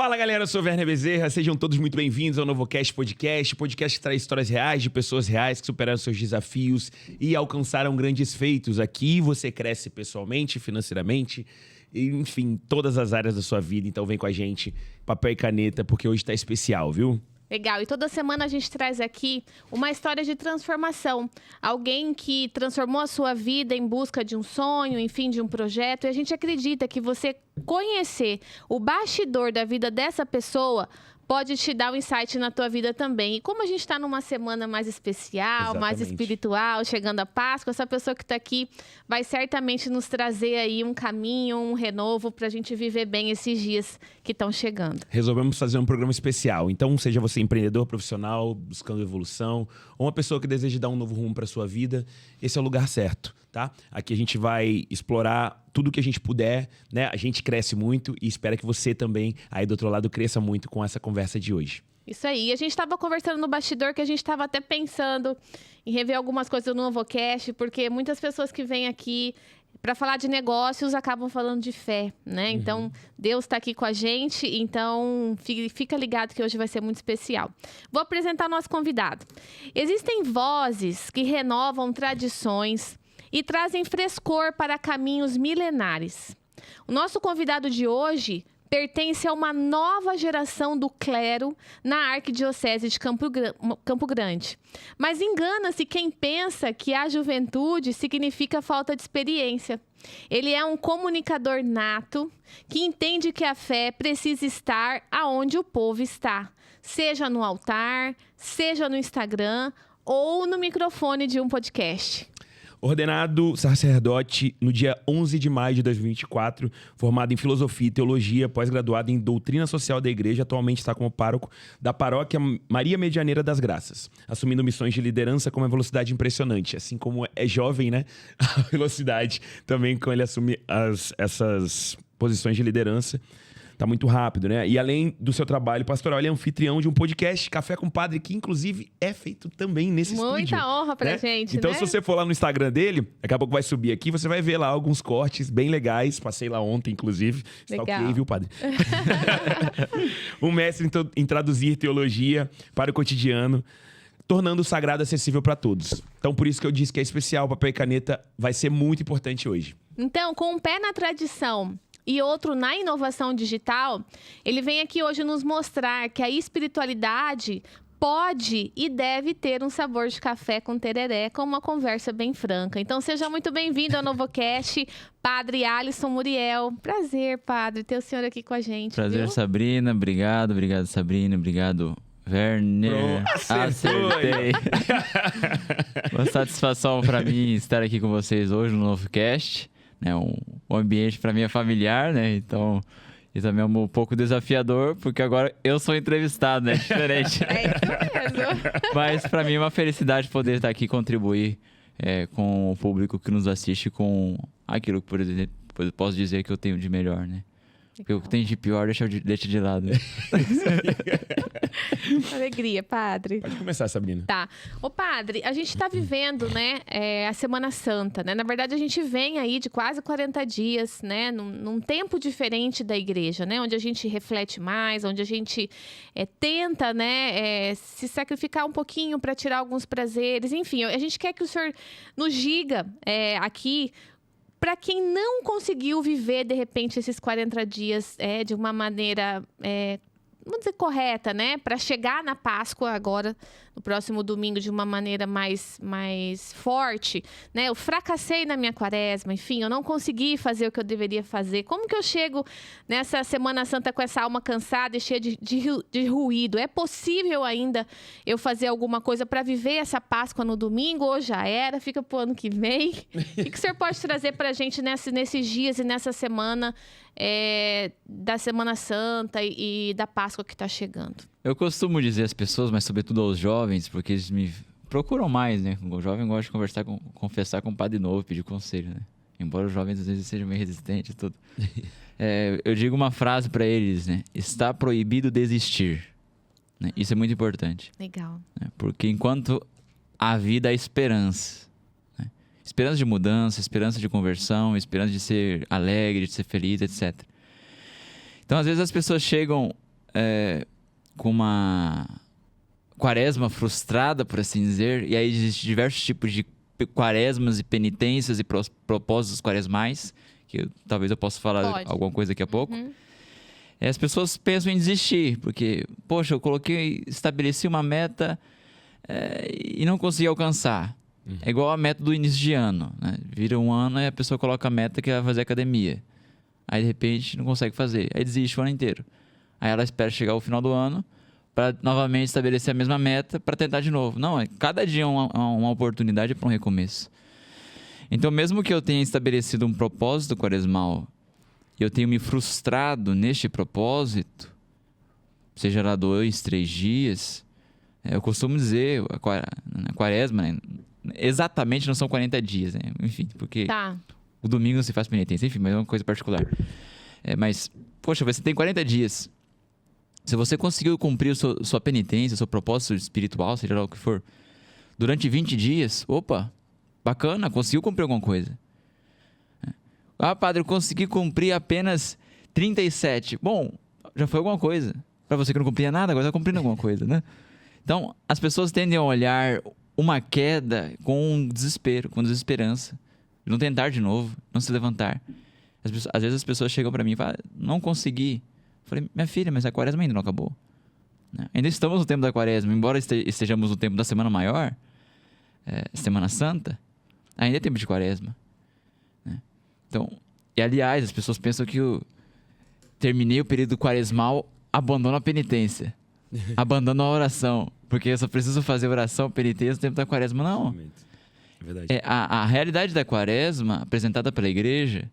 Fala galera, eu sou o Werner Bezerra, sejam todos muito bem-vindos ao NovoCast Podcast, podcast que traz histórias reais de pessoas reais que superaram seus desafios e alcançaram grandes feitos. Aqui você cresce pessoalmente, financeiramente, e, enfim, todas as áreas da sua vida. Então vem com a gente, papel e caneta, porque hoje tá especial, viu? Legal, e toda semana a gente traz aqui uma história de transformação. Alguém que transformou a sua vida em busca de um sonho, enfim, de um projeto. E a gente acredita que você conhecer o bastidor da vida dessa pessoa pode te dar um insight na tua vida também. E como a gente está numa semana mais especial, mais espiritual, chegando a Páscoa, essa pessoa que está aqui vai certamente nos trazer aí um caminho, um renovo para a gente viver bem esses dias que estão chegando. Resolvemos fazer um programa especial. Então, seja você empreendedor, profissional, buscando evolução, ou uma pessoa que deseja dar um novo rumo para sua vida, esse é o lugar certo, tá? Aqui a gente vai explorar tudo que a gente puder, né? A gente cresce muito e espera que você também, aí do outro lado, cresça muito com essa conversa de hoje. Isso aí. A gente estava conversando no bastidor que a gente estava até pensando em rever algumas coisas no NovoCast, porque muitas pessoas que vêm aqui para falar de negócios acabam falando de fé, né? Então, Deus está aqui com a gente, então fica ligado que hoje vai ser muito especial. Vou apresentar o nosso convidado. Existem vozes que renovam tradições e trazem frescor para caminhos milenares. O nosso convidado de hoje pertence a uma nova geração do clero na Arquidiocese de Campo Grande. Mas engana-se quem pensa que a juventude significa falta de experiência. Ele é um comunicador nato que entende que a fé precisa estar aonde o povo está, seja no altar, seja no Instagram ou no microfone de um podcast. Ordenado sacerdote no dia 11 de maio de 2024, formado em filosofia e teologia, pós-graduado em doutrina social da igreja, atualmente está como pároco da paróquia Maria Medianeira das Graças, assumindo missões de liderança com uma velocidade impressionante. Assim como é jovem, né? A velocidade também, quando ele assume essas posições de liderança, tá muito rápido, né? E além do seu trabalho pastoral, ele é anfitrião de um podcast, Café com Padre, que inclusive é feito também nesse estúdio. Muita honra pra gente, então, né? se você for lá no Instagram dele, daqui a pouco vai subir aqui, você vai ver lá alguns cortes bem legais. Passei lá ontem, inclusive. Legal. Stalkeei, viu, padre? Um mestre em traduzir teologia para o cotidiano, tornando o sagrado acessível para todos. Então, por isso que eu disse que é especial, papel e caneta vai ser muito importante hoje. Então, com um pé na tradição e outro na inovação digital, ele vem aqui hoje nos mostrar que a espiritualidade pode e deve ter um sabor de café com tereré, com uma conversa bem franca. Então, seja muito bem-vindo ao NovoCast, Padre Alisson Muriel. Prazer, Padre, ter o senhor aqui com a gente. Prazer, viu? Sabrina. Obrigado, Sabrina. Obrigado, Werner. Acertei. Uma satisfação para mim estar aqui com vocês hoje no NovoCast. O ambiente para mim é familiar, né? Então, isso também é um pouco desafiador, porque agora eu sou entrevistado, né? Diferente. É isso mesmo. Mas para mim é uma felicidade poder estar aqui e contribuir com o público que nos assiste com aquilo que, por exemplo, eu posso dizer que eu tenho de melhor, né? Porque o que tem de pior deixa de lado. Alegria, Padre. Pode começar, Sabrina. Tá. Ô, Padre, a gente está vivendo, né, a Semana Santa, né? Na verdade, a gente vem aí de quase 40 dias, né? Num tempo diferente da igreja, né? Onde a gente reflete mais, onde a gente tenta, né, se sacrificar um pouquinho para tirar alguns prazeres. Enfim, a gente quer que o senhor nos diga aqui, para quem não conseguiu viver, de repente, esses 40 dias de uma maneira, vamos dizer, correta, né? Para chegar na Páscoa agora, no próximo domingo, de uma maneira mais forte, né? Eu fracassei na minha quaresma, enfim, eu não consegui fazer o que eu deveria fazer. Como que eu chego nessa Semana Santa com essa alma cansada e cheia de ruído? É possível ainda eu fazer alguma coisa para viver essa Páscoa no domingo? Ou já era? Fica pro ano que vem? O que o senhor pode trazer para a gente nesses dias e nessa semana da Semana Santa e da Páscoa que está chegando? Eu costumo dizer às pessoas, mas sobretudo aos jovens, porque eles me procuram mais, né? O jovem gosta de confessar com o padre novo, pedir conselho, né? Embora os jovens às vezes sejam meio resistentes e tudo. Eu digo uma frase para eles, né? Está proibido desistir. Né? Isso é muito importante. Legal. Né? Porque enquanto há vida, há esperança. Né? Esperança de mudança, esperança de conversão, esperança de ser alegre, de ser feliz, etc. Então, às vezes as pessoas chegam com uma quaresma frustrada, por assim dizer, e aí existem diversos tipos de quaresmas e penitências e propósitos quaresmais, que talvez eu possa falar alguma coisa daqui a pouco. As pessoas pensam em desistir, porque, poxa, estabeleci uma meta e não consegui alcançar. É igual a meta do início de ano, né? Vira um ano e a pessoa coloca a meta que vai fazer academia. Aí, de repente, não consegue fazer. Aí desiste o ano inteiro. Aí ela espera chegar ao final do ano para novamente estabelecer a mesma meta para tentar de novo. Não, cada dia é uma oportunidade para um recomeço. Então, mesmo que eu tenha estabelecido um propósito quaresmal e eu tenha me frustrado neste propósito, seja lá 2, 3 dias, eu costumo dizer, a quaresma, né, exatamente não são 40 dias, né? Enfim, porque o domingo não se faz penitência, enfim, mas é uma coisa particular. Mas, poxa, você tem 40 dias. Se você conseguiu cumprir sua penitência, seu propósito espiritual, seja lá o que for, durante 20 dias, opa, bacana, conseguiu cumprir alguma coisa. Ah, padre, eu consegui cumprir apenas 37. Bom, já foi alguma coisa. Para você que não cumpria nada, agora está cumprindo alguma coisa, né? Então, as pessoas tendem a olhar uma queda com desespero, com desesperança. Não tentar de novo, não se levantar. Às vezes as pessoas chegam para mim e falam, não consegui. Eu falei, minha filha, mas a quaresma ainda não acabou. Ainda estamos no tempo da quaresma, embora estejamos no tempo da Semana Maior, Semana Santa, ainda é tempo de quaresma. Então, e aliás, as pessoas pensam que eu terminei o período quaresmal, abandono a penitência, abandono a oração, porque eu só preciso fazer oração, penitência no tempo da quaresma. Não. É verdade. A realidade da quaresma, apresentada pela igreja,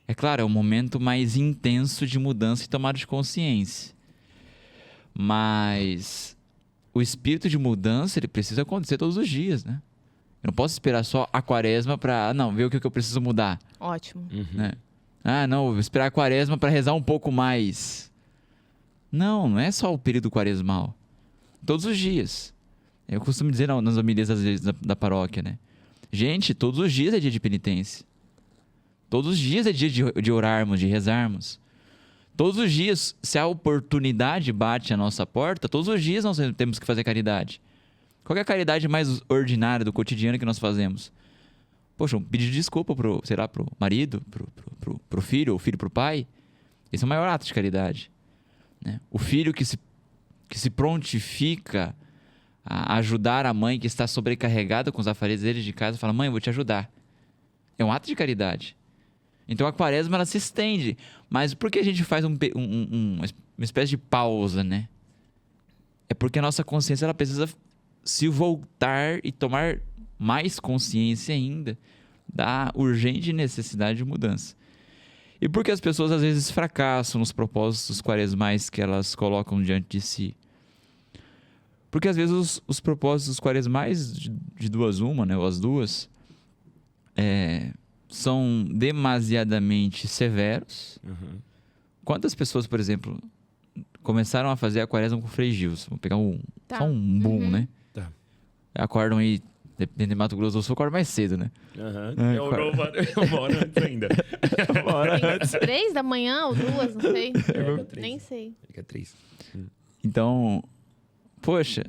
é claro, é um momento mais intenso de mudança e tomada de consciência. Mas o espírito de mudança, ele precisa acontecer todos os dias, né? Eu não posso esperar só a quaresma para, ver o que eu preciso mudar. Ótimo. Né? Não, vou esperar a quaresma para rezar um pouco mais. Não é só o período quaresmal. Todos os dias. Eu costumo dizer nas homilias, às vezes, da paróquia, né? Gente, todos os dias é dia de penitência. Todos os dias é dia de orarmos, de rezarmos. Todos os dias, se a oportunidade bate à nossa porta, todos os dias nós temos que fazer caridade. Qual é a caridade mais ordinária do cotidiano que nós fazemos? Poxa, um pedido de desculpa pro marido, pro filho, ou filho pro pai. Esse é o maior ato de caridade. Né? O filho que se prontifica a ajudar a mãe que está sobrecarregada com os afazeres dele de casa, fala, mãe, eu vou te ajudar. É um ato de caridade. Então a quaresma, ela se estende. Mas por que a gente faz uma espécie de pausa, né? É porque a nossa consciência, ela precisa se voltar e tomar mais consciência ainda da urgente necessidade de mudança. E por que as pessoas às vezes fracassam nos propósitos quaresmais que elas colocam diante de si? Porque às vezes os propósitos quaresmais, de duas uma, né, ou as duas, são demasiadamente severos. Quantas pessoas, por exemplo, começaram a fazer a quaresma com o Frei Gilson? Vou pegar só um boom, né? Acordam aí, dependendo de Mato Grosso do Sul, acordam mais cedo, né? Uma hora antes ainda. Uma hora antes. 3 da manhã ou 2, não sei. Nem sei. Fica 3. Então, poxa.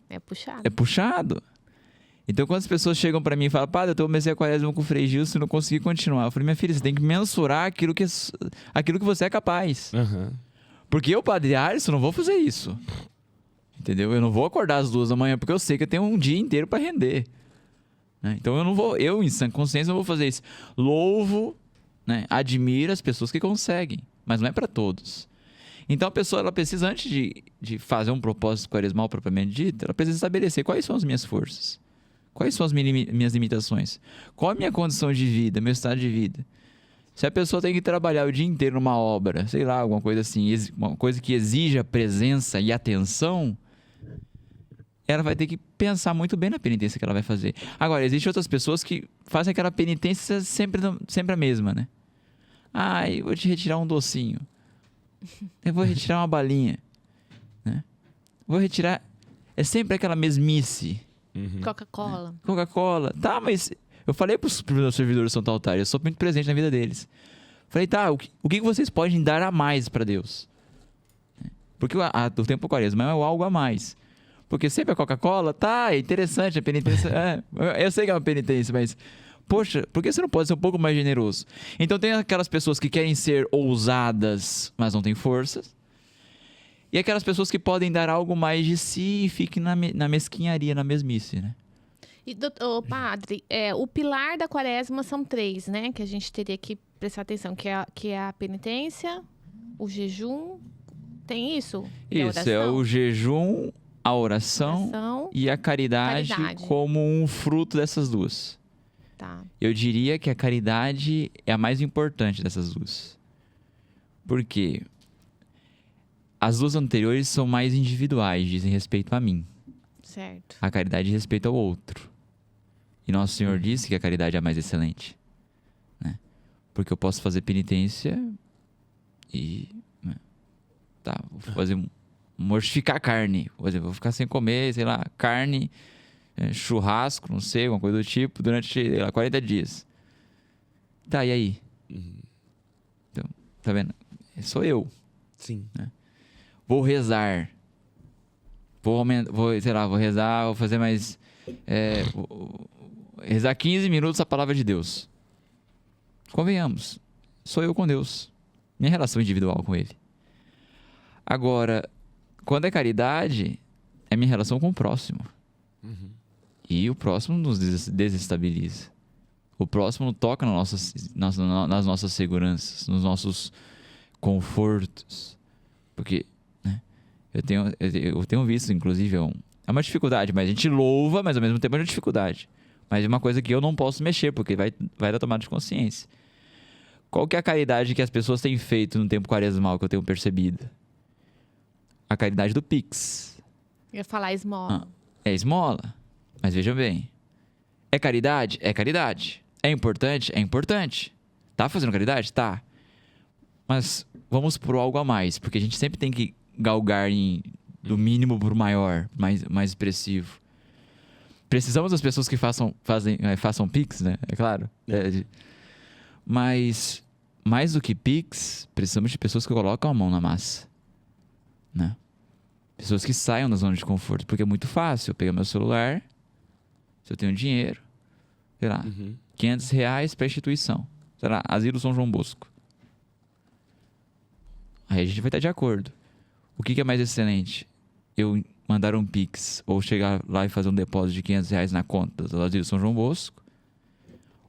É puxado. É puxado. Então, quando as pessoas chegam pra mim e falam, padre, eu comecei a quaresma com o Frei Gilson e não consegui continuar. Eu falei, minha filha, você tem que mensurar aquilo que você é capaz. Porque eu, padre Alisson, não vou fazer isso. Entendeu? Eu não vou acordar às 2 da manhã porque eu sei que eu tenho um dia inteiro para render. Né? Então eu em sã consciência não vou fazer isso. Louvo, né? Admiro as pessoas que conseguem, mas não é para todos. Então a pessoa, ela precisa, antes de fazer um propósito quaresmal propriamente dito, ela precisa estabelecer quais são as minhas forças, quais são as minhas limitações, qual a minha condição de vida, meu estado de vida. Se a pessoa tem que trabalhar o dia inteiro numa obra, sei lá, alguma coisa assim, uma coisa que exija presença e atenção, ela vai ter que pensar muito bem na penitência que ela vai fazer. Agora, existem outras pessoas que fazem aquela penitência sempre a mesma, né? Eu vou te retirar um docinho. Eu vou retirar uma balinha. Né? Vou retirar... É sempre aquela mesmice. Coca-Cola. Coca-Cola. Tá, mas... Eu falei para os meus servidores do Santo Altar, eu sou muito presente na vida deles. Falei, o que vocês podem dar a mais para Deus? Porque o tempo quaresma é o algo a mais. Porque sempre a Coca-Cola, é interessante, a penitência. Eu sei que é uma penitência, mas... Poxa, por que você não pode ser um pouco mais generoso? Então tem aquelas pessoas que querem ser ousadas, mas não têm forças. E aquelas pessoas que podem dar algo mais de si e fiquem na mesquinharia, na mesmice, né? E, padre, o pilar da quaresma são 3, né? Que a gente teria que prestar atenção, que é a penitência, o jejum, tem isso? Isso, é o jejum, a oração e a caridade como um fruto dessas duas. Tá. Eu diria que a caridade é a mais importante dessas duas. Por quê? As duas anteriores são mais individuais, dizem respeito a mim. Certo. A caridade diz respeito ao outro. E Nosso Senhor disse que a caridade é a mais excelente. Né? Porque eu posso fazer penitência e... Né? Vou fazer... mortificar a carne. Por exemplo, vou ficar sem comer, sei lá, carne, churrasco, não sei, alguma coisa do tipo, durante, sei lá, 40 dias. E aí? Então, tá vendo? Sou eu. Sim. Né? Vou rezar. Vou rezar, vou fazer mais... vou rezar 15 minutos a palavra de Deus. Convenhamos. Sou eu com Deus. Minha relação individual com Ele. Agora, quando é caridade, é minha relação com o próximo. E o próximo nos desestabiliza. O próximo toca nas nossas seguranças, nos nossos confortos. Porque... Eu tenho visto, inclusive, é uma dificuldade, mas a gente louva, mas ao mesmo tempo é uma dificuldade. Mas é uma coisa que eu não posso mexer, porque vai dar tomada de consciência. Qual que é a caridade que as pessoas têm feito no tempo quaresmal que eu tenho percebido? A caridade do Pix. Eu ia falar esmola. É esmola. Mas vejam bem. É caridade? É caridade. É importante? É importante. Tá fazendo caridade? Tá. Mas vamos por algo a mais, porque a gente sempre tem que galgar do mínimo para o maior, mais expressivo. Precisamos das pessoas que façam Pix, né? É claro. Mas, mais do que Pix, precisamos de pessoas que colocam a mão na massa. Né? Pessoas que saiam da zona de conforto. Porque é muito fácil eu pegar meu celular, se eu tenho dinheiro, sei lá, R$500 para instituição. Sei lá, Asilo São João Bosco. Aí a gente vai estar de acordo. O que é mais excelente? Eu mandar um Pix ou chegar lá e fazer um depósito de R$500 na conta do Asilo São João Bosco?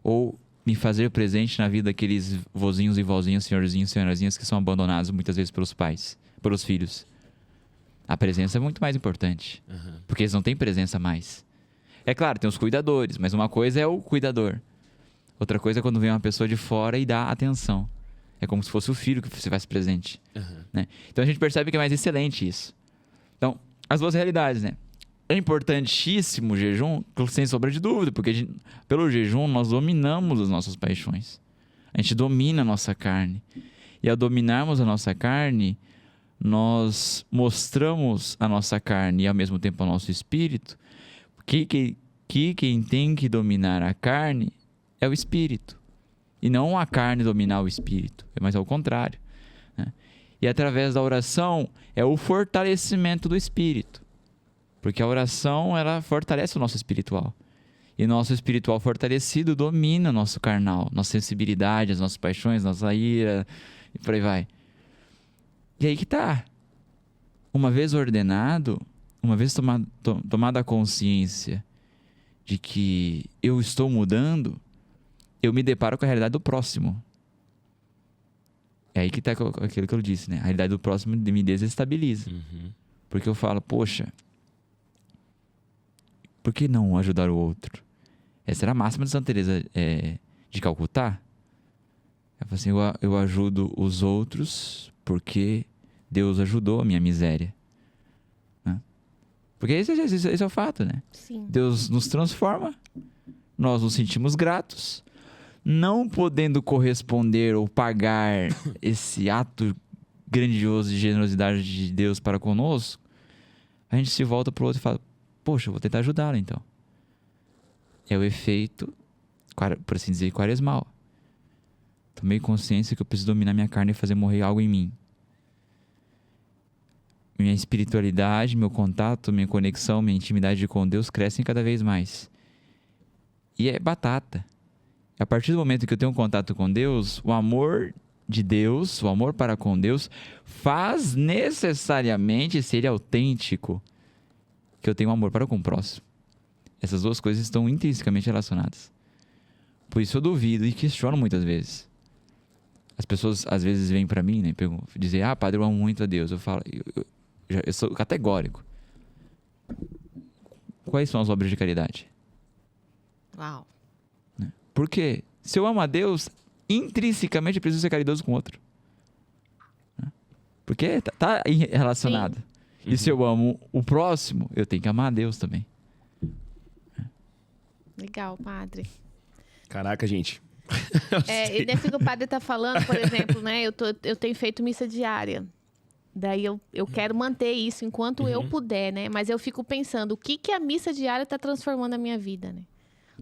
Ou me fazer presente na vida daqueles vozinhos e vozinhas, senhorzinhos e senhorazinhas que são abandonados muitas vezes pelos pais, pelos filhos? A presença é muito mais importante. Porque eles não têm presença mais. É claro, tem os cuidadores, mas uma coisa é o cuidador. Outra coisa é quando vem uma pessoa de fora e dá atenção. É como se fosse o filho que se faz presente. Né? Então a gente percebe que é mais excelente isso. Então, as duas realidades, né? É importantíssimo o jejum, sem sombra de dúvida, porque pelo jejum nós dominamos as nossas paixões. A gente domina a nossa carne. E ao dominarmos a nossa carne, nós mostramos a nossa carne e ao mesmo tempo o nosso espírito que quem tem que dominar a carne é o espírito. E não a carne dominar o espírito, mas ao contrário. Né? E através da oração é o fortalecimento do espírito. Porque a oração, ela fortalece o nosso espiritual. E nosso espiritual fortalecido domina o nosso carnal, nossa sensibilidade, as nossas paixões, nossa ira, e por aí vai. E aí que tá. Uma vez ordenado, uma vez tomada a consciência de que eu estou mudando, eu me deparo com a realidade do próximo. É aí que tá aquilo que eu disse, né? A realidade do próximo me desestabiliza. Porque eu falo, poxa, por que não ajudar o outro? Essa era a máxima de Santa Teresa de Calcutá. Ela fala assim, eu ajudo os outros porque Deus ajudou a minha miséria. Né? Porque esse é o fato, né? Sim. Deus nos transforma, nós nos sentimos gratos, não podendo corresponder ou pagar esse ato grandioso de generosidade de Deus para conosco, a gente se volta para o outro e fala, poxa, eu vou tentar ajudá-lo então. É o efeito, por assim dizer, quaresmal. Tomei consciência que eu preciso dominar minha carne e fazer morrer algo em mim. minha espiritualidade, meu contato, minha conexão, minha intimidade com Deus crescem cada vez mais. E é batata. A partir do momento que eu tenho um contato com Deus, o amor de Deus, o amor para com Deus, faz necessariamente, se ele é autêntico, que eu tenho amor para com o próximo. Essas duas coisas estão intrinsecamente relacionadas. Por isso eu duvido e questiono muitas vezes. As pessoas às vezes vêm para mim, né, dizem, padre, eu amo muito a Deus. Eu falo, eu sou categórico. Quais são as obras de caridade? Uau. Porque se eu amo a Deus, intrinsecamente eu preciso ser caridoso com o outro. Porque tá relacionado. Sim. E se eu amo o próximo, eu tenho que amar a Deus também. Legal, padre. Caraca, gente. E desse que o padre tá falando, por exemplo, né? Eu tenho feito missa diária. Daí eu quero manter isso enquanto eu puder, né? Mas eu fico pensando, o que a missa diária tá transformando na minha vida, né?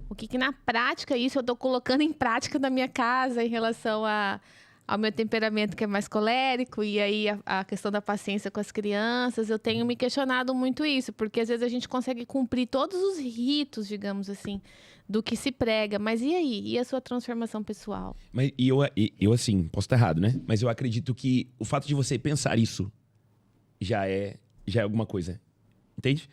O que na prática isso eu tô colocando em prática na minha casa em relação ao meu temperamento que é mais colérico e aí a questão da paciência com as crianças. Eu tenho me questionado muito isso, porque às vezes a gente consegue cumprir todos os ritos, digamos assim, do que se prega. Mas e aí? E a sua transformação pessoal? Mas eu assim, posso estar errado, né? Mas eu acredito que o fato de você pensar isso já é alguma coisa. Entende?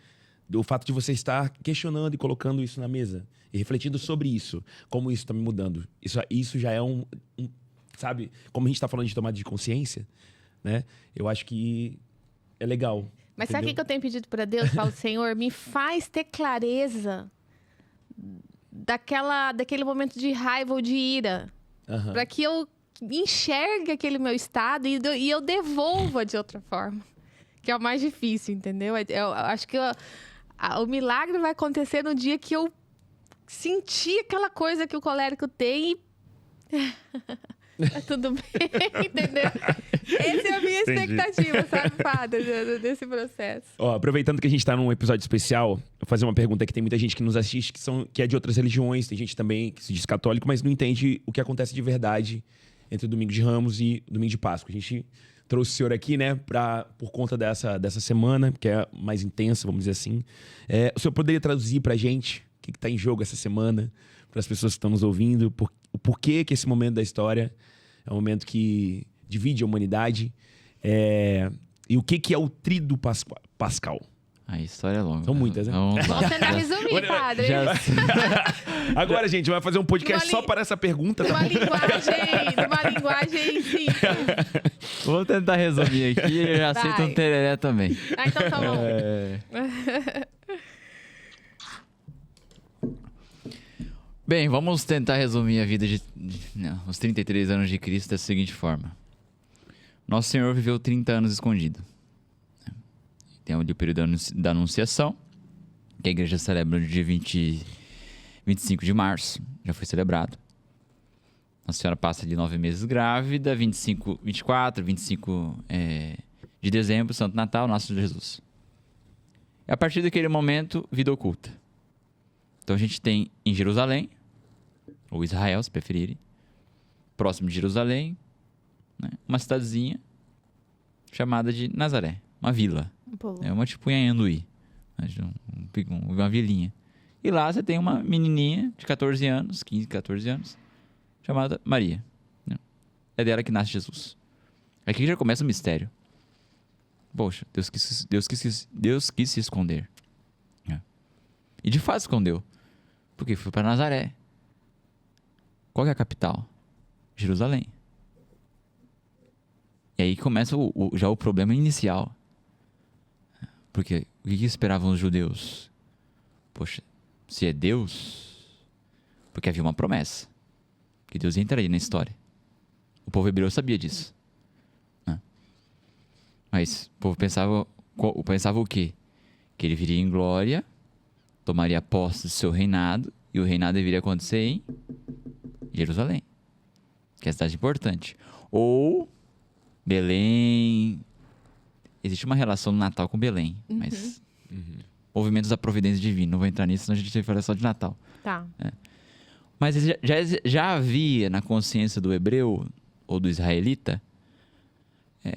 O fato de você estar questionando e colocando isso na mesa e refletindo sobre isso, como isso está me mudando. Isso já é sabe? Como a gente está falando de tomada de consciência, né? Eu acho que é legal. Mas entendeu? sabe o que eu tenho pedido para Deus? Falo, Senhor, me faz ter clareza daquele momento de raiva ou de ira. Para que eu enxergue aquele meu estado e eu devolva de outra forma. Que é o mais difícil, entendeu? Eu acho que o milagre vai acontecer no dia que eu sentir aquela coisa que o colérico tem e... Tá tudo bem, entendeu? Essa é a minha expectativa, sabe, padre, desse processo. Aproveitando que a gente tá num episódio especial, vou fazer uma pergunta que tem muita gente que nos assiste que é de outras religiões, tem gente também que se diz católico, mas não entende o que acontece de verdade entre o Domingo de Ramos e o Domingo de Páscoa. A gente trouxe o senhor aqui, né, por conta dessa semana, que é mais intensa, vamos dizer assim. O senhor poderia traduzir pra gente o que tá em jogo essa semana, para as pessoas que estão nos ouvindo, o porquê que esse momento da história é um momento que divide a humanidade, e o que é o Tríduo Pascal? A história é longa. São muitas, né? Vamos tentar resumir, padre. Agora, gente, vai fazer um podcast só para essa pergunta. Numa linguagem simples. Vou tentar resumir aqui, eu já aceito um tereré também. Então tá bom. Bem, vamos tentar resumir a vida os 33 anos de Cristo da seguinte forma. Nosso Senhor viveu 30 anos escondido. Tem ali o período da Anunciação, que a igreja celebra no dia 25 de março, já foi celebrado. Nossa Senhora passa de 9 meses grávida, 25 de dezembro, Santo Natal, nasce Jesus. E a partir daquele momento, vida oculta. Então a gente tem em Jerusalém, ou Israel, se preferirem, próximo de Jerusalém, né, uma cidadezinha chamada de Nazaré, uma vila. É uma tipo em Anhanduí, uma vilinha. E lá você tem uma menininha de 14 anos, 15, 14 anos, chamada Maria. Né? É dela que nasce Jesus. Aqui já começa o mistério. Poxa, Deus quis se esconder. Né? E de fato escondeu. Porque foi para Nazaré. Qual que é a capital? Jerusalém. E aí começa já o problema inicial. Porque o que esperavam os judeus? Poxa, se é Deus... Porque havia uma promessa. Que Deus entraria na história. O povo hebreu sabia disso. Né? Mas o povo pensava o quê? Que ele viria em glória... tomaria posse do seu reinado, e o reinado deveria acontecer em Jerusalém, que é a cidade importante. Ou Belém. Existe uma relação no Natal com Belém, mas movimentos da providência divina. Não vou entrar nisso, senão a gente vai falar só de Natal. Tá. Mas já havia na consciência do hebreu, ou do israelita,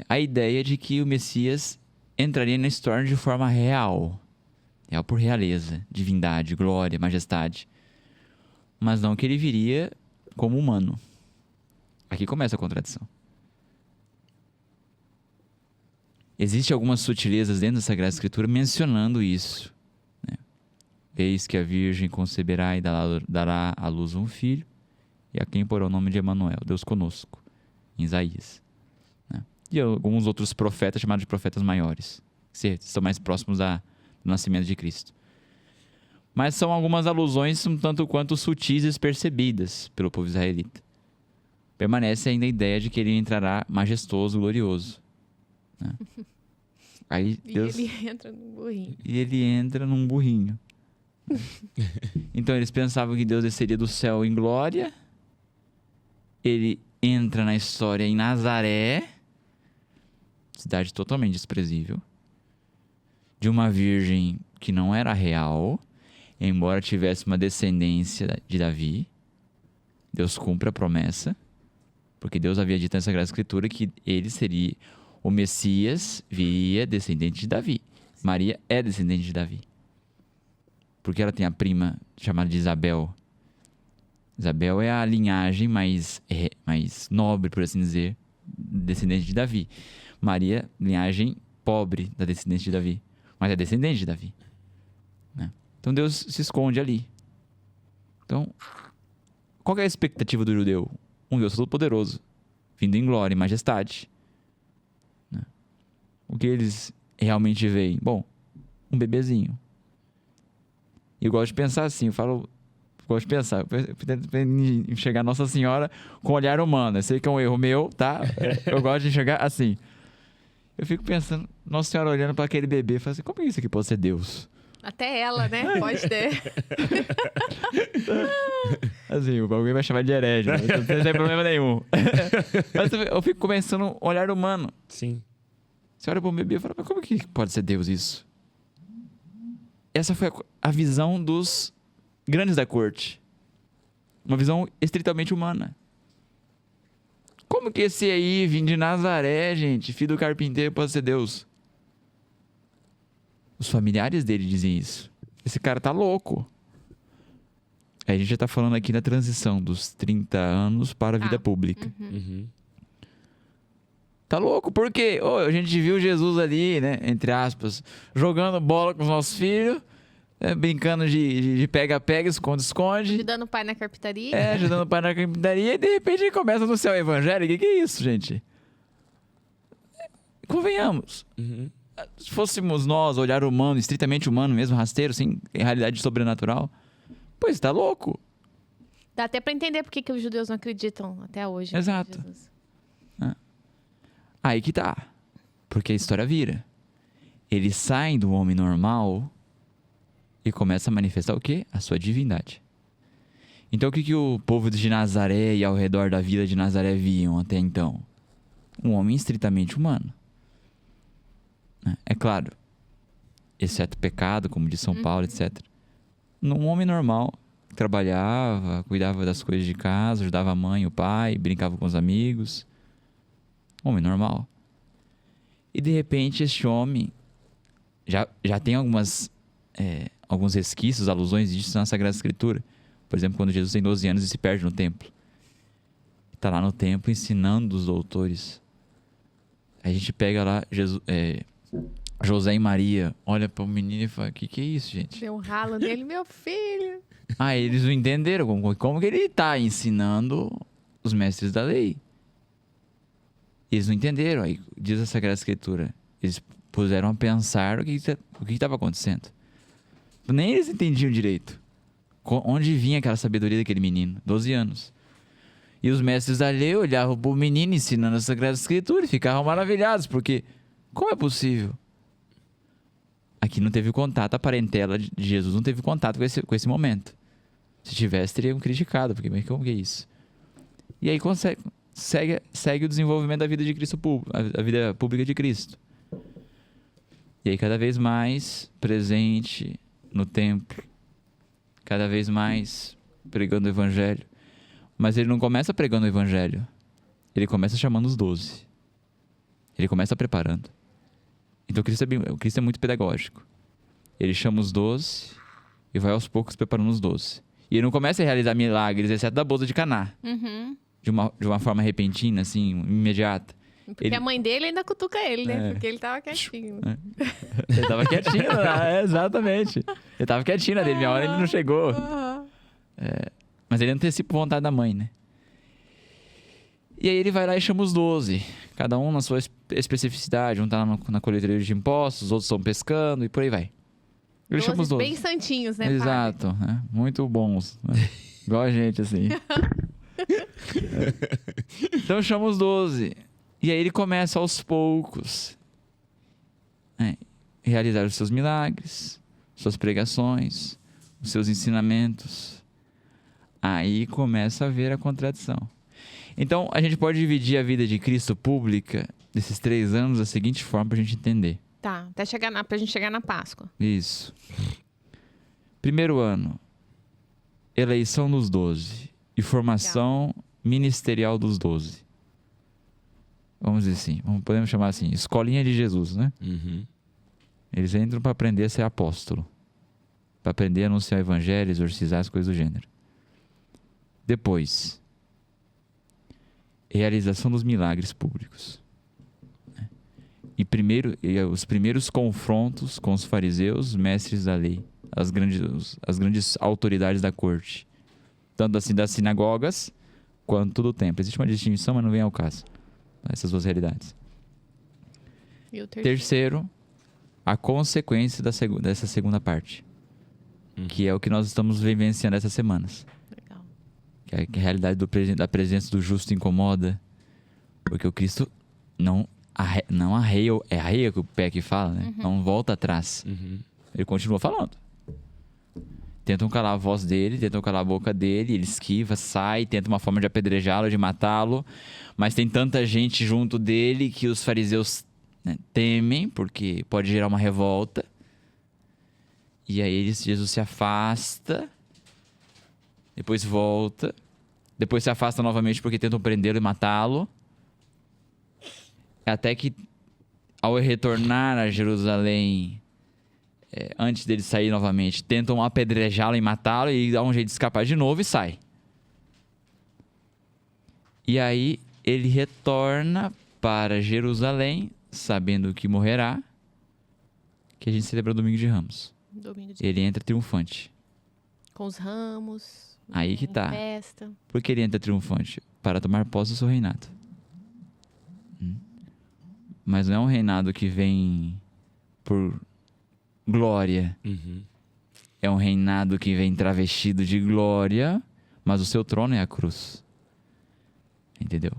a ideia de que o Messias entraria na história de forma real. Real por realeza, divindade, glória, majestade. Mas não que ele viria como humano. Aqui começa a contradição. Existem algumas sutilezas dentro da Sagrada Escritura mencionando isso. Né? Eis que a Virgem conceberá e dará à luz um filho, e a quem porá o nome de Emanuel, Deus conosco, em Isaías. Né? E alguns outros profetas, chamados de profetas maiores, que estão mais próximos do nascimento de Cristo. Mas são algumas alusões um tanto quanto sutis e despercebidas pelo povo israelita. Permanece ainda a ideia de que ele entrará majestoso, glorioso. Né? Aí Deus... E ele entra num burrinho. E ele entra num burrinho. Então eles pensavam que Deus desceria do céu em glória. Ele entra na história em Nazaré, cidade totalmente desprezível, de uma virgem que não era real, embora tivesse uma descendência de Davi. Deus cumpre a promessa, porque Deus havia dito na Sagrada Escritura que ele seria o Messias, viria descendente de Davi. Maria é descendente de Davi, porque ela tem a prima chamada de Isabel. Isabel é a linhagem mais nobre, por assim dizer, descendente de Davi. Maria, linhagem pobre da descendente de Davi, mas é descendente de Davi. Né? Então Deus se esconde ali. Então, qual é a expectativa do judeu? Um Deus todo-poderoso, vindo em glória e majestade. Né? O que eles realmente veem? Bom, um bebezinho. E eu gosto de pensar assim, eu tento enxergar Nossa Senhora com olhar humano. Eu sei que é um erro meu, tá? Eu gosto de enxergar assim. Eu fico pensando, Nossa Senhora olhando para aquele bebê e fala assim, como é isso aqui pode ser Deus? Até ela, né? Pode ter. Assim, alguém vai chamar de herege, mas não tem problema nenhum. Mas eu fico começando a olhar humano. Sim. Você olha para um bebê e fala, mas como que pode ser Deus isso? Essa foi a visão dos grandes da corte. Uma visão estritamente humana. Como que esse aí, vindo de Nazaré, gente, filho do carpinteiro, pode ser Deus? Os familiares dele dizem isso. Esse cara tá louco. Aí a gente já tá falando aqui da transição dos 30 anos para a vida pública. Uhum. Tá louco? Por quê? A gente viu Jesus ali, né? Entre aspas, jogando bola com os nossos filhos, brincando de pega-pega, esconde-esconde. Ajudando o pai na carpintaria. Ajudando o pai na carpintaria. E de repente ele começa no céu evangélico. O que é isso, gente? Convenhamos. Uhum. Se fôssemos nós, olhar humano, estritamente humano mesmo, rasteiro, sem realidade sobrenatural, pois tá louco. Dá até pra entender por que os judeus não acreditam até hoje. Exato. Em Jesus. Aí que tá. Porque a história vira. Eles saem do homem normal e começam a manifestar o quê? A sua divindade. Então o que o povo de Nazaré e ao redor da vila de Nazaré viam até então? Um homem estritamente humano. É claro, exceto pecado, como diz São Paulo, etc. Um homem normal, trabalhava, cuidava das coisas de casa, ajudava a mãe, o pai, brincava com os amigos. Homem normal. E de repente este homem já tem alguns resquícios, alusões disso na Sagrada Escritura. Por exemplo, quando Jesus tem 12 anos e se perde no templo. Está lá no templo ensinando os doutores. Aí a gente pega lá José e Maria, olha para o menino e fala, o que é isso, gente? Deu um ralo nele, meu filho. Eles não entenderam como que ele está ensinando os mestres da lei. Eles não entenderam. Aí diz a Sagrada Escritura, eles puseram a pensar o que estava acontecendo. Nem eles entendiam direito. Onde vinha aquela sabedoria daquele menino? 12 anos. E os mestres da lei olhavam para o menino ensinando a Sagrada Escritura e ficavam maravilhados, porque como é possível? Aqui não teve contato, a parentela de Jesus não teve contato com esse momento. Se tivesse, teriam criticado, porque como que é isso? E aí segue o desenvolvimento da vida de Cristo, a vida pública de Cristo. E aí cada vez mais presente no templo, cada vez mais pregando o evangelho. Mas ele não começa pregando o evangelho, ele começa chamando os 12. Ele começa preparando. Então o Cristo é muito pedagógico. Ele chama os 12 e vai aos poucos preparando os 12. E ele não começa a realizar milagres, exceto da boda de Caná. Uhum. De uma forma repentina, assim, imediata. Porque a mãe dele ainda cutuca ele, né? Porque ele tava quietinho. Ele tava quietinho, exatamente. Ele tava quietinho na dele, minha hora ele não chegou. Mas ele antecipa a vontade da mãe, né? E aí ele vai lá e chama os 12. Cada um na sua especificidade. Um tá na colheitaria de impostos, os outros estão pescando e por aí vai. Ele chama os 12. Bem santinhos, né, Exato, né? Muito bons. Né? Igual a gente, assim. Então chama os 12. E aí ele começa aos poucos realizar os seus milagres, suas pregações, os seus ensinamentos. Aí começa a ver a contradição. Então a gente pode dividir a vida de Cristo pública desses 3 anos da seguinte forma pra gente entender. Tá, pra gente chegar na Páscoa. Isso. Primeiro ano, eleição dos 12 e formação ministerial dos 12. Vamos dizer assim, podemos chamar assim, escolinha de Jesus, né? Uhum. Eles entram para aprender a ser apóstolo, para aprender a anunciar o evangelho, exorcizar as coisas do gênero. Depois, realização dos milagres públicos. E os primeiros confrontos com os fariseus, mestres da lei, as grandes autoridades da corte, tanto assim das sinagogas quanto do templo. Existe uma distinção, mas não vem ao caso. Essas 2 realidades. E o Terceiro, a consequência dessa segunda parte, que é o que nós estamos vivenciando essas semanas. Legal. Que a realidade da presença do justo incomoda, porque o Cristo não arreia que o pé que fala, né? Não volta atrás. Ele continua falando. Tentam calar a voz dele, tentam calar a boca dele, ele esquiva, sai, tenta uma forma de apedrejá-lo, de matá-lo, mas tem tanta gente junto dele que os fariseus, né, temem, porque pode gerar uma revolta. E aí Jesus se afasta, depois volta, depois se afasta novamente porque tentam prendê-lo e matá-lo. Até que, ao retornar a Jerusalém, antes dele sair novamente, tentam apedrejá-lo e matá-lo e dá um jeito de escapar de novo e sai. E aí ele retorna para Jerusalém, sabendo que morrerá, que a gente celebra o Domingo de Ramos. Ele entra triunfante. Com os ramos. Aí que tá. Festa. Por que ele entra triunfante? Para tomar posse do seu reinado. Mas não é um reinado que vem por glória. É um reinado que vem travestido de glória, mas o seu trono é a cruz. Entendeu?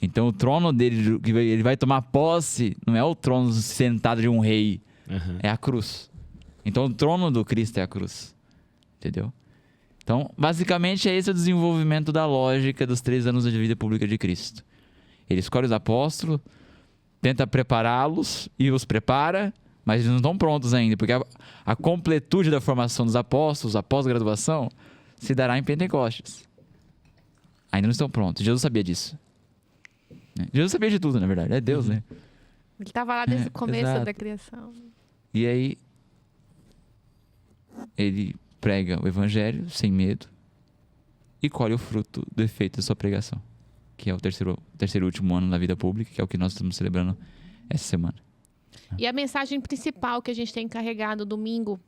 Então o trono dele, que ele vai tomar posse, não é o trono sentado de um rei, é a cruz. Então o trono do Cristo é a cruz. Entendeu? Então, basicamente, é esse o desenvolvimento da lógica dos 3 anos de vida pública de Cristo. Ele escolhe os apóstolos, tenta prepará-los e os prepara, mas eles não estão prontos ainda, porque a completude da formação dos apóstolos, a pós-graduação, se dará em Pentecostes. Ainda não estão prontos. Jesus sabia disso. Jesus sabia de tudo, na verdade. É Deus, né? Ele estava lá desde o começo exato. da criação. E aí, ele prega o evangelho sem medo e colhe o fruto do efeito da sua pregação, que é o terceiro e último ano da vida pública, que é o que nós estamos celebrando essa semana. E a mensagem principal que a gente tem carregado domingo,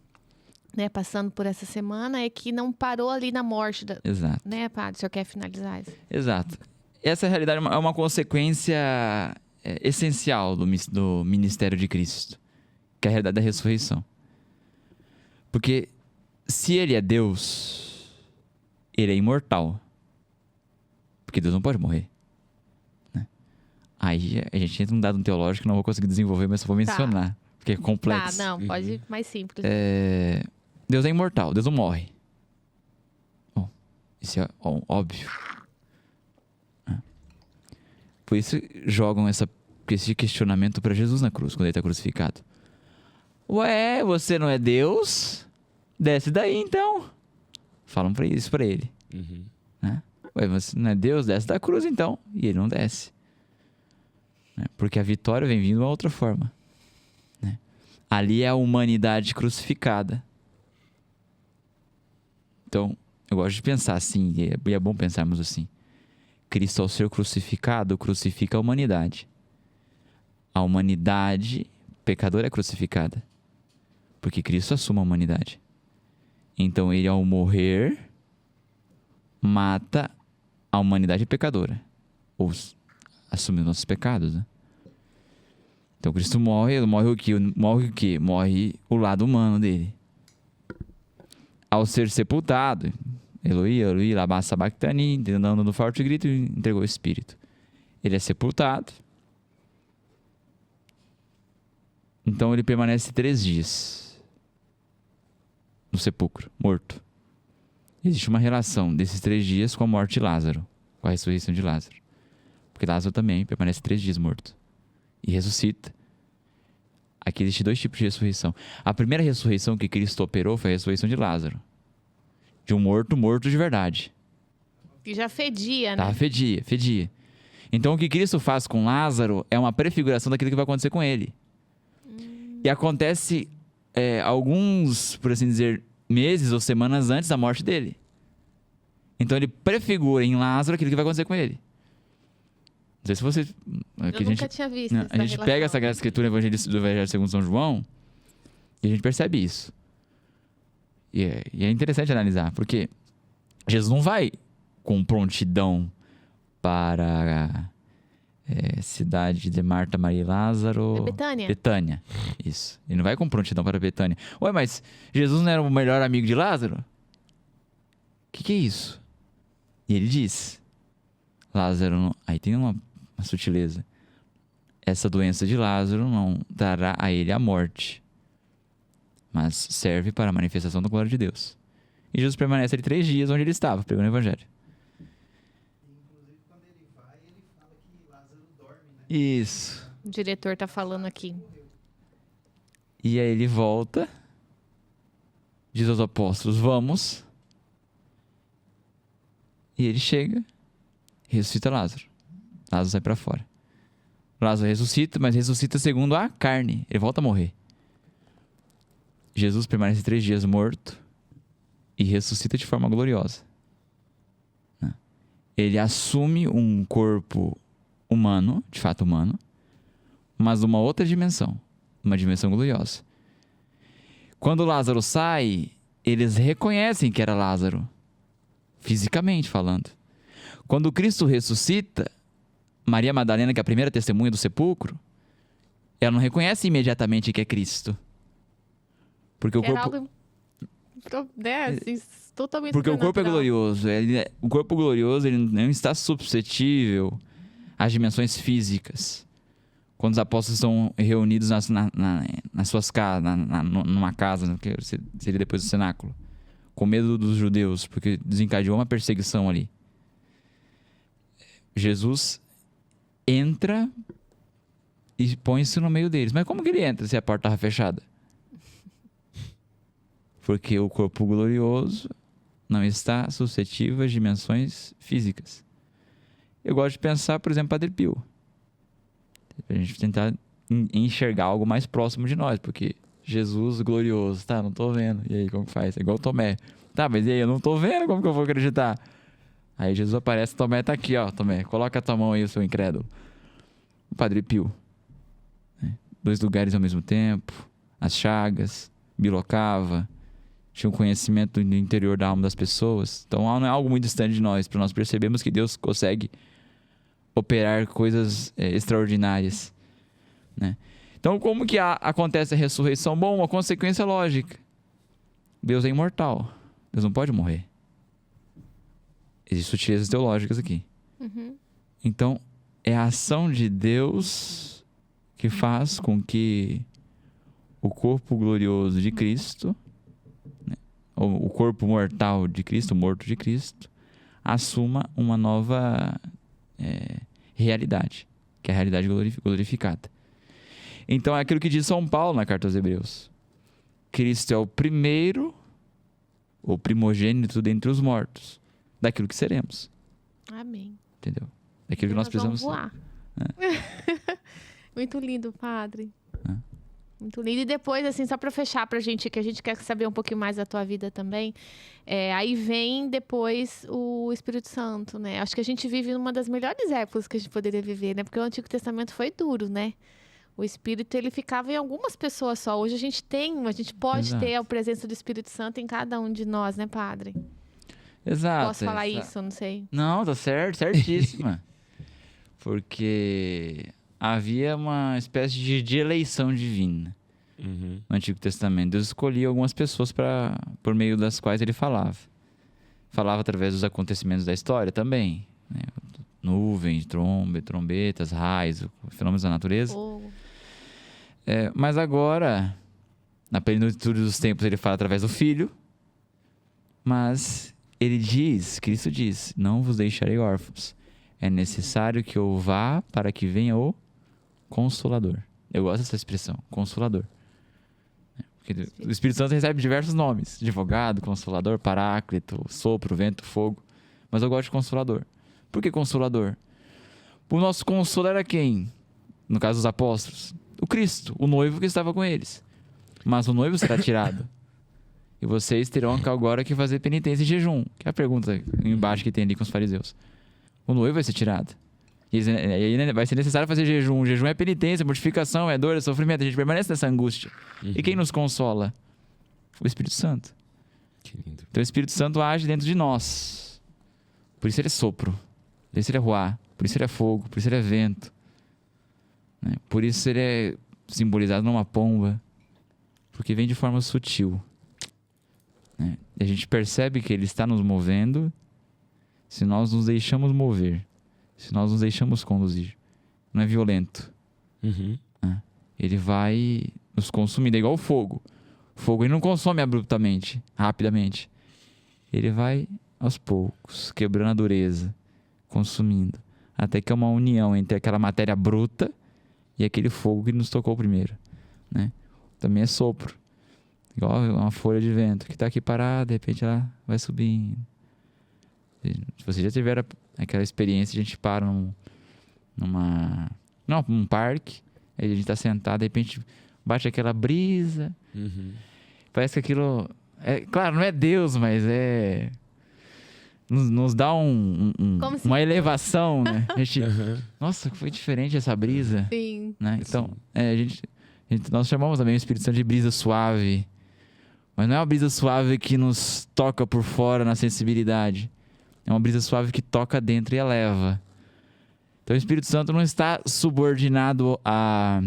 né, passando por essa semana, é que não parou ali na morte. Exato. Né, padre? O senhor quer finalizar isso? Exato. Essa realidade é uma consequência essencial do ministério de Cristo, que é a realidade da ressurreição. Porque se ele é Deus, ele é imortal. Porque Deus não pode morrer. Né? Aí a gente entra num dado teológico que não vou conseguir desenvolver, mas só vou mencionar. Porque é complexo. Tá, não, pode ir mais simples. Deus é imortal, Deus não morre. Bom, isso é óbvio. Por isso jogam esse questionamento para Jesus na cruz, quando ele está crucificado. Ué, você não é Deus? Desce daí então. Falam isso para ele. Né? Ué, você não é Deus? Desce da cruz então. E ele não desce. Né? Porque a vitória vem vindo de uma outra forma. Né? Ali é a humanidade crucificada. Então, eu gosto de pensar assim, e é bom pensarmos assim. Cristo, ao ser crucificado, crucifica a humanidade. A humanidade pecadora é crucificada. Porque Cristo assume a humanidade. Então, ele, ao morrer, mata a humanidade pecadora. Ou assume os nossos pecados, né? Então, Cristo morre, ele morre o quê? Morre o quê? Morre o lado humano dele. Ao ser sepultado, Eloi, Eloi, lama sabachthani, dando no forte grito, entregou o Espírito. Ele é sepultado. Então, ele permanece 3 dias no sepulcro, morto. Existe uma relação desses 3 dias com a morte de Lázaro, com a ressurreição de Lázaro. Porque Lázaro também permanece 3 dias morto. E ressuscita. Aqui existe 2 tipos de ressurreição. A primeira ressurreição que Cristo operou foi a ressurreição de Lázaro. De um morto de verdade. Que já fedia, Tá, né? fedia. Então o que Cristo faz com Lázaro é uma prefiguração daquilo que vai acontecer com ele. E acontece alguns, por assim dizer, meses ou semanas antes da morte dele. Então ele prefigura em Lázaro aquilo que vai acontecer com ele. Não sei se você... Eu nunca tinha visto essa A gente relação. pega a Sagrada Escritura do Evangelho segundo São João e a gente percebe isso. E é interessante analisar, porque Jesus não vai com prontidão para a cidade de Marta, Maria e Lázaro... É Betânia. Betânia, isso. Ele não vai com prontidão para Betânia. Ué, mas Jesus não era o melhor amigo de Lázaro? O que é isso? E ele diz... Lázaro não... Aí tem uma sutileza. Essa doença de Lázaro não dará a ele a morte, mas serve para a manifestação da glória de Deus. E Jesus permanece ali 3 dias onde ele estava, pregando o Evangelho. Inclusive, quando ele vai, ele fala que Lázaro dorme, né? Isso. O diretor tá falando aqui. E aí ele volta, diz aos apóstolos, vamos. E ele chega, ressuscita Lázaro. Lázaro sai para fora. Lázaro ressuscita, mas ressuscita segundo a carne. Ele volta a morrer. Jesus permanece 3 dias morto e ressuscita de forma gloriosa. Ele assume um corpo humano, de fato humano, mas uma outra dimensão, uma dimensão gloriosa. Quando Lázaro sai, eles reconhecem que era Lázaro, fisicamente falando. Quando Cristo ressuscita, Maria Madalena, que é a primeira testemunha do sepulcro, ela não reconhece imediatamente que é Cristo. Porque o Era corpo... algo... Né, assim, totalmente Porque o corpo é sobrenatural. glorioso. O corpo glorioso ele não está suscetível às dimensões físicas. Quando os apóstolos estão reunidos nas suas casas, numa casa, que seria depois do cenáculo, com medo dos judeus, porque desencadeou uma perseguição ali. Jesus entra e põe-se no meio deles. Mas como que ele entra se a porta estava fechada? Porque o corpo glorioso não está suscetível às dimensões físicas. Eu gosto de pensar, por exemplo, Padre Pio. A gente tentar enxergar algo mais próximo de nós, porque Jesus glorioso, tá, não tô vendo. E aí, como que faz? É igual Tomé. Tá, mas e aí, eu não tô vendo, como que eu vou acreditar? Aí Jesus aparece, Tomé tá aqui, ó, Tomé, coloca a tua mão aí, o seu incrédulo. O Padre Pio. 2 lugares ao mesmo tempo, as chagas, bilocava, tinha um conhecimento do interior da alma das pessoas. Então não é algo muito distante de nós, para nós percebermos que Deus consegue operar coisas extraordinárias, né? Então, como que acontece a ressurreição? Bom, uma consequência lógica. Deus é imortal. Deus não pode morrer. Existem sutilezas teológicas aqui. Uhum. Então, é a ação de Deus que faz com que o corpo glorioso de Cristo, né, ou o corpo mortal de Cristo, morto de Cristo, assuma uma nova realidade, que é a realidade glorificada. Então, é aquilo que diz São Paulo na Carta aos Hebreus. Cristo é o primeiro, o primogênito dentre os mortos, daquilo que seremos. Amém. Entendeu? Daquilo que nós precisamos vamos voar. Muito lindo, padre. Muito lindo. E depois, assim, só para fechar pra gente, que a gente quer saber um pouquinho mais da tua vida também, aí vem depois o Espírito Santo, né? Acho que a gente vive numa das melhores épocas que a gente poderia viver, né? Porque o Antigo Testamento foi duro, né? O Espírito, ele ficava em algumas pessoas só. Hoje a gente pode Exato. ter a presença do Espírito Santo em cada um de nós, né, Padre? Exato. Posso falar isso? Eu não sei. Não, tá certo, certíssima. Porque havia uma espécie de eleição divina Uhum. no Antigo Testamento. Deus escolhia algumas pessoas por meio das quais ele falava. Falava através dos acontecimentos da história também. Né? Nuvens, trombetas, raios, fenômenos da natureza. Fogo. Mas agora, na plenitude dos tempos, ele fala através do Filho. Mas Cristo diz, não vos deixarei órfãos. É necessário que eu vá para que venha o Consolador. Eu gosto dessa expressão, Consolador. Porque o Espírito Santo recebe diversos nomes. Advogado, Consolador, Paráclito, Sopro, Vento, Fogo. Mas eu gosto de Consolador. Por que Consolador? O nosso consolo era quem? No caso dos apóstolos. O Cristo, o noivo que estava com eles. Mas o noivo será tirado. E vocês terão agora que fazer penitência e jejum. Que é a pergunta embaixo que tem ali com os fariseus. O noivo vai ser tirado. E aí vai ser necessário fazer jejum. O jejum é penitência, mortificação, é dor, é sofrimento. A gente permanece nessa angústia. Uhum. E quem nos consola? O Espírito Santo. Que lindo. Então o Espírito Santo age dentro de nós. Por isso ele é sopro. Por isso ele é ruá. Por isso ele é fogo. Por isso ele é vento. Né? Por isso ele é simbolizado numa pomba. Porque vem de forma sutil. Né? E a gente percebe que ele está nos movendo se nós nos deixamos mover. Se nós nos deixamos conduzir. Não é violento. Uhum. Né? Ele vai nos consumindo. É igual o fogo. O fogo ele não consome abruptamente, rapidamente. Ele vai aos poucos, quebrando a dureza, consumindo. Até que é uma união entre aquela matéria bruta e aquele fogo que nos tocou primeiro. Né? Também é sopro. Igual uma folha de vento que está aqui parada, de repente ela vai subindo. Se você já tiver aquela experiência, a gente para num parque, aí a gente está sentado, de repente bate aquela brisa. Uhum. Parece que aquilo... claro, não é Deus, mas nos dá Como se- uma elevação, né? A gente, Uhum. nossa, foi diferente essa brisa. Sim. Né? Então, nós chamamos também o Espírito Santo de brisa suave. Mas não é uma brisa suave que nos toca por fora na sensibilidade. É uma brisa suave que toca dentro e eleva. Então o Espírito Santo não está subordinado a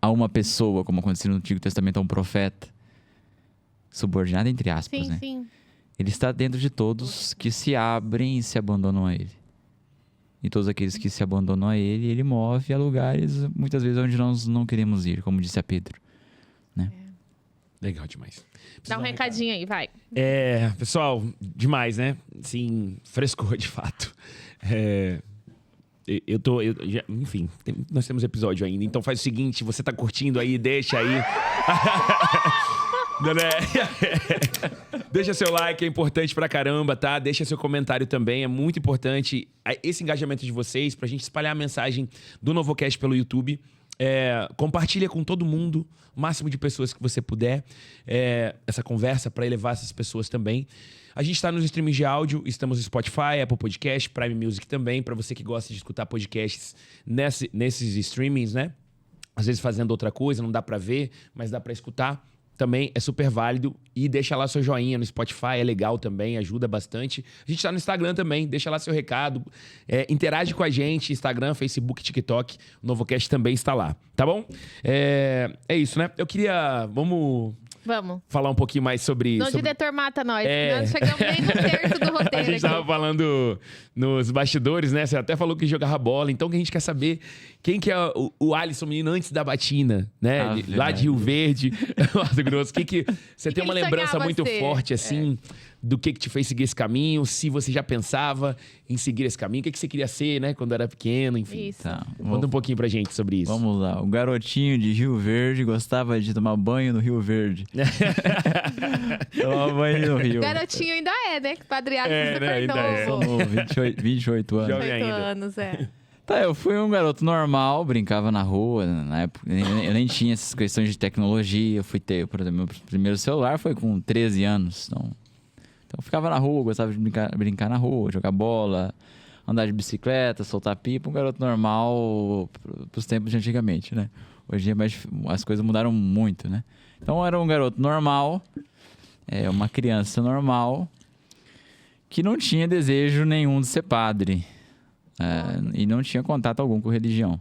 uma pessoa, como acontecia no Antigo Testamento, a um profeta. Subordinado entre aspas, Sim, né? sim. Ele está dentro de todos que se abrem e se abandonam a Ele. E todos aqueles que se abandonam a Ele, Ele move a lugares, muitas vezes, onde nós não queremos ir, como disse a Pedro. Legal demais. Dá Preciso um dar recadinho aí, vai. Pessoal, demais, né? Sim, frescor de fato. Enfim, nós temos episódio ainda. Então faz o seguinte, você tá curtindo aí, deixa aí. Deixa seu like, é importante pra caramba, tá? Deixa seu comentário também, é muito importante esse engajamento de vocês pra gente espalhar a mensagem do Novocast pelo YouTube. Compartilha com todo mundo, o máximo de pessoas que você puder, essa conversa para elevar essas pessoas também. A gente está nos streams de áudio, estamos no Spotify, Apple Podcast, Prime Music também, para você que gosta de escutar podcasts nesses streamings, né? Às vezes fazendo outra coisa, não dá para ver, mas dá para escutar. Também é super válido. E deixa lá seu joinha no Spotify, é legal também, ajuda bastante. A gente tá no Instagram também, deixa lá seu recado. Interage com a gente, Instagram, Facebook, TikTok. O Novocast também está lá, tá bom? É isso, né? Eu queria... Vamos falar um pouquinho mais sobre... O diretor mata nós. Nós chegamos nem no terço do roteiro. A gente tava aqui. falando nos bastidores, né? Você até falou que jogava bola. Então, que a gente quer saber quem que é o Alisson menino antes da batina, né? Lá de Rio Verde, Mato Grosso. Que você tem uma ele lembrança sonhava muito ser? forte, assim, do que te fez seguir esse caminho? Se você já pensava em seguir esse caminho? O que você queria ser, né? Quando era pequeno, enfim. Isso. Tá, Conta um pouquinho pra gente sobre isso. vamos lá. O garotinho de Rio Verde gostava de tomar banho no Rio Verde. Tomar banho no Rio. Garotinho ainda né? Que Padre Alisson né? super Ainda é. novo. Sou novo, 28 anos. Jovem 18 ainda. anos, Tá, eu fui um garoto normal, brincava na rua. Na época, eu nem tinha essas questões de tecnologia. Eu fui ter, por exemplo, meu primeiro celular foi com 13 anos. Então eu ficava na rua, gostava de brincar na rua, jogar bola, andar de bicicleta, soltar pipa. Um garoto normal pros tempos de antigamente, né? Hoje as coisas mudaram muito, né? Então eu era um garoto normal, uma criança normal, que não tinha desejo nenhum de ser padre. E não tinha contato algum com religião.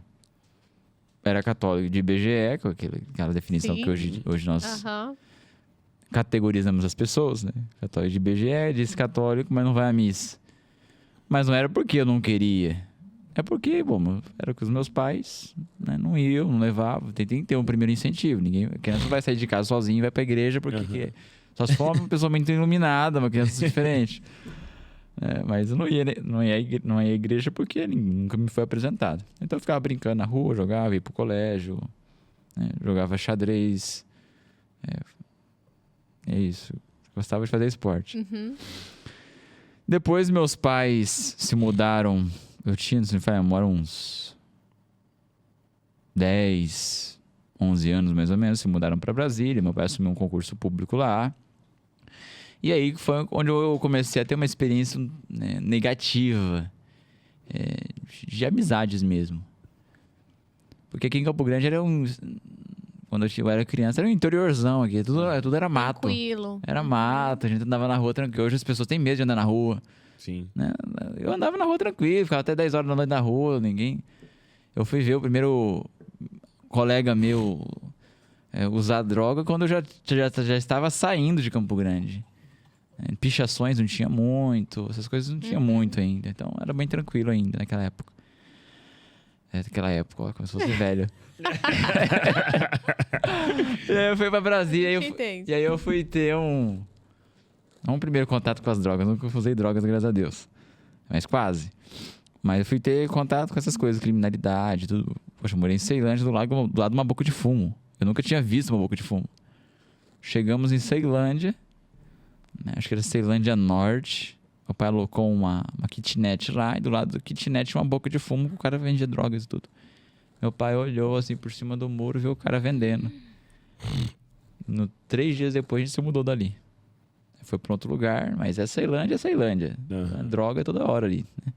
Era católico de IBGE, com aquela definição Sim. que hoje nós Aham. categorizamos as pessoas, né? Católico de IBGE, disse católico, mas não vai à missa. Mas não era porque eu não queria. É porque, bom, era com os meus pais, né? Não iam, não levavam. Tem que ter um primeiro incentivo. A criança não vai sair de casa sozinha e vai pra igreja porque só se for uma pessoa muito iluminada, uma criança diferente. Mas eu não ia à igreja porque nunca me foi apresentado. Então eu ficava brincando na rua, jogava, ia pro colégio, né? Jogava xadrez. É isso. Gostava de fazer esporte. Uhum. Depois meus pais se mudaram. Eu tinha, se não me falha, uns 10, 11 anos mais ou menos. Se mudaram para Brasília. Meu pai assumiu um concurso público lá. E aí foi onde eu comecei a ter uma experiência, né, negativa, de amizades mesmo. Porque aqui em Campo Grande quando eu era criança, era um interiorzão aqui, tudo era mato. Tranquilo. Era mato, a gente andava na rua tranquilo. Hoje as pessoas têm medo de andar na rua. Sim. Né? Eu andava na rua tranquilo, ficava até 10 horas da noite na rua, ninguém... Eu fui ver o primeiro colega meu usar droga quando eu já estava saindo de Campo Grande. Pichações não tinha muito, essas coisas não tinha muito ainda. Então era bem tranquilo ainda naquela época. Naquela época, ó, como se fosse velho. E aí eu fui pra Brasília e aí eu fui ter um primeiro contato com as drogas. Nunca usei drogas, graças a Deus. Mas quase. Mas eu fui ter contato com essas coisas, criminalidade, tudo. Poxa, eu morei em Ceilândia, do lado de uma boca de fumo. Eu nunca tinha visto uma boca de fumo. Chegamos em Ceilândia, né? Acho que era Ceilândia Norte. Meu pai alocou uma kitnet lá, e do lado do kitnet tinha uma boca de fumo que o cara vendia drogas e tudo. Meu pai olhou assim por cima do muro e viu o cara vendendo. 3 dias depois a gente se mudou dali. Foi para outro lugar, mas Ceilândia. Uhum. Droga toda hora ali, né?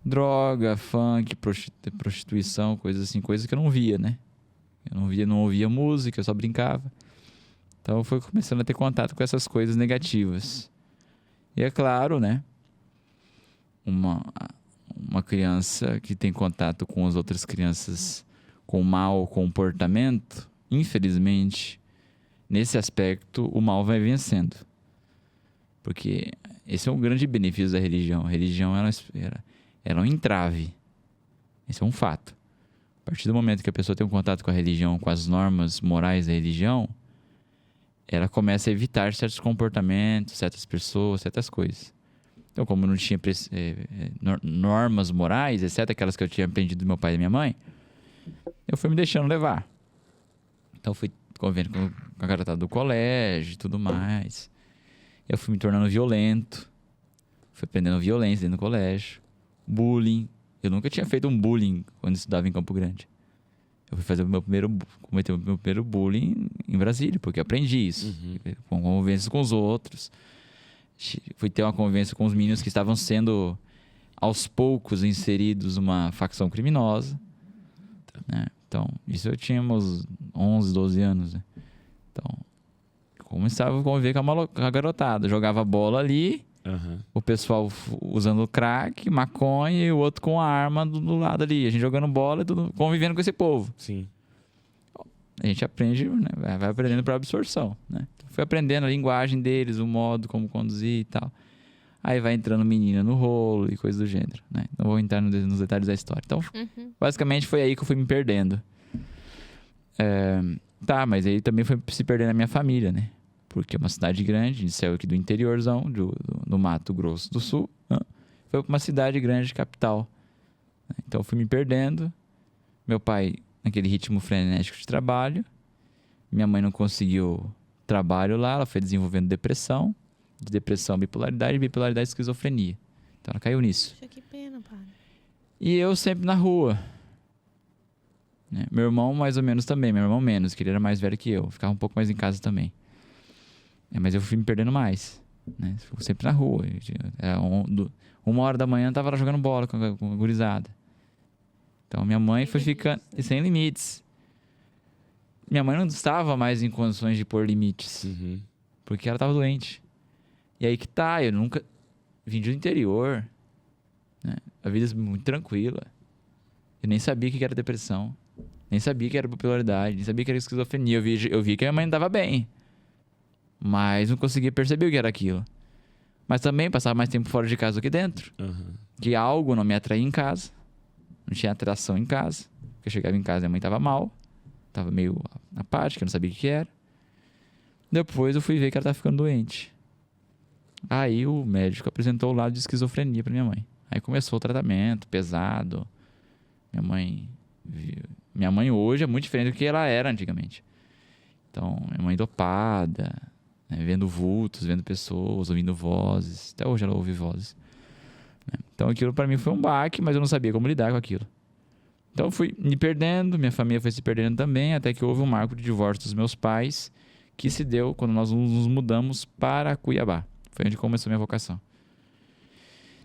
Droga, funk, prostituição, coisas assim, coisas que eu não via, né? Eu não ouvia música, eu só brincava. Então eu fui começando a ter contato com essas coisas negativas. E é claro, né? Uma criança que tem contato com as outras crianças com mau comportamento, infelizmente, nesse aspecto, o mal vai vencendo. Porque esse é um grande benefício da religião. A religião, ela é um entrave. Esse é um fato. A partir do momento que a pessoa tem um contato com a religião, com as normas morais da religião, ela começa a evitar certos comportamentos, certas pessoas, certas coisas. Então, como não tinha normas morais, exceto aquelas que eu tinha aprendido do meu pai e da minha mãe, eu fui me deixando levar. Então, fui convivendo com a garotada do colégio e tudo mais. Eu fui me tornando violento. Fui aprendendo violência dentro do colégio. Bullying. Eu nunca tinha feito um bullying quando estudava em Campo Grande. Eu fui cometer o meu primeiro bullying em Brasília, porque eu aprendi isso. Com convivência com os outros. Fui ter uma convivência com os meninos que estavam sendo, aos poucos, inseridos numa facção criminosa. Né? Então, isso eu tinha uns 11, 12 anos. Né? Então, começava a conviver com a garotada. Jogava bola ali, o pessoal usando crack, maconha, e o outro com a arma do lado ali. A gente jogando bola e tudo, convivendo com esse povo. Sim. A gente aprende, né? Vai aprendendo por absorção, né? Fui aprendendo a linguagem deles, o modo como conduzir e tal. Aí vai entrando menina no rolo e coisa do gênero, né? Não vou entrar nos detalhes da história. Então, basicamente foi aí que eu fui me perdendo. Mas aí também foi se perdendo a minha família, né? Porque é uma cidade grande, a gente saiu aqui do interiorzão, do Mato Grosso do Sul, né? Foi para uma cidade grande, capital. Então eu fui me perdendo. Meu pai, naquele ritmo frenético de trabalho. Minha mãe não conseguiu trabalho lá, ela foi desenvolvendo depressão. De depressão, bipolaridade e esquizofrenia. Então ela caiu nisso. Poxa, que pena, pai. E eu sempre na rua. Né? Meu irmão mais ou menos também, meu irmão menos, que ele era mais velho que eu. Ficava um pouco mais em casa também. Mas eu fui me perdendo mais. Né? Sempre na rua. Era 1h da manhã eu tava lá jogando bola com a gurizada. Então minha mãe foi ficando sem limites. Minha mãe não estava mais em condições de pôr limites. Porque ela estava doente. E aí que tá, eu nunca vim do interior. Né? A vida é muito tranquila. Eu nem sabia o que era depressão. Nem sabia o que era bipolaridade. Nem sabia o que era esquizofrenia. Eu vi que a minha mãe não estava bem. Mas não conseguia perceber o que era aquilo. Mas também passava mais tempo fora de casa do que dentro. Que algo não me atraía em casa. Não tinha atração em casa. Porque eu chegava em casa e minha mãe estava mal. Tava meio apática, eu não sabia o que era. Depois eu fui ver que ela tava ficando doente. Aí o médico apresentou o lado de esquizofrenia pra minha mãe. Aí começou o tratamento pesado. Minha mãe hoje é muito diferente do que ela era antigamente. Então, minha mãe dopada, né, vendo vultos, vendo pessoas, ouvindo vozes. Até hoje ela ouve vozes. Né? Então aquilo pra mim foi um baque, mas eu não sabia como lidar com aquilo. Então eu fui me perdendo, minha família foi se perdendo também, até que houve um marco de divórcio dos meus pais, que se deu quando nós nos mudamos para Cuiabá. Foi onde começou minha vocação.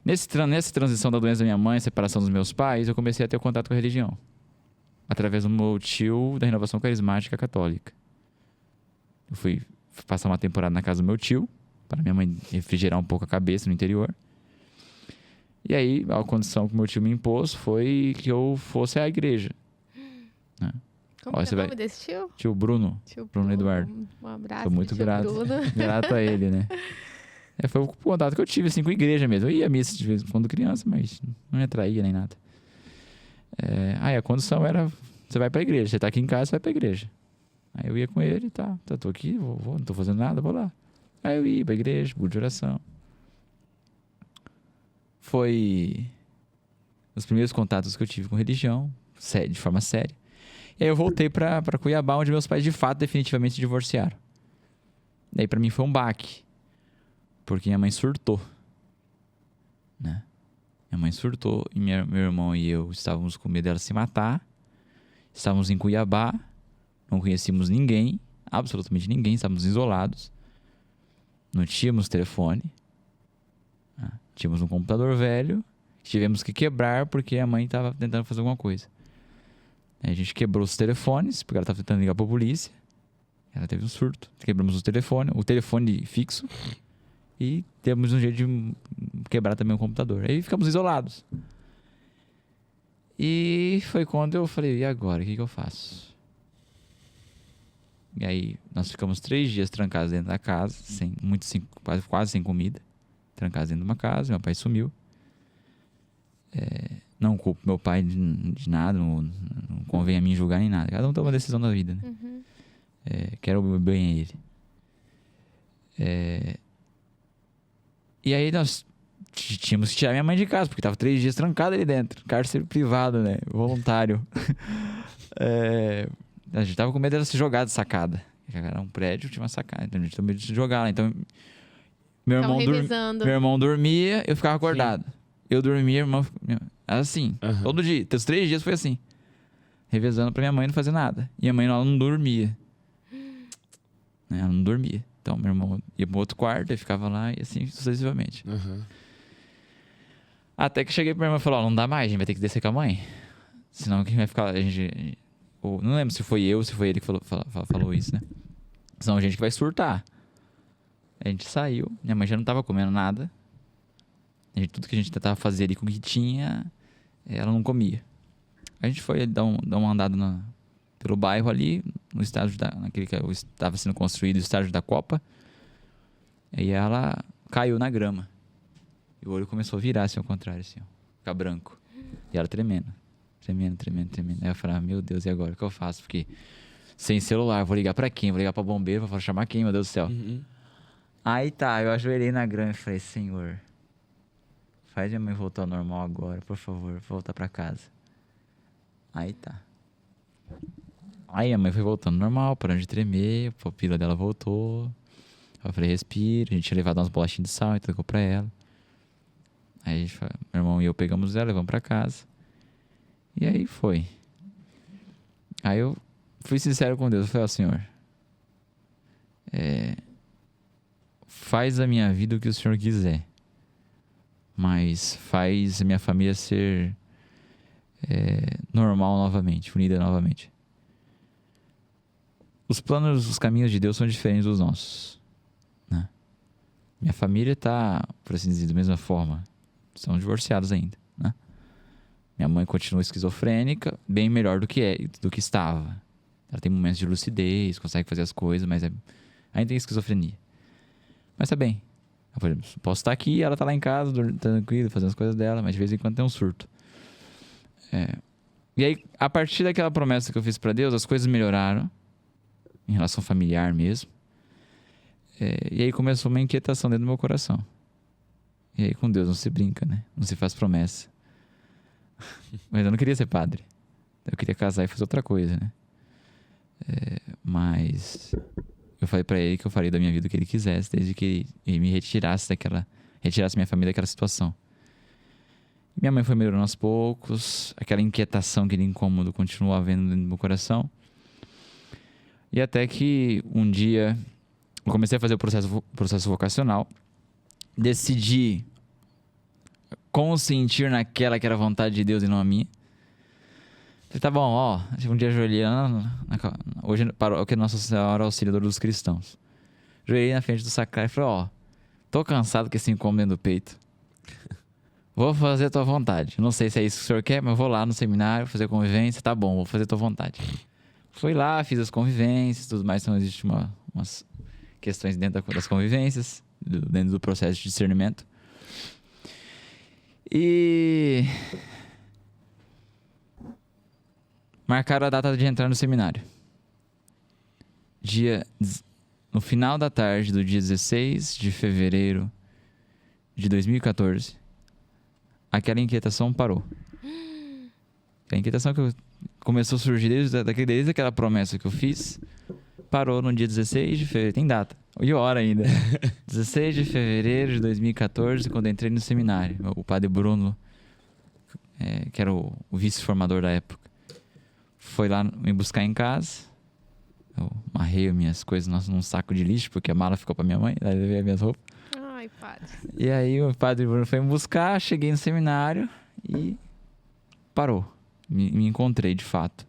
Nessa transição da doença da minha mãe, separação dos meus pais, eu comecei a ter contato com a religião. Através do meu tio da Renovação Carismática Católica. Eu fui passar uma temporada na casa do meu tio, para minha mãe refrigerar um pouco a cabeça no interior. E aí, a condição que meu tio me impôs foi que eu fosse à igreja. Né? Como é o nome desse tio? Tio Bruno. Bruno Eduardo. Um abraço. Sou muito grato. Bruno. Grato a ele, né? Foi o contato que eu tive assim, com a igreja mesmo. Eu ia à missa de vez em quando criança, mas não me atraía nem nada. Aí a condição era: você vai pra igreja. Você tá aqui em casa, você vai pra igreja. Aí eu ia com ele, tá, tô aqui, vou, não tô fazendo nada, vou lá. Aí eu ia pra igreja, grupo de oração. Foi os primeiros contatos que eu tive com religião, de forma séria. E aí eu voltei pra Cuiabá, onde meus pais de fato definitivamente se divorciaram. Daí pra mim foi um baque, porque minha mãe surtou, né? Minha mãe surtou e meu irmão e eu estávamos com medo dela se matar. Estávamos em Cuiabá, não conhecíamos ninguém, absolutamente ninguém, estávamos isolados. Não tínhamos telefone. Tínhamos um computador velho, tivemos que quebrar porque a mãe estava tentando fazer alguma coisa. Aí a gente quebrou os telefones, porque ela estava tentando ligar para a polícia. Ela teve um surto. Quebramos o telefone fixo, e temos um jeito de quebrar também o computador. Aí ficamos isolados. E foi quando eu falei: e agora? O que eu faço? E aí nós ficamos 3 dias trancados dentro da casa, quase sem comida. Trancados dentro de uma casa, meu pai sumiu. Não culpo meu pai de nada, não convém a mim julgar nem nada. Cada um toma uma decisão da vida, né? Quero o bem a ele. E aí nós tínhamos que tirar minha mãe de casa, porque tava 3 dias trancada ali dentro. Cárcere privado, né? Voluntário. A gente tava com medo dela se jogar de sacada. Era um prédio, tinha uma sacada. Então a gente tinha medo de se jogar lá. Então meu irmão dormia, eu ficava acordado. Sim. Eu dormia, irmão... Assim, todo dia. Os 3 dias foi assim. Revezando pra minha mãe não fazer nada. E a mãe, ela não dormia. Ela não dormia. Então, meu irmão ia pro outro quarto, e ficava lá, e assim sucessivamente. Até que cheguei pra minha irmã e falou: não dá mais, a gente vai ter que descer com a mãe. Senão quem vai ficar... não lembro se foi eu ou se foi ele que falou isso, né? Senão a gente que vai surtar. A gente saiu, minha mãe já não tava comendo nada. Tudo que a gente tentava fazer ali com o que tinha, ela não comia. A gente foi dar uma andada pelo bairro ali, no estádio naquele que estava sendo construído, o estádio da Copa. E ela caiu na grama. E o olho começou a virar assim ao contrário, assim, ó, ficar branco. E ela tremendo. Aí eu falei: meu Deus, e agora? O que eu faço? Porque sem celular, vou ligar pra quem? Vou ligar pra bombeiro, vou chamar quem, meu Deus do céu? Aí tá, eu ajoelhei na grama e falei: Senhor, faz minha mãe voltar ao normal agora, por favor, voltar pra casa. Aí tá. Aí a mãe foi voltando normal, parando de tremer, a pupila dela voltou. Eu falei: respira. A gente tinha levado umas bolachinhas de sal e tocou pra ela. Aí meu irmão e eu pegamos ela, levamos pra casa. E aí foi. Aí eu fui sincero com Deus. Eu falei, ó, Senhor, faz a minha vida o que o Senhor quiser. Mas faz a minha família ser normal novamente, unida novamente. Os planos, os caminhos de Deus são diferentes dos nossos, né? Minha família tá, por assim dizer, da mesma forma. São divorciados ainda, né? Minha mãe continua esquizofrênica, bem melhor do que estava. Ela tem momentos de lucidez, consegue fazer as coisas, mas ainda tem esquizofrenia. Mas tá bem. Eu, por exemplo, posso estar aqui, ela tá lá em casa, tranquila, fazendo as coisas dela, mas de vez em quando tem um surto. E aí, a partir daquela promessa que eu fiz pra Deus, as coisas melhoraram, em relação familiar mesmo. E aí começou uma inquietação dentro do meu coração. E aí com Deus não se brinca, né? Não se faz promessa. Mas eu não queria ser padre. Eu queria casar e fazer outra coisa, né? Mas eu falei pra ele que eu faria da minha vida o que ele quisesse, desde que ele me retirasse minha família daquela situação. Minha mãe foi melhorando aos poucos, aquela inquietação, aquele incômodo continuou havendo dentro do meu coração. E até que um dia eu comecei a fazer o processo vocacional, decidi consentir naquela que era a vontade de Deus e não a minha. Falei, tá bom, ó, um dia ajoelhei hoje parou que Nossa Senhora Auxiliadora dos Cristãos. Ajoelhei na frente do sacrário e falei, ó, tô cansado com esse incômodo dentro do peito. Vou fazer a tua vontade. Não sei se é isso que o senhor quer, mas vou lá no seminário fazer convivência, tá bom, vou fazer a tua vontade. Fui lá, fiz as convivências, tudo mais, então existe umas questões dentro das convivências, dentro do processo de discernimento. E marcaram a data de entrar no seminário. No final da tarde do dia 16 de fevereiro de 2014, aquela inquietação parou. A inquietação que começou a surgir desde aquela promessa que eu fiz, parou no dia 16 de fevereiro. Tem data. E hora ainda. 16 de fevereiro de 2014, quando eu entrei no seminário. O padre Bruno, que era o vice-formador da época, foi lá me buscar em casa. Eu amarrei minhas coisas num saco de lixo, porque a mala ficou pra minha mãe. Daí eu levei as minhas roupas. Ai, padre. E aí o padre Bruno foi me buscar, cheguei no seminário e parou. Me encontrei, de fato.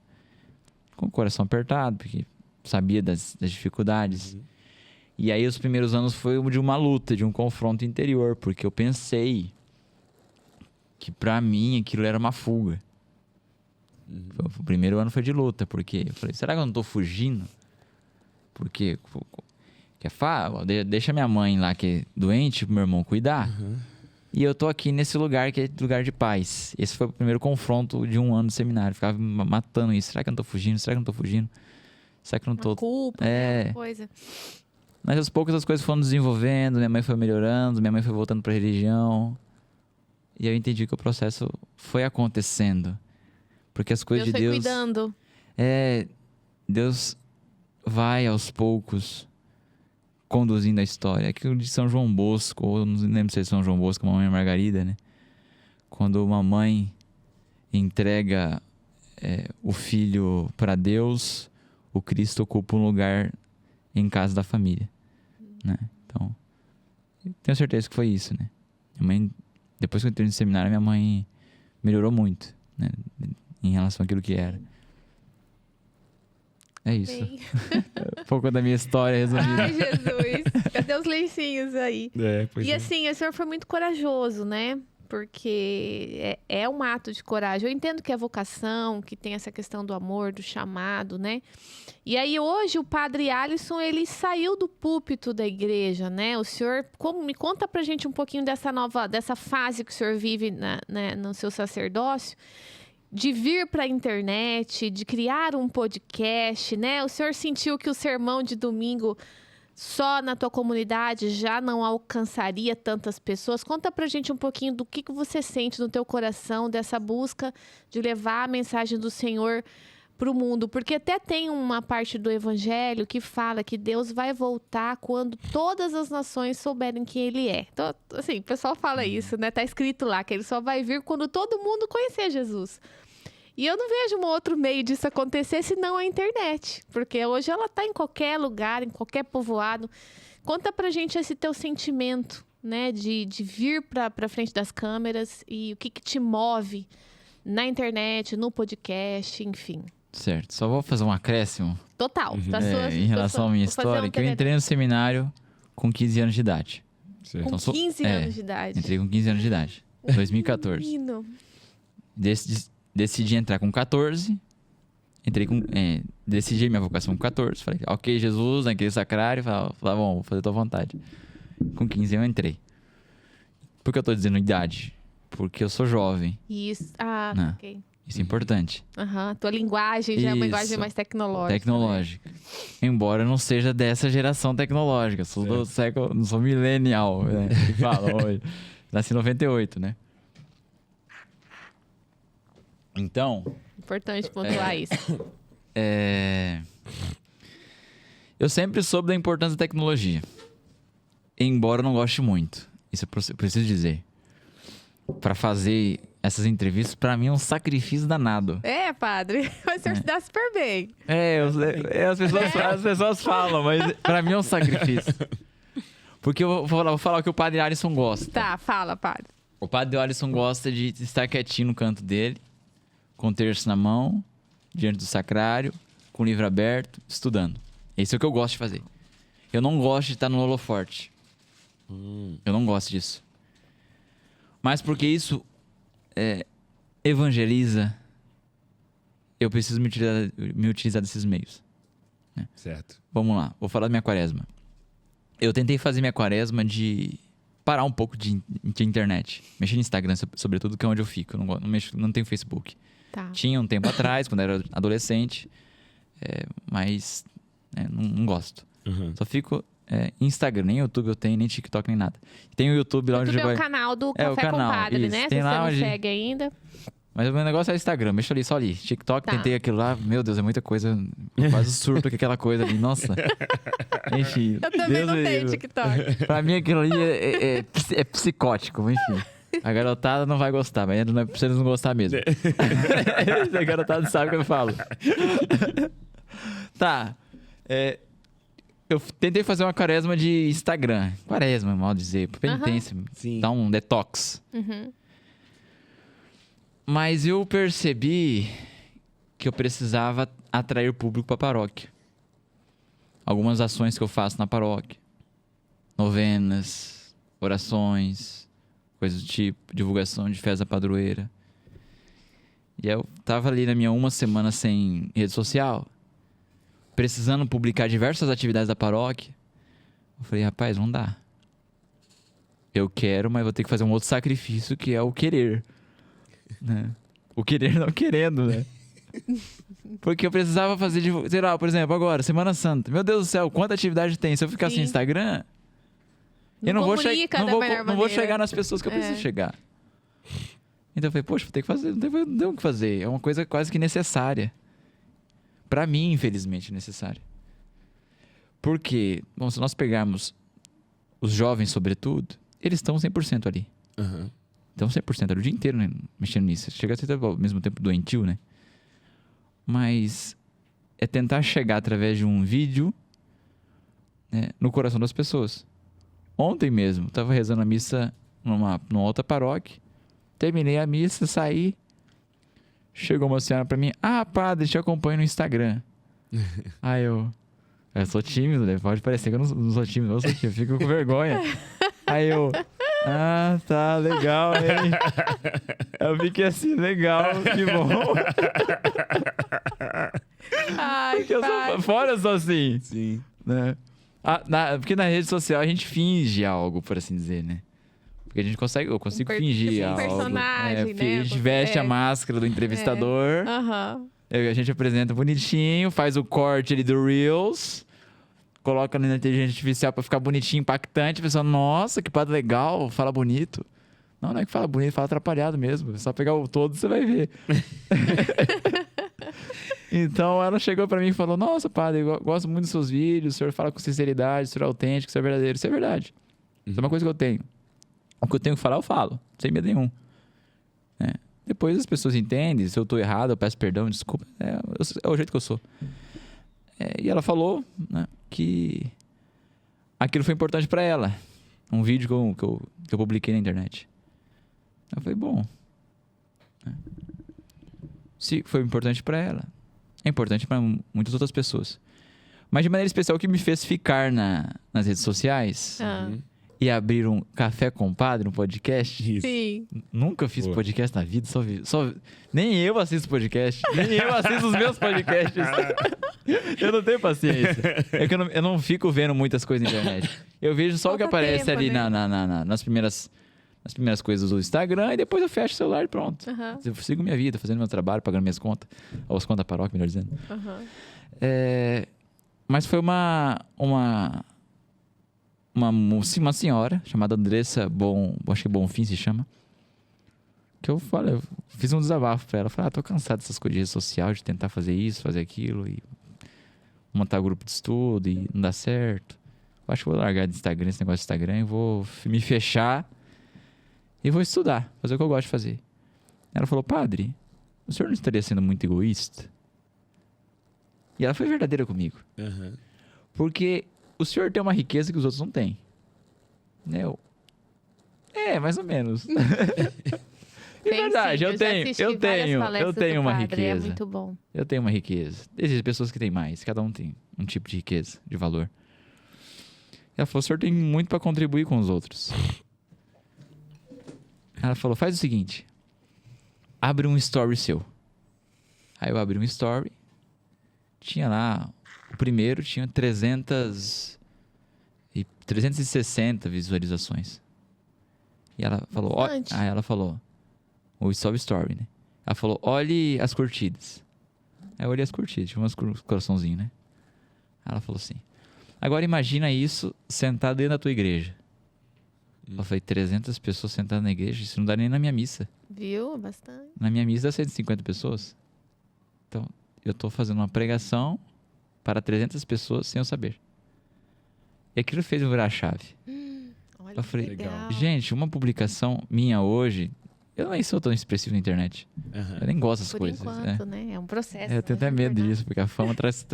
Com o coração apertado, porque sabia das dificuldades. Uhum. E aí os primeiros anos foi de uma luta, de um confronto interior, porque eu pensei que pra mim aquilo era uma fuga. Uhum. O primeiro ano foi de luta, porque eu falei, será que eu não tô fugindo? Porque deixa minha mãe lá que é doente, pro meu irmão cuidar. Uhum. E eu tô aqui nesse lugar que é lugar de paz. Esse foi o primeiro confronto de um ano de seminário. Ficava me matando isso. Será que eu não tô fugindo? Será que eu não tô fugindo? Será que eu não tô... Uma culpa, né? Coisa. Mas aos poucos as coisas foram desenvolvendo. Minha mãe foi melhorando. Minha mãe foi voltando pra religião. E eu entendi que o processo foi acontecendo. Porque as coisas de Deus... Deus foi cuidando. Deus vai aos poucos conduzindo a história. Aquilo de São João Bosco, ou não lembro se é São João Bosco, Mamãe Margarida, né? Quando uma mãe entrega o filho para Deus, o Cristo ocupa um lugar em casa da família, né? Então, tenho certeza que foi isso, né? Minha mãe, depois que eu entrei no seminário, minha mãe melhorou muito, né? Em relação àquilo que era. É isso. Um pouco da minha história resumida. Ai, Jesus. Cadê os lencinhos aí? E assim, o senhor foi muito corajoso, né? Porque é um ato de coragem. Eu entendo que é vocação, que tem essa questão do amor, do chamado, né? E aí hoje o padre Alisson, ele saiu do púlpito da igreja, né? O senhor, me conta pra gente um pouquinho dessa fase que o senhor vive no seu sacerdócio, de vir para a internet, de criar um podcast, né? O senhor sentiu que o sermão de domingo só na tua comunidade já não alcançaria tantas pessoas? Conta pra gente um pouquinho do que você sente no teu coração dessa busca de levar a mensagem do Senhor para o mundo, porque até tem uma parte do evangelho que fala que Deus vai voltar quando todas as nações souberem quem Ele é. Então, assim, o pessoal fala isso, né? Tá escrito lá que Ele só vai vir quando todo mundo conhecer Jesus. E eu não vejo um outro meio disso acontecer senão a internet. Porque hoje ela está em qualquer lugar, em qualquer povoado. Conta pra gente esse teu sentimento, né? De vir pra frente das câmeras e o que te move na internet, no podcast, enfim. Certo. Só vou fazer um acréscimo Total. em relação à minha história, que eu entrei no seminário com 15 anos de idade. Certo. Com Então, 15 anos de idade. Entrei com 15 anos de idade. 2014. Menino. Decidi entrar com 14. Decidi minha vocação com 14. Falei, ok, Jesus, naquele sacrário. Falei, bom, vou fazer tua vontade. Com 15 eu entrei. Por que eu tô dizendo idade? Porque eu sou jovem. Isso. Não. Ok. Isso é importante. Aham. Tua linguagem já é uma linguagem Isso. mais tecnológica. Tecnológica. Embora eu não seja dessa geração tecnológica. Sou do século... Não sou millennial, né? Que falam hoje. Nasci em 98, né? Então... Importante pontuar isso. Eu sempre soube da importância da tecnologia. Embora eu não goste muito. Isso eu preciso dizer. Pra fazer essas entrevistas, pra mim é um sacrifício danado. É, padre. Mas você se dá super bem. As pessoas falam, mas pra mim é um sacrifício. Porque eu vou falar o que o padre Alisson gosta. Tá, fala, padre. O padre Alisson gosta de estar quietinho no canto dele, com o terço na mão, diante do sacrário, com o livro aberto, estudando. Isso é o que eu gosto de fazer. Eu não gosto de estar no holoforte. Eu não gosto disso. Mas porque isso evangeliza, eu preciso me utilizar desses meios. Né? Certo. Vamos lá, vou falar da minha quaresma. Eu tentei fazer minha quaresma de parar um pouco de internet. Mexer no Instagram, sobretudo, que é onde eu fico. Eu não tenho Facebook. Tá. Tinha um tempo atrás, quando eu era adolescente, mas não gosto. Uhum. Só fico Instagram, nem YouTube eu tenho, nem TikTok, nem nada. Tem o YouTube lá onde YouTube eu é o canal do Café o canal, com Padre, isso. né? Tem Se lá você não onde- segue ainda. Mas o meu negócio é Instagram, mexo ali, só ali. TikTok, Tá. tentei aquilo lá, meu Deus, é muita coisa. Quase surto com aquela coisa ali, nossa. Enfim. Eu também Deus não me tenho livre. TikTok. Pra mim aquilo ali é psicótico, enfim. A garotada não vai gostar, mas não é pra vocês não gostar mesmo. A garotada sabe o que eu falo. Tá. Eu tentei fazer uma quaresma de Instagram. Quaresma, mal dizer. Penitência. Sim. Dar um detox. Uhum. Mas eu percebi que eu precisava atrair público pra paróquia. Algumas ações que eu faço na paróquia. Novenas, orações, coisas do tipo, divulgação de festa padroeira. E eu tava ali na minha uma semana sem rede social, precisando publicar diversas atividades da paróquia. Eu falei, rapaz, não dá. Eu quero, mas vou ter que fazer um outro sacrifício, que é o querer. Né? O querer não querendo, né? Porque eu precisava fazer, sei lá, por exemplo, agora, Semana Santa. Meu Deus do céu, quanta atividade tem? Se eu ficar Sim. sem Instagram, eu não vou, comunica da melhor não vou maneira. chegar nas pessoas que eu preciso chegar. Então eu falei, poxa, vou ter que fazer, não tem o que fazer. É uma coisa quase que necessária. Pra mim, infelizmente, necessária. Porque, bom, se nós pegarmos os jovens, sobretudo, eles estão 100% ali. Uhum. Então 100% ali o dia inteiro, né, mexendo nisso. Chega a ser ao mesmo tempo doentio, né? Mas é tentar chegar através de um vídeo, né, no coração das pessoas. Ontem mesmo, eu tava rezando a missa numa outra paróquia. Terminei a missa, saí. Chegou uma senhora pra mim. Ah, padre, te acompanho no Instagram. Aí eu sou tímido, né? Pode parecer que eu não sou tímido, eu sou tímido, fico com vergonha. Aí eu... Ah, tá, legal, hein? Eu fiquei assim, legal, que bom. Ai, Porque eu pai. sou, fora eu sou assim, Sim. né? Porque na rede social a gente finge algo, por assim dizer, né? Porque a gente eu consigo fingir um algo. personagem, né? A gente veste a É. máscara do entrevistador, Aham. a gente apresenta bonitinho, faz o corte ali do Reels, coloca na inteligência artificial pra ficar bonitinho, impactante. A pessoa, nossa, que padre legal, fala bonito. Não é que fala bonito, fala atrapalhado mesmo. É só pegar o todo, você vai ver. Então ela chegou pra mim e falou, nossa, padre, eu gosto muito dos seus vídeos, o senhor fala com sinceridade, o senhor é autêntico, o senhor é verdadeiro. Isso é verdade. Isso é uma coisa que eu tenho. O que eu tenho que falar, eu falo, sem medo nenhum. Depois as pessoas entendem. Se eu tô errado, eu peço perdão, desculpa. É o jeito que eu sou. E ela falou, né, que aquilo foi importante pra ela. Um vídeo que eu publiquei na internet. Eu falei, bom. Se foi importante pra ela, é importante pra muitas outras pessoas. Mas de maneira especial, o que me fez ficar nas redes sociais e abrir um Café com Padre, um podcast. Isso. Sim. Nunca fiz podcast na vida, nem eu assisto podcast, nem eu assisto os meus podcasts. Eu não tenho paciência. É que eu não fico vendo muitas coisas na internet. Eu vejo só o que Falta aparece tempo, ali né? nas primeiras coisas do Instagram e depois eu fecho o celular e pronto. Eu sigo minha vida, fazendo meu trabalho, pagando minhas contas. Ou as contas da paróquia, melhor dizendo. Mas foi uma senhora chamada Andressa acho que Bonfim se chama, que eu fiz um desabafo pra ela. Eu falei, tô cansado dessas coisas de rede social, de tentar fazer isso, fazer aquilo e montar grupo de estudo e não dá certo. Eu acho que vou largar de Instagram, esse negócio de Instagram, e vou me fechar e vou estudar, fazer o que eu gosto de fazer. Ela falou, padre, o senhor não estaria sendo muito egoísta? E ela foi verdadeira comigo. Uhum. Porque o senhor tem uma riqueza que os outros não têm. Né? Mais ou menos. É verdade, eu tenho uma riqueza. É muito bom. Eu tenho uma riqueza. Existem pessoas que têm mais, cada um tem um tipo de riqueza, de valor. Ela falou, o senhor tem muito para contribuir com os outros. Ela falou, faz o seguinte, abre um story seu. Aí eu abri um story, tinha lá, o primeiro tinha 360 visualizações. E ela falou, aí ela falou, o story, né? Ela falou, olhe as curtidas. Aí eu olhei as curtidas, tinha umas coraçãozinho, né? Ela falou assim, agora imagina isso sentado dentro da tua igreja. Eu falei, 300 pessoas sentadas na igreja, isso não dá nem na minha missa. Viu? Bastante. Na minha missa dá 150 pessoas. Então, eu tô fazendo uma pregação para 300 pessoas sem eu saber. E aquilo fez eu virar a chave. Olha, Eu falei, legal. gente, uma publicação minha hoje, eu nem sou tão expressivo na internet. Uhum. Eu nem gosto dessas Por coisas. enquanto, né? É um processo. Eu tenho né? até medo Verdade. disso, porque a fama traz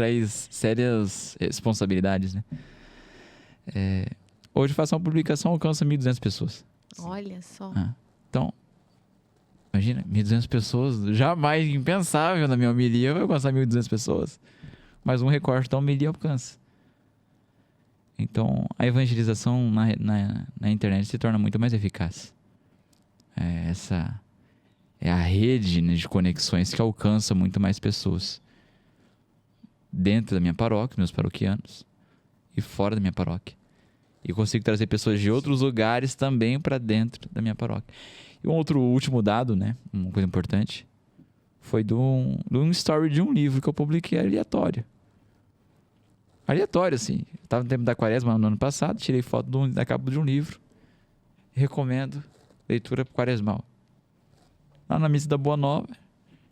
sérias responsabilidades, né? Hoje eu faço uma publicação, alcança 1.200 pessoas. Olha só. Então, imagina, 1.200 pessoas, jamais impensável na minha homilia vai alcançar 1.200 pessoas. Mas um recorte da homilia alcança. Então, a evangelização na internet se torna muito mais eficaz. Essa é a rede, né, de conexões que alcança muito mais pessoas. Dentro da minha paróquia, meus paroquianos, e fora da minha paróquia. E consigo trazer pessoas de outros lugares também para dentro da minha paróquia. E um outro último dado, né, uma coisa importante, foi de um story de um livro que eu publiquei aleatório. Aleatório, assim. Eu estava no tempo da quaresma no ano passado, tirei foto da capa de um livro. Recomendo leitura quaresmal. Lá na missa da Boa Nova,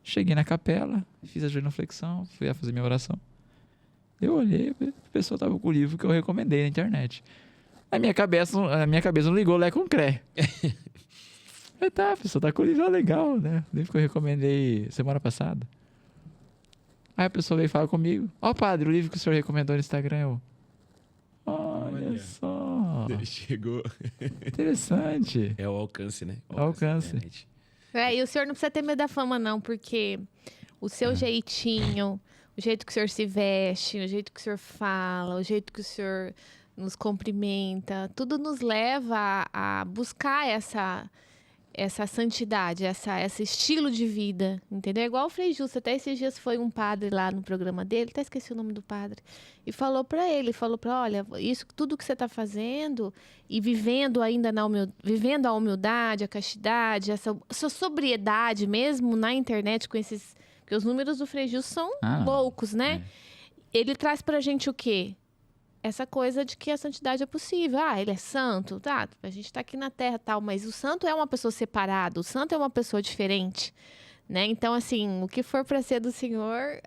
cheguei na capela, fiz a genuflexão, fui a fazer minha oração. Eu olhei, a pessoa estava com o livro que eu recomendei na internet. A minha cabeça não ligou Lé com Cré. Aí tá, a pessoa tá com o livro legal, né? O livro que eu recomendei semana passada. Aí a pessoa veio falar comigo. Padre, o livro que o senhor recomendou no Instagram. Olha só. Chegou. Interessante. É o alcance, né? O alcance. da internet. E o senhor não precisa ter medo da fama, não, porque o seu jeitinho, o jeito que o senhor se veste, o jeito que o senhor fala, o jeito que o senhor nos cumprimenta, tudo nos leva a buscar essa santidade, esse estilo de vida, entendeu? É igual o Frei Justo, até esses dias foi um padre lá no programa dele, até esqueci o nome do padre, e falou olha, isso tudo que você está fazendo e vivendo ainda vivendo a humildade, a castidade, essa sobriedade mesmo na internet com esses, porque os números do Frei Justo são loucos, né? Ele traz pra gente o quê? Essa coisa de que a santidade é possível. Ele é santo, a gente tá aqui na terra tal, mas o santo é uma pessoa separada, o santo é uma pessoa diferente, Né? Então, assim, o que for para ser do Senhor,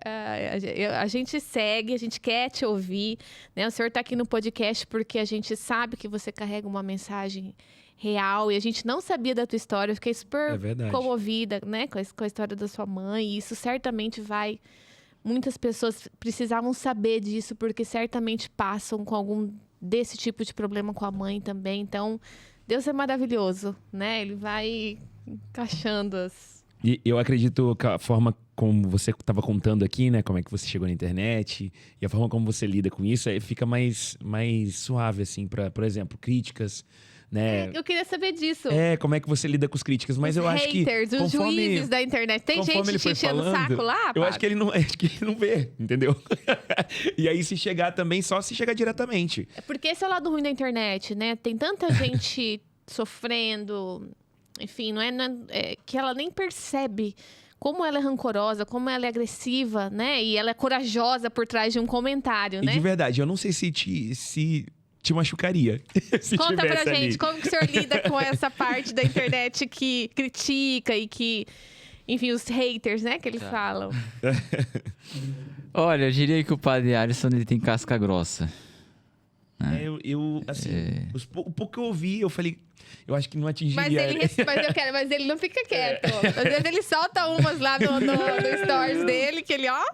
a gente segue, a gente quer te ouvir. Né? O Senhor está aqui no podcast porque a gente sabe que você carrega uma mensagem real e a gente não sabia da tua história. Eu fiquei super comovida, né? com a história da sua mãe. E isso certamente muitas pessoas precisavam saber disso porque certamente passam com algum desse tipo de problema com a mãe também. Então, Deus é maravilhoso, né? Ele vai encaixando E eu acredito que a forma como você estava contando aqui, né? Como é que você chegou na internet e a forma como você lida com isso, aí fica mais suave, assim, para, por exemplo, críticas, né? Eu queria saber disso. Como é que você lida com as críticas, mas os eu acho que haters, os juízes da internet. Tem gente te enchendo o saco lá, eu acho que ele não vê, entendeu? E aí se chegar também, só se chegar diretamente. É porque esse é o lado ruim da internet, né? Tem tanta gente sofrendo, enfim, não é que ela nem percebe como ela é rancorosa, como ela é agressiva, né? E ela é corajosa por trás de um comentário, né? E de verdade, eu não sei se te machucaria. Se Conta pra tivesse gente, ali. como que o senhor lida com essa parte da internet que critica e que... Enfim, os haters, né, que eles falam. Olha, eu diria que o padre Alisson, ele tem casca grossa. Eu assim, o pouco que eu ouvi, eu falei, eu acho que não atingiria. Mas ele não fica quieto. Às vezes ele solta umas lá no stories dele, que ele, ó...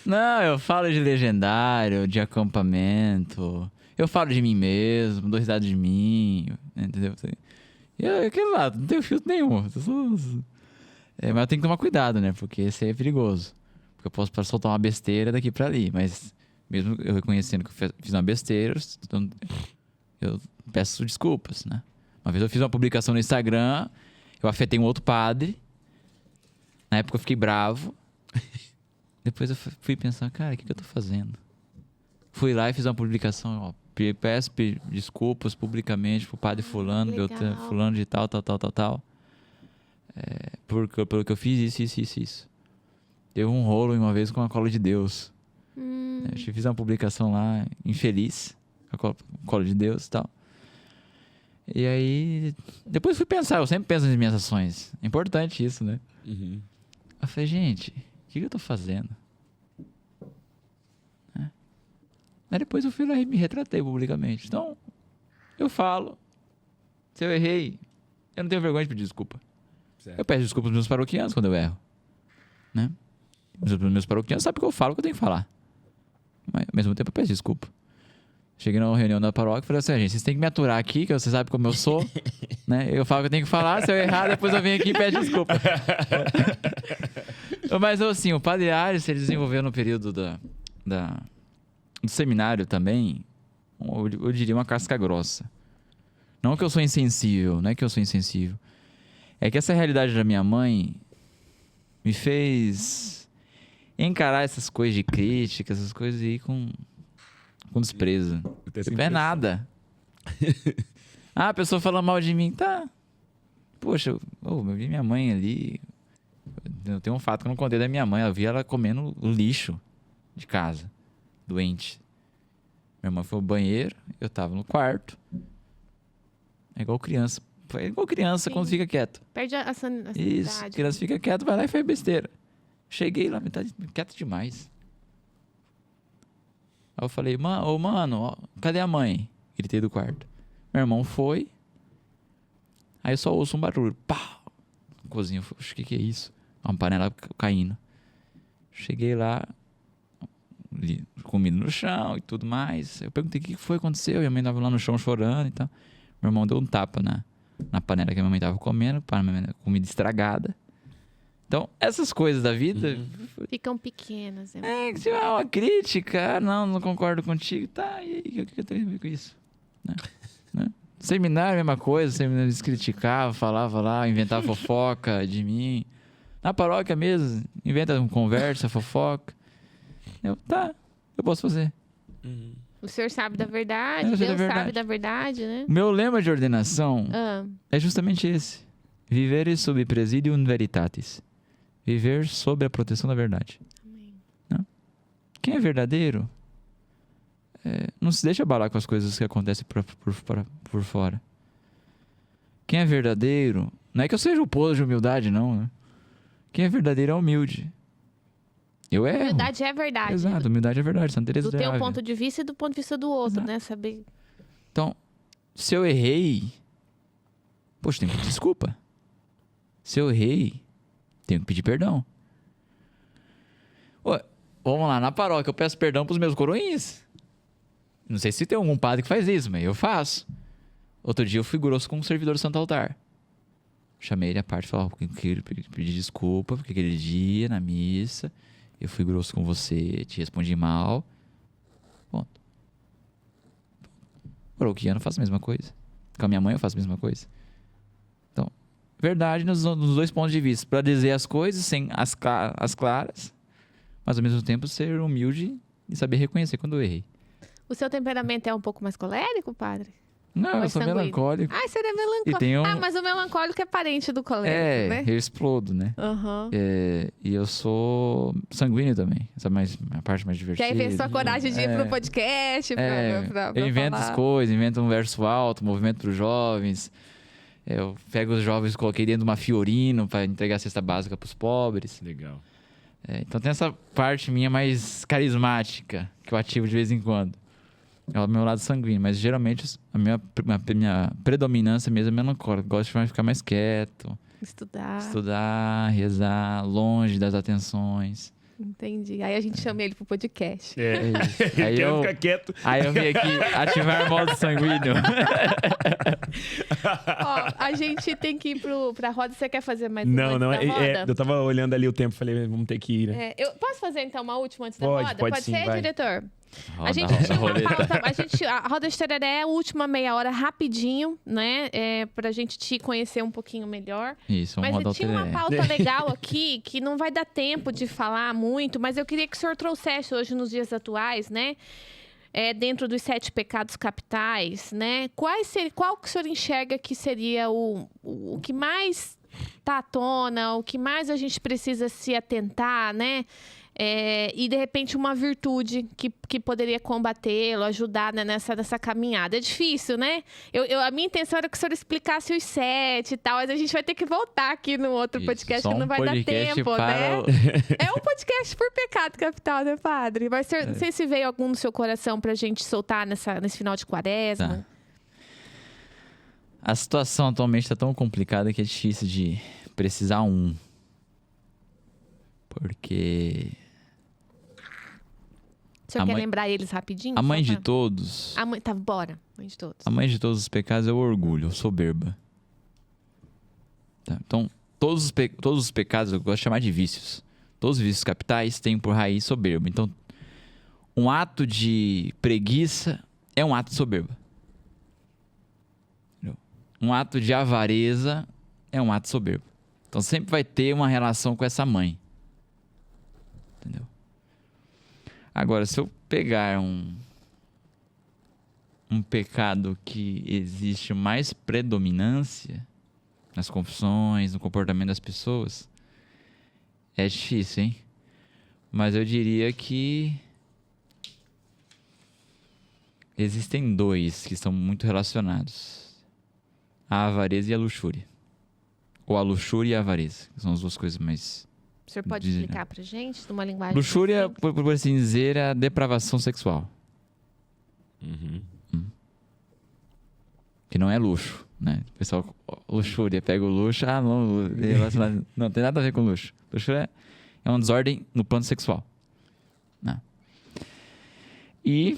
Não, eu falo de legendário, de acampamento. Eu falo de mim mesmo, dou risada de mim, entendeu? Aquele lado, não tenho filtro nenhum. Mas eu tenho que tomar cuidado, né? Porque esse aí é perigoso. Porque eu posso soltar uma besteira daqui pra ali. Mas mesmo eu reconhecendo que eu fiz uma besteira, então eu peço desculpas, né? Uma vez eu fiz uma publicação no Instagram, eu afetei um outro padre. Na época eu fiquei bravo. Depois eu fui pensar, cara, o que eu tô fazendo? Fui lá e fiz uma publicação, ó. Peço desculpas publicamente pro padre fulano, fulano de tal. Pelo que eu fiz isso. Teve um rolo uma vez com a cola de Deus. Eu fiz uma publicação lá, infeliz, com a cola de Deus e tal. E aí, depois fui pensar, eu sempre penso nas minhas ações. É importante isso, né? Uhum. Eu falei, gente, o que eu tô fazendo? Aí depois eu fui lá e me retratei publicamente. Então, eu falo. Se eu errei, eu não tenho vergonha de pedir desculpa. Certo. Eu peço desculpa pros meus paroquianos quando eu erro. Né? Os meus paroquianos sabem que eu falo o que eu tenho que falar. Mas ao mesmo tempo eu peço desculpa. Cheguei numa reunião da paróquia e falei assim, gente, vocês têm que me aturar aqui, que você sabe como eu sou. Né? Eu falo o que eu tenho que falar, se eu errar, depois eu venho aqui e peço desculpa. Mas assim, o padre Ares, ele desenvolveu no período do seminário também, eu diria uma casca grossa. Não que eu sou insensível, não é que eu sou insensível. É que essa realidade da minha mãe me fez encarar essas coisas de crítica, essas coisas aí com desprezo. Não é nada. A pessoa fala mal de mim, tá. Poxa, eu vi minha mãe ali. Eu tenho um fato que eu não contei da minha mãe. Eu vi ela comendo o lixo de casa. Doente. Minha mãe foi ao banheiro, eu tava no quarto. É igual criança. É igual criança quando fica quieto. Perde a sanidade. Isso, criança fica quieto, vai lá e faz besteira. Cheguei lá, metade quieto demais. Aí eu falei, mano, ó, cadê a mãe? Gritei do quarto. Meu irmão foi. Aí eu só ouço um barulho. Pá! Na cozinha, eu falei, o que é isso? Uma panela caindo. Cheguei lá, comida no chão e tudo mais. Eu perguntei o que foi que aconteceu. E a mãe tava lá no chão chorando e tal. Meu irmão deu um tapa na panela que a minha mãe tava comendo, comida estragada. Então, essas coisas da vida... Ficam pequenas. Se tiver uma crítica, não concordo contigo, tá, e aí, o que eu tenho a ver com isso? Né? Seminário, mesma coisa, seminário eles criticavam, falava lá, inventava fofoca de mim. Na paróquia mesmo, inventa conversa, fofoca. Eu posso fazer. O senhor sabe da verdade, Eu sei da Deus verdade. sabe da verdade, né? O meu lema de ordenação é justamente esse. Vivere sub presidium veritatis. Viver sob a proteção da verdade. Amém. Não? Quem é verdadeiro não se deixa abalar com as coisas que acontecem por fora. Quem é verdadeiro... Não é que eu seja o polo de humildade, não. Né? Quem é verdadeiro é humilde. Eu erro. Humildade é verdade. Exato, humildade é verdade. Santa Teresa Do de teu Ávila. ponto de vista e do ponto de vista do outro, Exato. né? Saber. Então, se eu errei, poxa, tenho que pedir desculpa. Se eu errei, tenho que pedir perdão. Ué, vamos lá, na paróquia eu peço perdão pros meus coroinhas. Não sei se tem algum padre que faz isso, mas eu faço. Outro dia eu fui grosso com um servidor do Santo Altar. Chamei ele à parte e falei, quero pedir desculpa, porque aquele dia na missa eu fui grosso com você, te respondi mal. Ponto. Paroquiano eu faço a mesma coisa. Com a minha mãe eu faço a mesma coisa. Então, verdade nos dois pontos de vista. Para dizer as coisas sem as claras, mas ao mesmo tempo ser humilde e saber reconhecer quando eu errei. O seu temperamento é um pouco mais colérico, padre? Não, Ou é eu sou sanguíneo? melancólico. Ah, você é melancólico. E tem um- Ah, mas o melancólico é parente do colérico, né? eu explodo, né? Aham. E eu sou sanguíneo também. Essa é a parte mais Que divertida. aí fez sua coragem de ir pro podcast, pra eu invento falar. as coisas, invento um verso alto, movimento para os jovens. Eu pego os jovens e coloquei dentro de uma Fiorino para entregar a cesta básica para os pobres. Legal. Então tem essa parte minha mais carismática que eu ativo de vez em quando. É o meu lado sanguíneo, mas geralmente a minha predominância mesmo é melancólica. Gosto de ficar mais quieto, Estudar. estudar, rezar, longe das atenções. Entendi. Aí a gente chama ele pro podcast. É isso. Aí Quero eu, ficar quieto. aí eu vim aqui ativar modo sanguíneo. Ó, a gente tem que ir pra roda. Você quer fazer mais uma Não, antes da roda? eu tava olhando ali o tempo, falei, vamos ter que ir, né? Eu posso fazer então uma última antes da Pode, roda? pode sim, ser, vai. diretor? Roda, A gente roda, tinha uma roleta. pauta, a roda de tereré é a última meia hora rapidinho, né? Pra gente te conhecer um pouquinho melhor. Isso, vamos rodar Mas o tinha uma tereré. pauta legal aqui que não vai dar tempo de falar muito, mas eu queria que o senhor trouxesse hoje nos dias atuais, né? Dentro dos 7 pecados capitais, né? Qual que o senhor enxerga que seria o que mais tá à tona, o que mais a gente precisa se atentar, né? E de repente uma virtude que poderia combatê-lo, ajudar, né, nessa caminhada. É difícil, né? A minha intenção era que o senhor explicasse os 7 e tal, mas a gente vai ter que voltar aqui no outro Isso, podcast, só que não um vai dar podcast tempo, para né? o- É um podcast por pecado capital, né, padre? Mas não sei se veio algum no seu coração pra gente soltar nesse final de quaresma. Tá. A situação atualmente está tão complicada que é difícil de precisar um. Porque O senhor A quer mãe- lembrar eles rapidinho? a mãe Só de pra- todos, A mãe, tá, bora. Mãe de todos. a mãe de todos os pecados é o orgulho, a soberba. Tá, então, todos os pecados, eu gosto de chamar de vícios. Todos os vícios capitais têm por raiz soberba. Então, um ato de preguiça é um ato de soberba. Entendeu? Um ato de avareza é um ato de soberba. Então, sempre vai ter uma relação com essa mãe. Entendeu? Agora, se eu pegar um pecado que existe mais predominância nas confissões, no comportamento das pessoas, é difícil, hein? Mas eu diria que existem 2 que estão muito relacionados: a avareza e a luxúria. Ou a luxúria e a avareza, que são as 2 coisas mais... O senhor pode Dizem, explicar pra gente, numa linguagem Luxúria, simples? por assim dizer, é a depravação sexual. Uhum. Que não é luxo, né? O pessoal, luxúria, pega o luxo, não, relacionado, não tem nada a ver com luxo. Luxúria é uma desordem no plano sexual. Né? E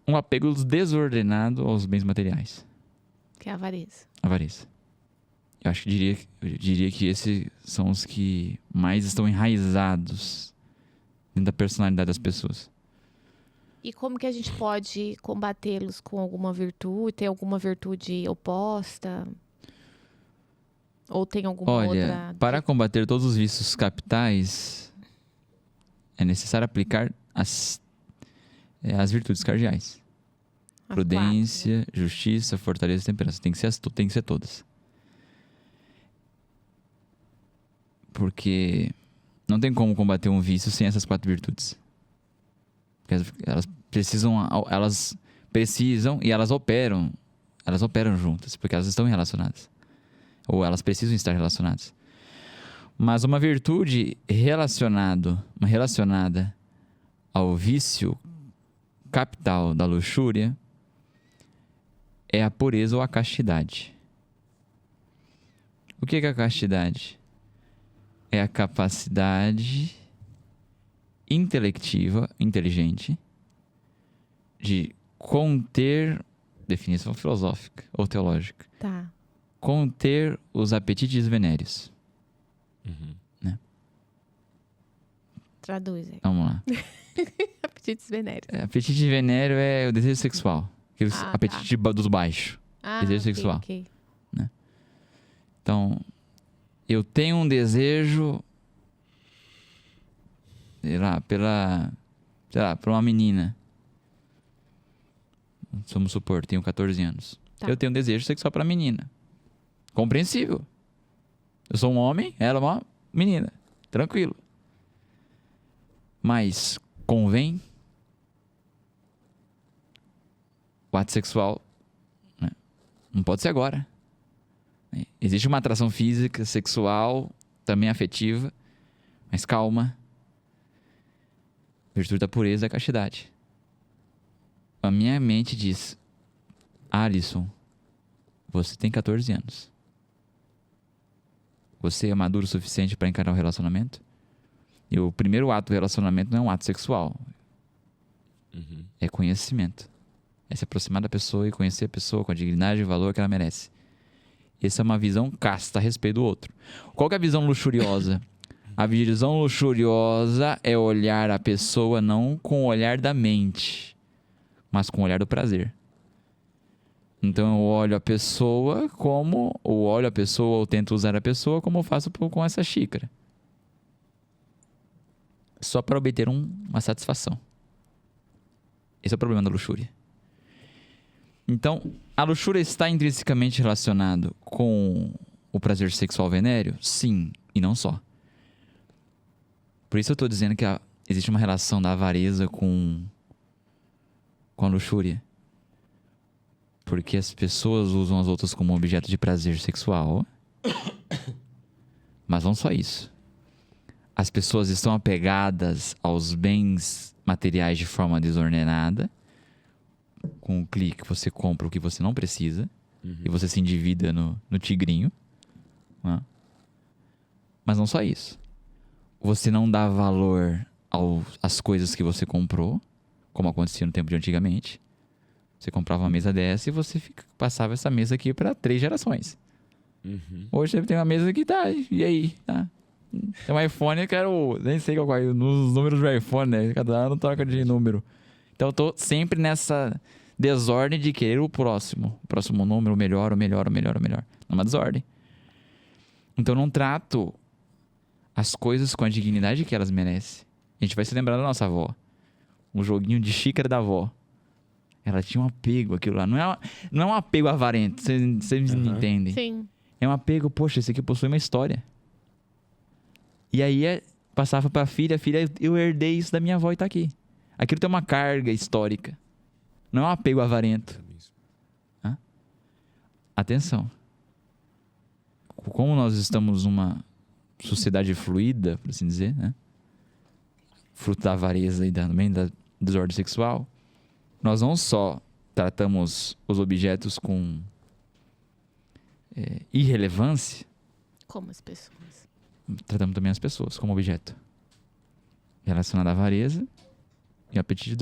um apego desordenado aos bens materiais. Que é a avareza. Avareza. Eu diria que esses são os que mais estão enraizados dentro da personalidade das pessoas. E como que a gente pode combatê-los com alguma virtude? Tem alguma virtude oposta? Ou tem alguma Olha, outra? para combater todos os vícios capitais, é necessário aplicar as virtudes cardeais. As Prudência, justiça, fortaleza e temperança. Tem que ser todas. Porque não tem como combater um vício sem essas 4 virtudes. Porque elas precisam e elas operam juntas, porque elas estão relacionadas. Ou elas precisam estar relacionadas. Mas uma virtude relacionada ao vício capital da luxúria é a pureza ou a castidade. O que é a castidade? É a capacidade inteligente, de conter, definição filosófica ou teológica, Tá. conter os apetites venéreos. Traduz aí. Vamos lá. Apetites venéreos. Apetite venéreo é o desejo sexual. Aquele Ah, apetite dos baixos. Desejo ok, sexual. ok. Então, eu tenho um desejo, sei lá, por uma menina. Vamos supor, tenho 14 anos. Tá. Eu tenho um desejo sexual pra menina. Compreensível. Eu sou um homem, ela é uma menina. Tranquilo. Mas convém o ato sexual, né? Não pode ser agora. Existe uma atração física, sexual, também afetiva, mas calma. Virtude da pureza é a castidade. A minha mente diz: Alisson, você tem 14 anos. Você é maduro o suficiente para encarar o relacionamento? E o primeiro ato do relacionamento não é um ato sexual. É conhecimento. É se aproximar da pessoa e conhecer a pessoa com a dignidade e o valor que ela merece. Essa é uma visão casta a respeito do outro. Qual que é a visão luxuriosa? A visão luxuriosa é olhar a pessoa não com o olhar da mente, mas com o olhar do prazer. Então eu olho a pessoa ou tento usar a pessoa como eu faço com essa xícara. Só para obter uma satisfação. Esse é o problema da luxúria. Então, a luxúria está intrinsecamente relacionado com o prazer sexual venéreo? Sim, e não só. Por isso eu estou dizendo que existe uma relação da avareza com a luxúria. Porque as pessoas usam as outras como objeto de prazer sexual. Mas não só isso. As pessoas estão apegadas aos bens materiais de forma desordenada. Com um clique você compra o que você não precisa. E você se endivida no tigrinho. Mas não só isso. Você não dá valor às coisas que você comprou, como acontecia no tempo de antigamente. Você comprava uma mesa dessa e você passava essa mesa aqui para 3 gerações. Hoje você tem uma mesa que tá, e aí? Tá. Tem um iPhone, eu quero, nem sei qual é, nos números do iPhone, né? Cada ano troca de número. Então eu tô sempre nessa desordem de querer o próximo número, o melhor. Numa desordem. Então eu não trato as coisas com a dignidade que elas merecem. A gente vai se lembrar da nossa avó. Um joguinho de xícara da avó. Ela tinha um apego aquilo lá. Não é um apego avarento, vocês me entendem? Sim. É um apego, poxa, esse aqui possui uma história. E aí passava pra filha, eu herdei isso da minha avó e tá aqui. Aquilo tem uma carga histórica. Não é um apego avarento. Atenção. Como nós estamos numa sociedade fluida, por assim dizer, né? Fruto da avareza e também da desordem sexual, nós não só tratamos os objetos com irrelevância, Como as pessoas. tratamos também as pessoas como objeto relacionado à avareza e apetite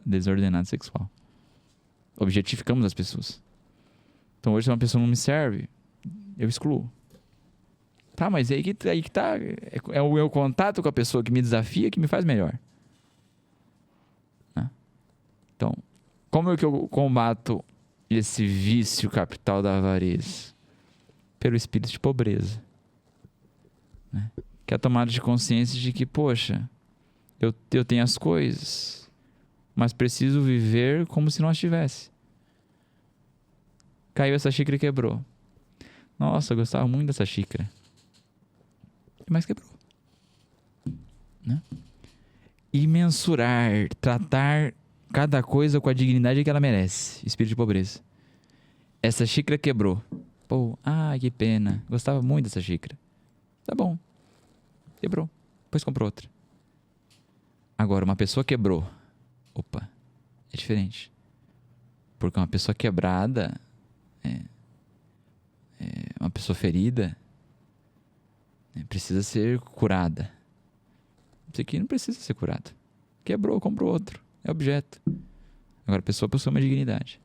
desordenado sexual. Objetificamos as pessoas. Então hoje se uma pessoa não me serve, eu excluo. Tá, mas aí que tá. É o meu contato com a pessoa que me desafia que me faz melhor. Então, como é que eu combato esse vício capital da avareza? Pelo espírito de pobreza. Que é a tomada de consciência de que, poxa, eu tenho as coisas, mas preciso viver como se não as tivesse. Caiu essa xícara e quebrou. Nossa, eu gostava muito dessa xícara. Mas quebrou. E mensurar, tratar cada coisa com a dignidade que ela merece. Espírito de pobreza. Essa xícara quebrou. Pô, que pena. Gostava muito dessa xícara. Tá bom. Quebrou. Depois comprou outra. Agora, uma pessoa quebrou. Opa, é diferente. Porque uma pessoa quebrada, uma pessoa ferida, precisa ser curada. Isso aqui não precisa ser curado. Quebrou, comprou outro. É objeto. Agora, a pessoa possui uma dignidade.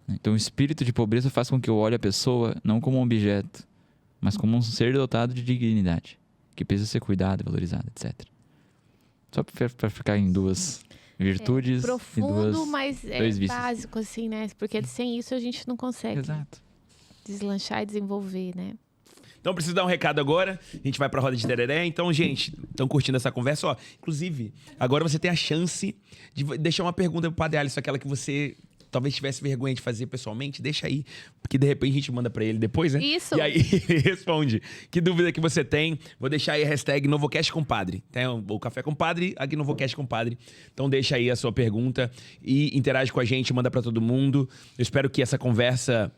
Então, o espírito de pobreza faz com que eu olhe a pessoa não como um objeto, mas como um ser dotado de dignidade, que precisa ser cuidado, valorizado, etc. Só para ficar em duas virtudes profundo, e mas dois vícios. básico, assim, né? Porque sem isso a gente não consegue Exato. deslanchar e desenvolver, né? Então, preciso dar um recado agora. A gente vai pra roda de tereré. Então, gente, estão curtindo essa conversa? Ó, inclusive, agora você tem a chance de deixar uma pergunta pro Padre Alisson, aquela que você talvez tivesse vergonha de fazer pessoalmente. Deixa aí, porque de repente a gente manda pra ele depois, né? Isso. E aí ele responde. Que dúvida que você tem? Vou deixar aí a hashtag NovoCast com Padre. Tem o Café com Padre, aqui NovoCast com Padre. Então deixa aí a sua pergunta e interage com a gente, manda pra todo mundo. Eu espero que essa conversa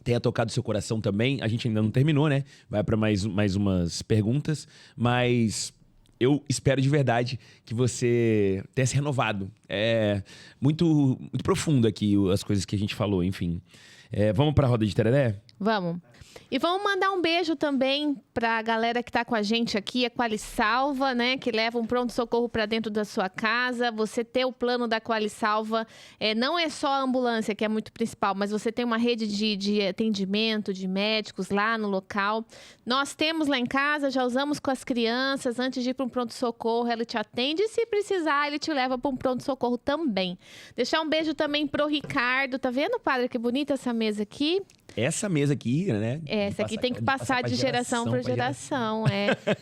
tenha tocado seu coração também. A gente ainda não terminou, né? Vai para mais umas perguntas. Mas eu espero de verdade que você tenha se renovado. É muito, muito profundo aqui as coisas que a gente falou, enfim. Vamos para a roda de tereré? Vamos. E vamos mandar um beijo também para a galera que está com a gente aqui, a Qualisalva, né? Que leva um pronto-socorro para dentro da sua casa. Você ter o plano da Qualisalva, não é só a ambulância, que é muito principal, mas você tem uma rede de atendimento, de médicos lá no local. Nós temos lá em casa, já usamos com as crianças. Antes de ir para um pronto-socorro, ele te atende e, se precisar, ele te leva para um pronto-socorro também. Deixar um beijo também pro Ricardo. Tá vendo, padre, que bonita essa mesa aqui? Essa mesa aqui, né? Essa aqui tem que passar de geração para geração.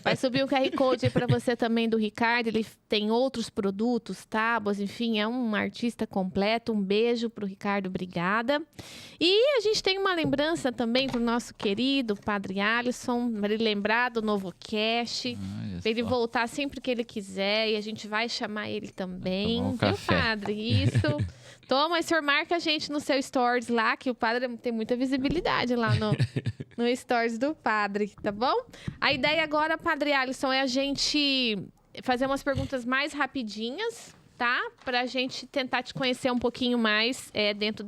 Vai subir o QR Code aí para você também do Ricardo. Ele tem outros produtos, tábuas, enfim, é um artista completo. Um beijo pro Ricardo, obrigada. E a gente tem uma lembrança também pro nosso querido Padre Alisson, para ele lembrar do NovoCast, para ele voltar sempre que ele quiser, e a gente vai chamar ele também. Viu, Padre? Isso. Toma, o senhor marca a gente no seu stories lá, que o padre tem muita visibilidade lá no stories do padre, tá bom? A ideia agora, Padre Alisson, é a gente fazer umas perguntas mais rapidinhas, tá? Pra gente tentar te conhecer um pouquinho mais dentro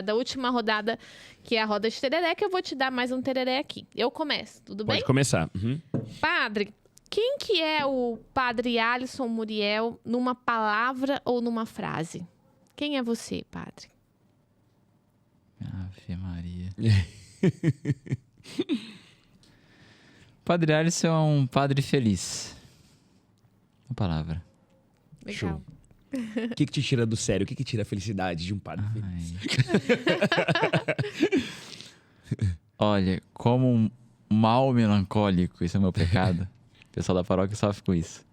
da última rodada, que é a roda de tereré, que eu vou te dar mais um tereré aqui. Eu começo, tudo bem? Pode começar. Uhum. Padre, quem que é o Padre Alisson Muriel numa palavra ou numa frase? Quem é você, padre? Ave Maria. Padre Alisson é um padre feliz. Uma palavra. Legal. O que te tira do sério? O que tira a felicidade de um padre feliz? Olha, como um mal melancólico, isso é o meu pecado. O pessoal da paróquia sofre com isso.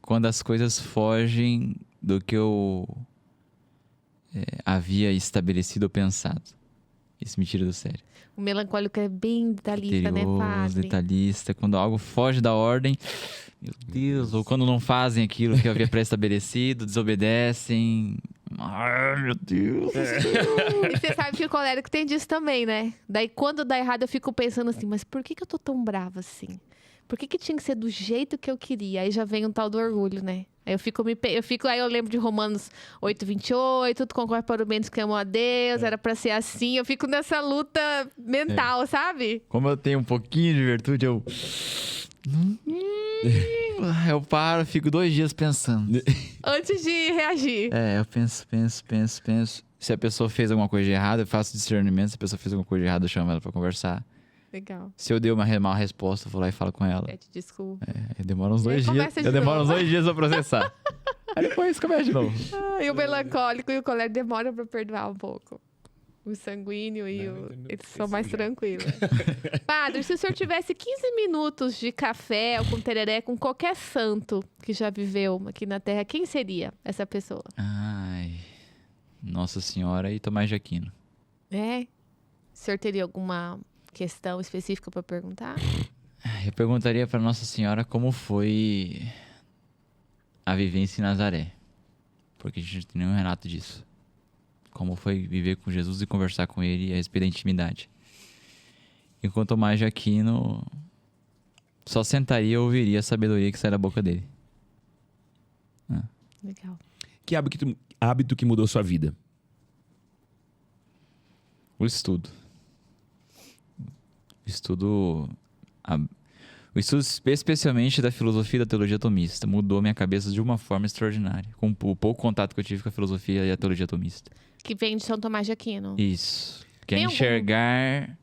Quando as coisas fogem do que eu havia estabelecido ou pensado. Isso me tira do sério. O melancólico é bem detalhista, né, padre? Detalhista. Quando algo foge da ordem, meu Deus, ou quando não fazem aquilo que eu havia pré-estabelecido, desobedecem. Ai, meu Deus. E você sabe que o colérico tem disso também, né? Daí, quando dá errado, eu fico pensando assim, mas por que eu tô tão brava assim? Por que tinha que ser do jeito que eu queria? Aí já vem um tal do orgulho, né? Aí aí eu lembro de Romanos 8:28, tudo concorre para o bem dos que amam a Deus, era pra ser assim. Eu fico nessa luta mental, sabe? Como eu tenho um pouquinho de virtude, eu paro, fico 2 dias pensando. Antes de reagir. Eu penso. Se a pessoa fez alguma coisa de errado, eu faço discernimento. Se a pessoa fez alguma coisa de errado, eu chamo ela pra conversar. Legal. Se eu dei uma má resposta, eu vou lá e falo com ela. Pede desculpa. Demora uns 2 dias. Demora uns 2 dias pra processar. Aí depois começa de novo. E o melancólico e o colérico demoram pra perdoar um pouco. O sanguíneo eles são mais tranquilos. Padre, se o senhor tivesse 15 minutos de café ou com tereré com qualquer santo que já viveu aqui na Terra, quem seria essa pessoa? Ai, Nossa Senhora e Tomás de Aquino. O senhor teria alguma questão específica para perguntar? Eu perguntaria para Nossa Senhora como foi a vivência em Nazaré. Porque a gente não tem nenhum relato disso. Como foi viver com Jesus e conversar com ele a respeito da intimidade. Enquanto Tomás de Aquino, só sentaria e ouviria a sabedoria que sai da boca dele. Legal. Que hábito que mudou sua vida? O estudo. O estudo especialmente da filosofia e da teologia tomista mudou minha cabeça de uma forma extraordinária. Com o pouco contato que eu tive com a filosofia e a teologia tomista. Que vem de São Tomás de Aquino. Isso. Que é Tem algum- enxergar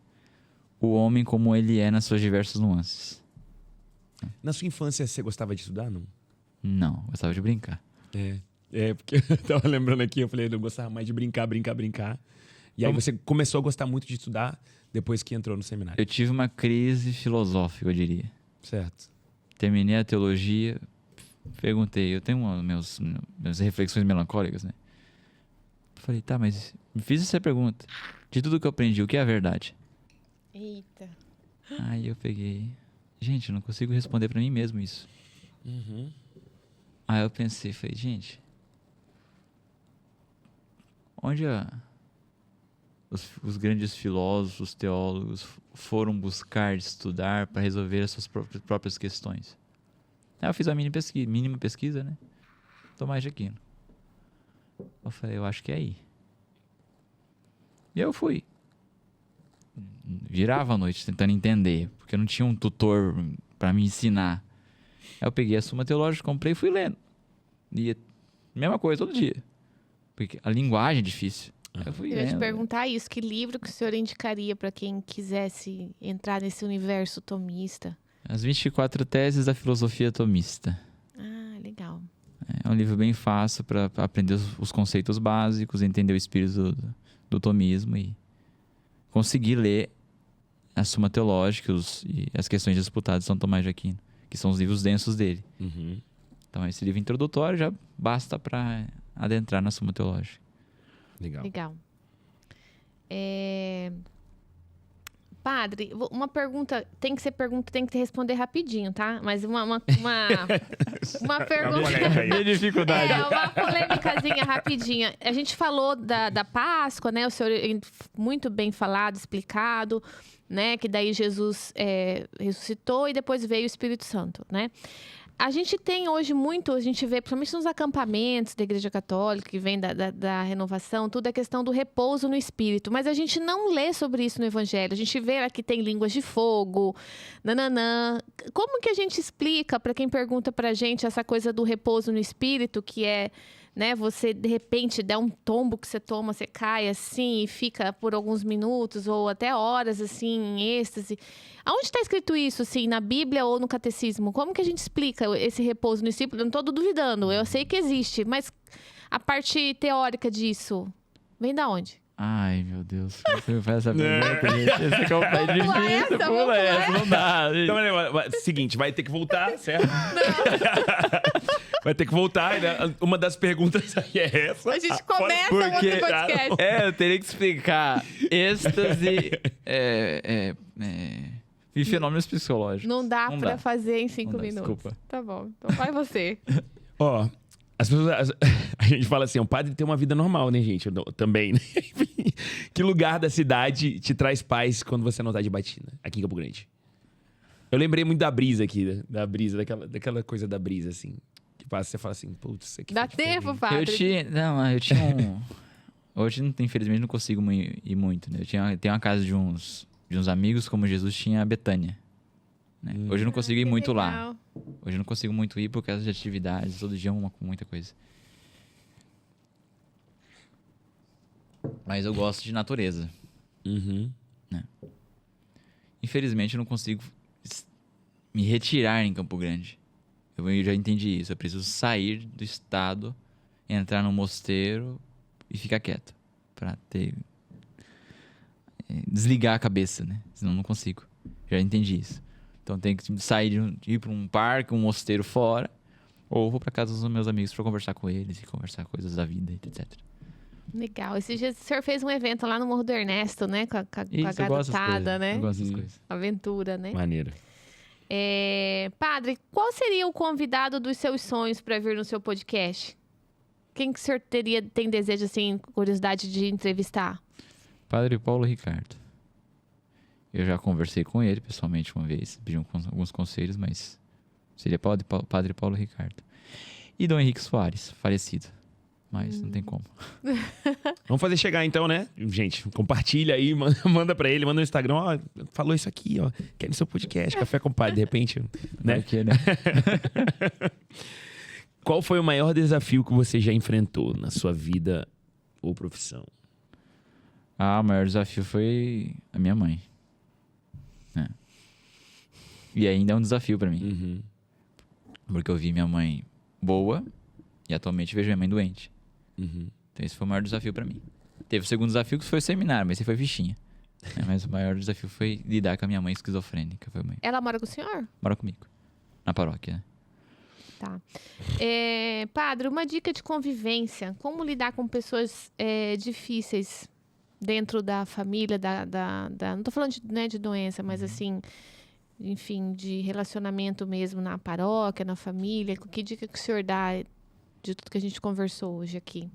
o homem como ele é nas suas diversas nuances. Na sua infância, você gostava de estudar, não? Não, eu gostava de brincar. Porque eu tava lembrando aqui, eu falei, eu gostava mais de brincar. E aí você começou a gostar muito de estudar depois que entrou no seminário. Eu tive uma crise filosófica, eu diria. Certo. Terminei a teologia, perguntei, eu tenho minhas reflexões melancólicas, né? Falei, tá, mas me fiz essa pergunta. De tudo que eu aprendi, o que é a verdade? Eita. Aí eu peguei, gente, eu não consigo responder pra mim mesmo isso. Aí eu pensei, falei, gente, onde os grandes filósofos, teólogos foram buscar estudar para resolver as suas próprias questões? Aí eu fiz a mínima pesquisa, né? Tomás de Aquino. Eu falei, eu acho que é aí. E eu fui. Virava a noite tentando entender, porque eu não tinha um tutor para me ensinar. Aí eu peguei a Suma Teológica, comprei e fui lendo. E mesma coisa todo dia. Porque a linguagem é difícil. Aí eu fui Eu ia te lendo. perguntar isso. Que livro que o senhor indicaria para quem quisesse entrar nesse universo tomista? As 24 Teses da Filosofia Tomista. Ah, legal. É um livro bem fácil para aprender os conceitos básicos, entender o espírito do tomismo e conseguir ler a Suma Teológica e as questões disputadas de São Tomás de Aquino, que são os livros densos dele. Então, esse livro introdutório já basta para adentrar na Suma Teológica. Legal. Padre, uma pergunta, tem que responder rapidinho, tá? Mas uma pergunta... Tem dificuldade. Uma polêmicazinha rapidinha. A gente falou da Páscoa, né? O senhor muito bem falado, explicado, né? Que daí Jesus ressuscitou e depois veio o Espírito Santo, né? A gente tem hoje muito, a gente vê, principalmente nos acampamentos da Igreja Católica, que vem da renovação, tudo a questão do repouso no Espírito. Mas a gente não lê sobre isso no Evangelho. A gente vê aqui tem línguas de fogo, nananã. Como que a gente explica para quem pergunta pra gente essa coisa do repouso no Espírito, que é, né, você de repente der um tombo que você toma, você cai assim e fica por alguns minutos ou até horas assim em êxtase. Aonde está escrito isso, assim, na Bíblia ou no Catecismo? Como que a gente explica esse repouso no Espírito? Eu não estou duvidando, eu sei que existe, mas a parte teórica disso vem da onde? Ai, meu Deus. Você me faz essa pergunta, gente. Esse aqui é um pai difícil. Pula essa, não dá. Gente. Então, seguinte, vai ter que voltar, certo? Vai ter que voltar, né? Uma das perguntas aí é essa. A gente começa Porque- outro podcast. Eu teria que explicar êxtase e fenômenos psicológicos. Não dá pra fazer em 5 Não dá, minutos. desculpa. Tá bom, então vai você. Ó, as pessoas... A gente fala assim, o padre tem uma vida normal, né, gente? Também, né? Que lugar da cidade te traz paz quando você não tá de batina? Aqui em Campo Grande. Eu lembrei muito da brisa aqui, daquela coisa da brisa, assim. Que passa, você fala assim, putz, isso aqui Dá foi diferente. tempo, padre? Eu tinha um... Hoje, infelizmente, não consigo ir muito, né? Eu tenho uma casa de uns amigos, como Jesus tinha a Betânia. Né? Hoje eu não consigo ir muito lá. Legal. Hoje eu não consigo muito ir por causa de atividades. Todo dia muita coisa. Mas eu gosto de natureza. Uhum. Infelizmente, eu não consigo me retirar em Campo Grande. Eu já entendi isso. Eu preciso sair do estado, entrar no mosteiro e ficar quieto. Pra desligar a cabeça, né? Senão eu não consigo. Já entendi isso. Então tenho que sair, ir para um parque, um mosteiro fora, ou vou para casa dos meus amigos para conversar com eles e conversar coisas da vida, etc. Legal. Esses dias o senhor fez um evento lá no Morro do Ernesto, né? Com a Isso, eu gosto dessas garotada, coisas. né? Eu gosto dessas coisas. Aventura, né? Maneiro. Padre, qual seria o convidado dos seus sonhos para vir no seu podcast? Quem que o senhor tem desejo, assim, curiosidade de entrevistar? Padre Paulo Ricardo. Eu já conversei com ele pessoalmente uma vez, pedi alguns conselhos, mas seria Padre Paulo Ricardo. E Dom Henrique Soares, falecido. Mas não tem como. Vamos fazer chegar então, né? Gente, compartilha aí, manda pra ele, manda no Instagram, ó, falou isso aqui, ó, quer no seu podcast, Café com Padre, de repente, né? Porque, né? Qual foi o maior desafio que você já enfrentou na sua vida ou profissão? O maior desafio foi a minha mãe. É. E ainda é um desafio pra mim. Uhum. Porque eu vi minha mãe boa e atualmente vejo minha mãe doente. Uhum. Então esse foi o maior desafio pra mim. Teve o segundo desafio que foi o seminário, mas esse foi fichinha. Mas o maior desafio foi lidar com a minha mãe esquizofrênica. Foi mãe. Ela mora com o senhor? Mora comigo. Na paróquia, né? Tá. Padre, uma dica de convivência. Como lidar com pessoas difíceis dentro da família, não tô falando de doença, mas assim, enfim, de relacionamento mesmo na paróquia, na família. Que dica que o senhor dá de tudo que a gente conversou hoje aqui?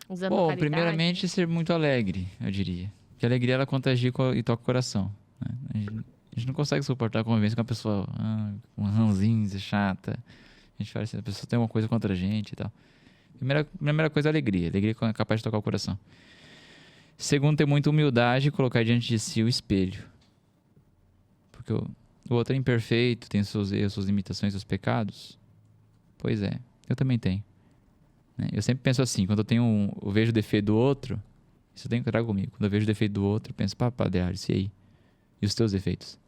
Usando a Bom, caridade. primeiramente ser muito alegre, eu diria. Porque a alegria ela contagia e toca o coração. Né? A gente não consegue suportar a convivência com uma pessoa com ranzinza, chata. A gente fala assim, a pessoa tem uma coisa contra a gente e tal. Primeira coisa é a alegria. A alegria é capaz de tocar o coração. Segundo, ter muita humildade e colocar diante de si o espelho. Porque o outro é imperfeito, tem seus erros, suas limitações, seus pecados. Pois é, eu também tenho. Né? Eu sempre penso assim, quando eu vejo o defeito do outro, isso eu tenho que trazer comigo. Quando eu vejo o defeito do outro, eu penso, Padre Alisson, e aí? E os teus defeitos?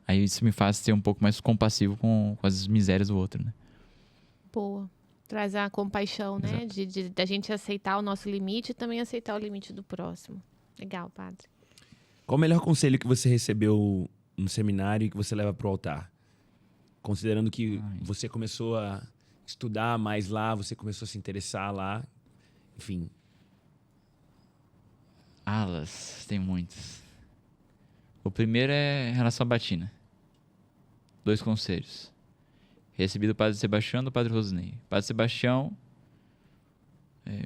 Aí isso me faz ser um pouco mais compassivo com as misérias do outro, né? Boa. Traz a compaixão, né? Exato. Da gente aceitar o nosso limite e também aceitar o limite do próximo. Legal, padre. Qual o melhor conselho que você recebeu no seminário e que você leva pro altar? Considerando que você começou a estudar mais lá, você começou a se interessar lá, enfim. Alas, tem muitos. O primeiro é em relação à batina. 2 conselhos. Recebi do Padre Sebastião e do Padre Rosinei. O Padre Sebastião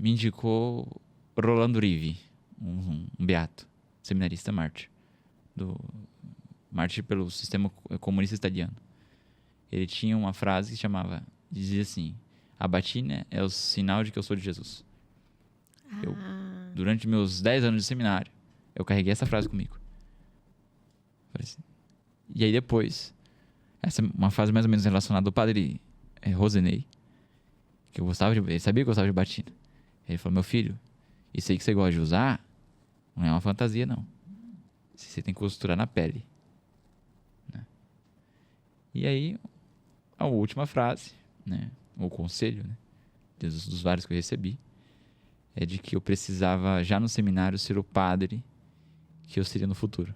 me indicou Rolando Rivi, um beato, seminarista mártir. Mártir pelo sistema comunista italiano. Ele tinha uma frase que dizia assim, a batina é o sinal de que eu sou de Jesus. Durante meus 10 anos de seminário, eu carreguei essa frase comigo. E aí depois, essa é uma frase mais ou menos relacionada ao Padre Rosinei, que ele sabia que eu gostava de batina. Ele falou, meu filho, isso aí que você gosta de usar, não é uma fantasia não. Você tem que costurar na pele. Né? E aí, a última frase, né, o conselho, né, dos vários que eu recebi, é de que eu precisava, já no seminário, ser o padre que eu seria no futuro.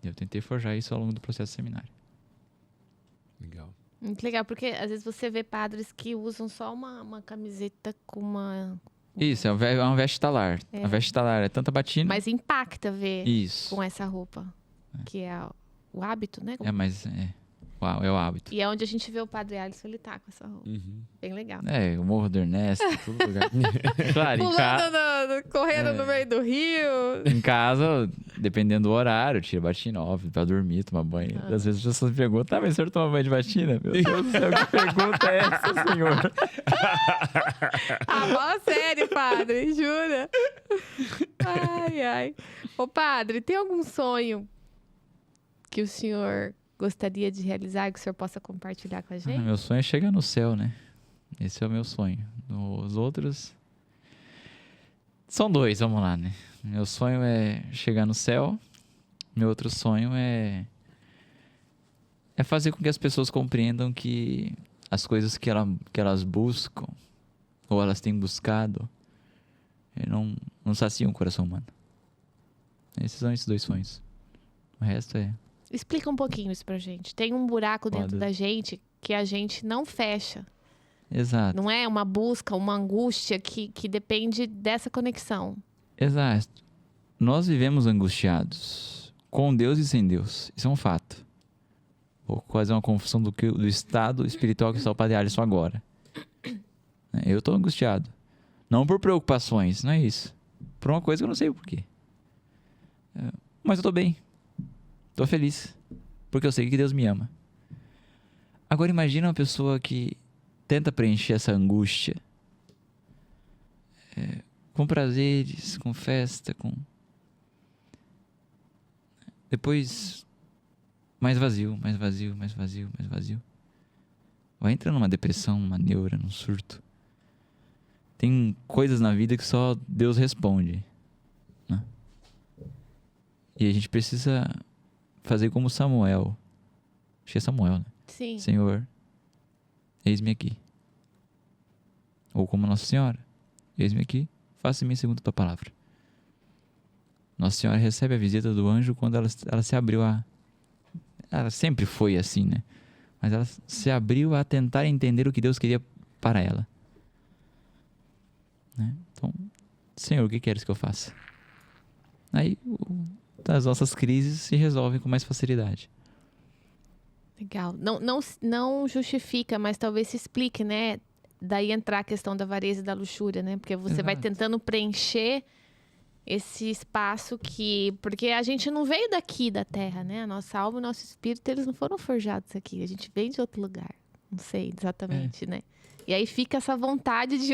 Eu tentei forjar isso ao longo do processo seminário. Legal. Muito legal, porque às vezes você vê padres que usam só uma camiseta com uma... Isso, é uma veste talar. A veste talar é tanta batina... Mas impacta ver Isso. com essa roupa, que é o hábito, né? É o hábito. E é onde a gente vê o Padre Alisson, ele tá com essa roupa. Bem legal. O Morro do Ernesto, todo lugar. Claro, Correndo no meio do rio. Em casa, dependendo do horário, tira batina, óbvio, pra dormir, tomar banho. Às vezes as pessoas me perguntam, mas o senhor toma banho de batina? Meu Deus do céu, que pergunta é essa, senhor? Fala sério, padre, jura? Ai. Ô, padre, tem algum sonho que o senhor gostaria de realizar e que o senhor possa compartilhar com a gente? Meu sonho é chegar no céu, né? Esse é o meu sonho. Os outros... São 2, vamos lá, né? Meu sonho é chegar no céu. Meu outro sonho é fazer com que as pessoas compreendam que as coisas que elas buscam, ou elas têm buscado, não saciam o coração humano. Esses são esses 2 sonhos. O resto é... Explica um pouquinho isso pra gente. Tem um buraco dentro da gente que a gente não fecha. Exato. Não é uma busca, uma angústia que depende dessa conexão. Exato. Nós vivemos angustiados, com Deus e sem Deus. Isso é um fato. Vou fazer uma confusão do estado espiritual que está o Padre Alisson agora. Eu estou angustiado. Não por preocupações, não é isso. Por uma coisa que eu não sei o porquê. Mas eu tô bem. Tô feliz. Porque eu sei que Deus me ama. Agora imagina uma pessoa que tenta preencher essa angústia com prazeres, com festa, com... Depois, mais vazio, mais vazio, mais vazio, mais vazio. Vai entrando numa depressão, numa neura, num surto. Tem coisas na vida que só Deus responde, né? E a gente precisa fazer como Samuel. Acho que é Samuel, né? Sim. Senhor, eis-me aqui. Ou como Nossa Senhora, eis-me aqui, faça-me segundo a tua palavra. Nossa Senhora recebe a visita do anjo quando ela se abriu a... Ela sempre foi assim, né? Mas ela se abriu a tentar entender o que Deus queria para ela. Né? Então, Senhor, o que queres que eu faça? Aí as nossas crises se resolvem com mais facilidade. Legal. Não justifica, mas talvez se explique, né? Daí entrar a questão da avareza e da luxúria, né? Porque você vai Exato. tentando preencher esse espaço que... Porque a gente não veio daqui da Terra, né? A nossa alma e o nosso espírito, eles não foram forjados aqui. A gente vem de outro lugar. Não sei exatamente, né? E aí fica essa vontade de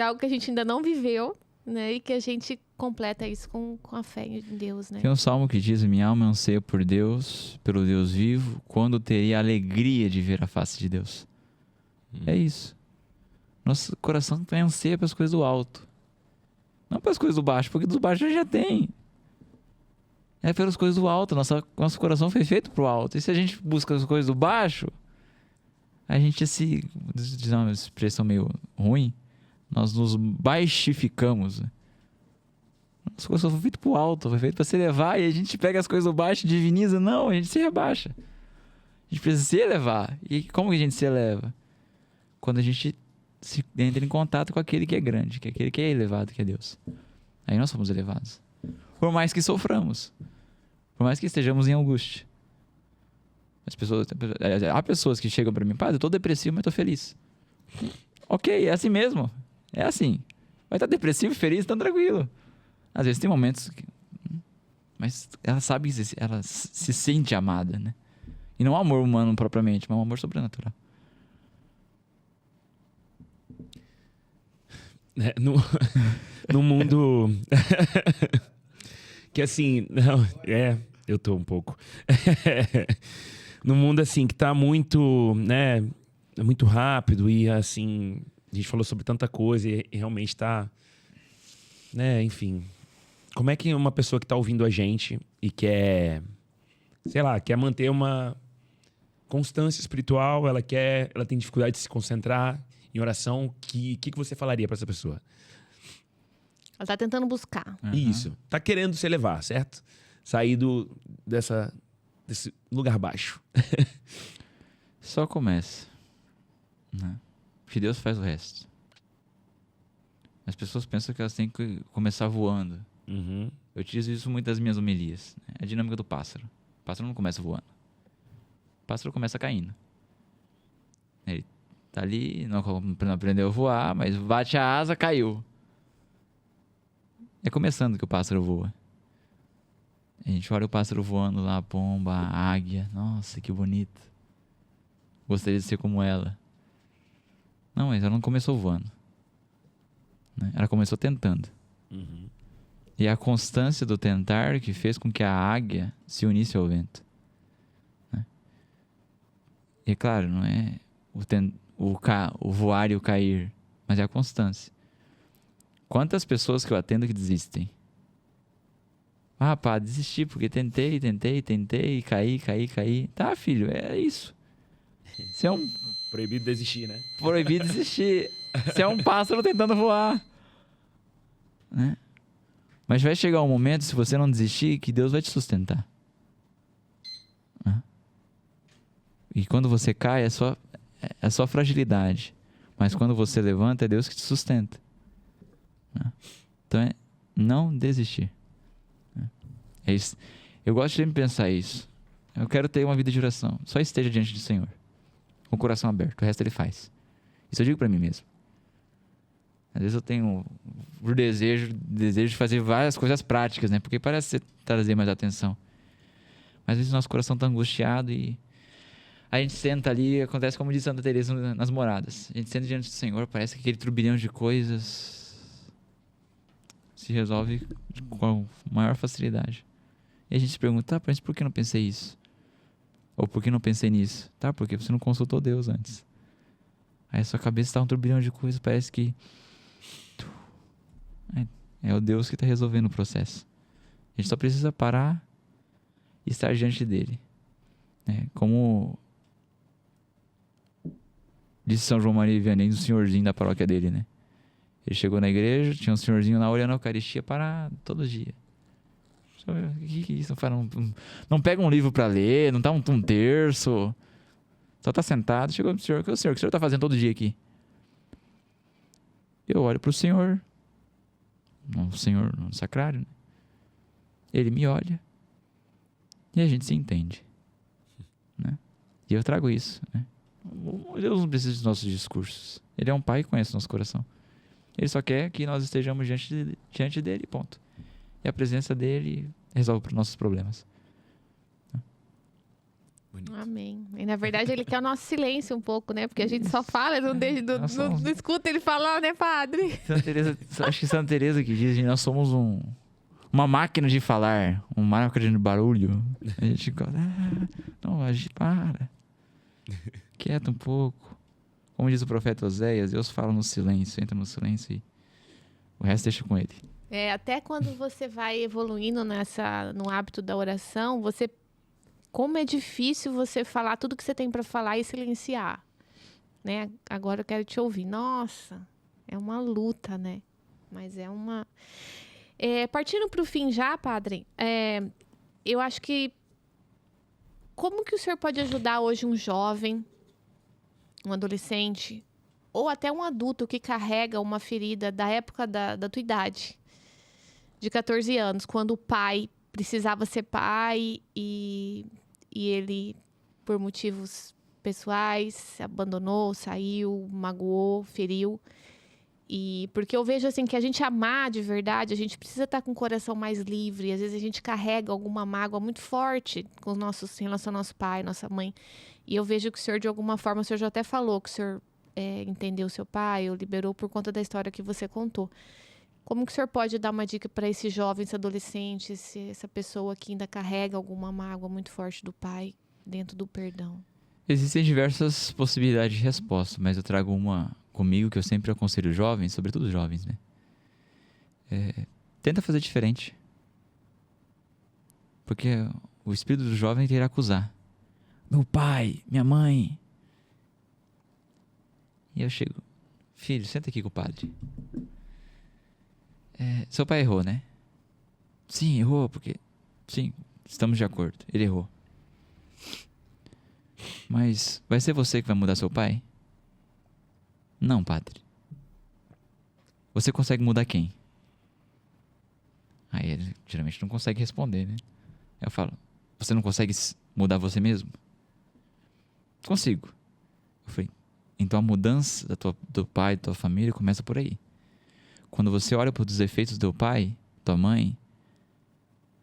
algo que a gente ainda não viveu, né? E que a gente completa isso com a fé em Deus, né? Tem um salmo que diz: minha alma anseia por Deus, pelo Deus vivo, quando teria a alegria de ver a face de Deus. É isso. Nosso coração também anseia pelas coisas do alto. Não pelas coisas do baixo, porque do baixo já tem. É pelas coisas do alto. Nosso coração foi feito pro alto. E se a gente busca as coisas do baixo, a gente diz uma expressão meio ruim, nós nos baixificamos. Nosso coração foi feito pro alto, foi feito para se elevar, e a gente pega as coisas do baixo e diviniza. Não, a gente se rebaixa. A gente precisa se elevar. E como que a gente se eleva? Quando a gente entra em contato com aquele que é grande, que é aquele que é elevado, que é Deus. Aí nós somos elevados. Por mais que soframos, por mais que estejamos em angústia. Há pessoas que chegam para mim: padre, eu tô depressivo, mas tô feliz. Ok, é assim mesmo. É assim. Vai estar depressivo e feliz, tão tranquilo. Às vezes tem momentos que... Mas ela sabe, ela se sente amada, né? E não um amor humano propriamente, mas um amor sobrenatural. No mundo... que assim... Não, eu tô um pouco... No mundo assim que tá muito, né, muito rápido e assim, a gente falou sobre tanta coisa e realmente tá, né, enfim. Como é que uma pessoa que tá ouvindo a gente e quer, sei lá, quer manter uma constância espiritual, ela tem dificuldade de se concentrar em oração, que você falaria para essa pessoa? Ela tá tentando buscar. Isso, tá querendo se elevar, certo? Sair desse lugar baixo. Só começa, né? Porque Deus faz o resto. As pessoas pensam que elas têm que começar voando. Uhum. Eu utilizo isso muito nas minhas homilias, né? É a dinâmica do pássaro. O pássaro não começa voando. O pássaro começa caindo. Ele tá ali, não aprendeu a voar, mas bate a asa, caiu. É começando que o pássaro voa. A gente olha o pássaro voando lá, a pomba, a águia. Nossa, que bonito. Gostaria de ser como ela. Não, mas ela não começou voando, né? Ela começou tentando. Uhum. E é a constância do tentar que fez com que a águia se unisse ao vento, né? E é claro, não é o voar e o cair, mas é a constância. Quantas pessoas que eu atendo que desistem? Ah, pá, desisti porque tentei, caí. Tá, filho, é isso. Você é um... Proibido desistir, né? Proibido desistir. Você é um pássaro tentando voar, né? Mas vai chegar um momento, se você não desistir, que Deus vai te sustentar, né? E quando você cai, é só fragilidade. Mas quando você levanta, é Deus que te sustenta, né? Então é não desistir. É isso. Eu gosto de sempre pensar isso. Eu quero ter uma vida de oração. Só esteja diante do Senhor, com o coração aberto. O resto Ele faz. Isso eu digo para mim mesmo. Às vezes eu tenho o desejo de fazer várias coisas práticas, né? Porque parece trazer mais atenção. Mas às vezes o nosso coração tá angustiado e a gente senta ali, acontece como diz Santa Teresa nas moradas. A gente senta diante do Senhor, parece que aquele turbilhão de coisas se resolve com a maior facilidade. E a gente se pergunta, mas por que não pensei isso? Ou por que não pensei nisso? Tá, porque você não consultou Deus antes. Aí a sua cabeça tá um turbilhão de coisas, parece que é o Deus que está resolvendo o processo. A gente só precisa parar e estar diante dele. Como disse São João Maria Vianney, do senhorzinho da paróquia dele, né? Ele chegou na igreja, tinha um senhorzinho lá olhando a Eucaristia para todo dia. O que é isso? Não pega um livro para ler, não dá um terço. Só tá sentado, chegou pro senhor. O que o senhor tá fazendo todo dia aqui? Eu olho pro senhor, no sacrário, né? Ele me olha e a gente se entende, né? E eu trago isso, né? Deus não precisa dos nossos discursos. Ele é um pai que conhece o nosso coração. Ele só quer que nós estejamos diante dele, ponto. E a presença dele resolve os nossos problemas. Bonito. Amém. E na verdade ele quer o nosso silêncio um pouco, né? Porque a gente só fala, não escuta ele falar, né, padre? Acho que Santa Teresa que diz que nós somos uma máquina de falar, uma máquina de barulho. A gente gosta, não, para. Quieta um pouco. Como diz o profeta Oséias, Deus fala no silêncio, entra no silêncio e o resto deixa com ele. Até quando você vai evoluindo no hábito da oração, como é difícil você falar tudo que você tem para falar e silenciar, né? Agora eu quero te ouvir. Nossa, é uma luta, né? Mas é uma... partindo para o fim já, padre, eu acho que como que o senhor pode ajudar hoje um jovem, um adolescente, ou até um adulto que carrega uma ferida da época da tua idade, de 14 anos, quando o pai precisava ser pai e ele, por motivos pessoais, se abandonou, saiu, magoou, feriu. E porque eu vejo assim que a gente amar de verdade, a gente precisa estar com o coração mais livre. Às vezes a gente carrega alguma mágoa muito forte com em relação ao nosso pai, nossa mãe. E eu vejo que o senhor, de alguma forma, o senhor já até falou que o senhor entendeu seu pai ou liberou por conta da história que você contou. Como que o senhor pode dar uma dica para esse jovem, esse adolescente, essa pessoa que ainda carrega alguma mágoa muito forte do pai dentro do perdão? Existem diversas possibilidades de resposta, mas eu trago uma comigo que eu sempre aconselho jovens, sobretudo jovens, né? Tenta fazer diferente. Porque o espírito do jovem irá acusar. Meu pai, minha mãe. E eu chego. Filho, senta aqui com o padre. Seu pai errou, né? Sim, errou, porque... Sim, estamos de acordo. Ele errou. Mas vai ser você que vai mudar seu pai? Não, padre. Você consegue mudar quem? Aí ele geralmente não consegue responder, né? Eu falo, você não consegue mudar você mesmo? Consigo. Eu falei, então a mudança do pai, da tua família começa por aí. Quando você olha para os defeitos do teu pai, tua mãe,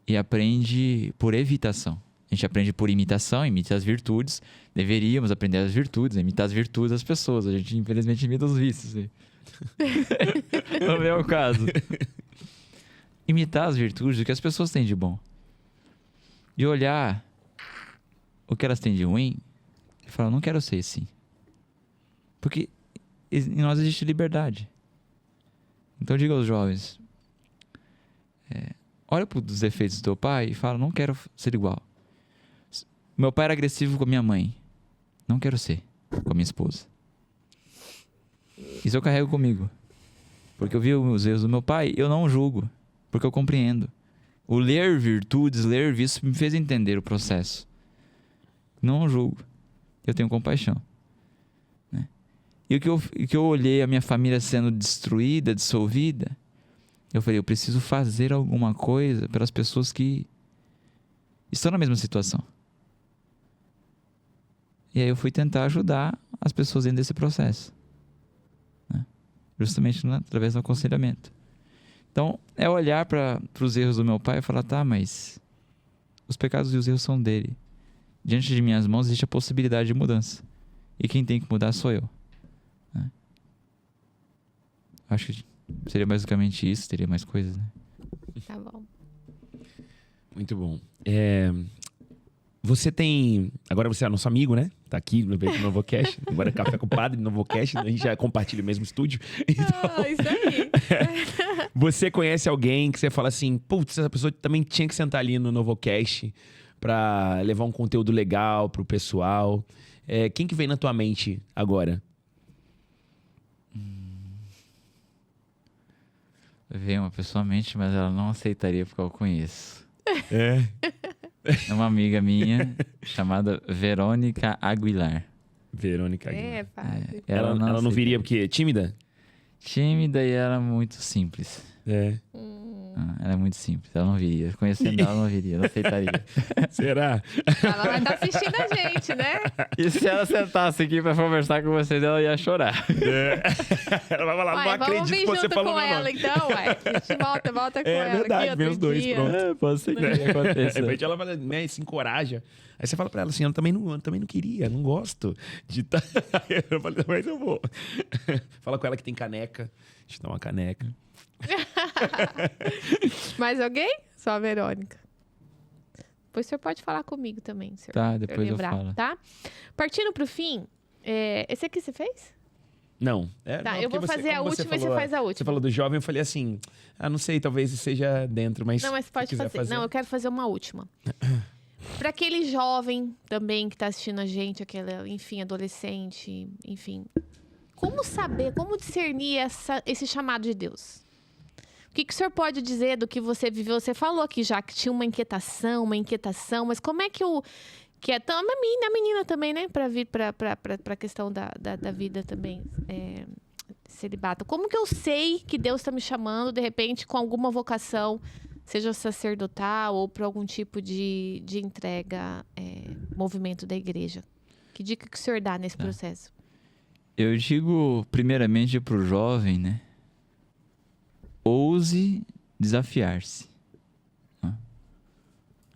e aprende por evitação. A gente aprende por imitação, imita as virtudes. Deveríamos aprender as virtudes, imitar as virtudes das pessoas. A gente, infelizmente, imita os vícios. Não é o caso. Imitar as virtudes do que as pessoas têm de bom. E olhar o que elas têm de ruim e falar, não quero ser assim. Porque em nós existe liberdade. Então, diga aos jovens, olha para os defeitos do teu pai e fala, não quero ser igual. Meu pai era agressivo com a minha mãe. Não quero ser com a minha esposa. Isso eu carrego comigo. Porque eu vi os erros do meu pai, eu não julgo. Porque eu compreendo. O ler virtudes, ler vícios me fez entender o processo. Não julgo. Eu tenho compaixão. Né? E o que eu olhei a minha família sendo destruída, dissolvida, eu falei, eu preciso fazer alguma coisa pelas pessoas que estão na mesma situação. E aí eu fui tentar ajudar as pessoas dentro desse processo. Né? justamente através do aconselhamento. Então, é olhar para os erros do meu pai e falar, tá, mas os pecados e os erros são dele. Diante de minhas mãos existe a possibilidade de mudança. E quem tem que mudar sou eu. Né? Acho que seria basicamente isso, teria mais coisas, né? Tá bom. Muito bom. Você tem... Agora você é nosso amigo, né? Tá aqui no Novocast. Agora é Café com o Padre, Novocast. A gente já compartilha o mesmo estúdio. Então, Isso aí. você conhece alguém que você fala assim, putz, essa pessoa também tinha que sentar ali no Novocast pra levar um conteúdo legal pro pessoal. Quem que vem na tua mente agora? Veio uma pessoa à mente, mas ela não aceitaria porque eu conheço. É uma amiga minha chamada Verônica Aguilar. Verônica Aguilar. Padre. Ela não viria porque é tímida? Tímida e era muito simples. Ela é muito simples, ela não viria. Conhecendo ela, não viria, não aceitaria. Será? Ela vai estar assistindo a gente, né? E se ela sentasse aqui pra conversar com vocês, ela ia chorar. Ela vai falar, não acredito que você falou com meu ela, nome. então, ué. A gente volta com ela. É verdade, aqui vem os dois, dia. pronto. Pode ser que De aconteça. repente ela fala, né, se encoraja. Aí você fala pra ela assim, eu também não queria, não gosto de Eu falei, mas eu vou. Fala com ela que tem caneca. A gente dá uma caneca. Mais alguém? Só a Verônica. Depois o senhor pode falar comigo também, senhor. Tá, pra depois eu lembrar, falo. Tá? Partindo pro fim, esse aqui você fez? Não. Tá, não, eu vou porque fazer a como última e você falou, faz a última. Você falou do jovem, eu falei assim, não sei, talvez seja dentro, mas Não, mas se pode quiser fazer. Não, eu quero fazer uma última. Para aquele jovem também que tá assistindo a gente, aquele, enfim, adolescente, enfim. Como saber, como discernir esse chamado de Deus? O que o senhor pode dizer do que você viveu? Você falou aqui já que tinha uma inquietação, mas como é que que é tão a menina também, né, para vir para a questão da vida também, celibato. Como que eu sei que Deus está me chamando, de repente, com alguma vocação, seja sacerdotal ou para algum tipo de entrega, movimento da igreja? Que dica que o senhor dá nesse processo? Eu digo, primeiramente, para o jovem, né? Ouse desafiar-se.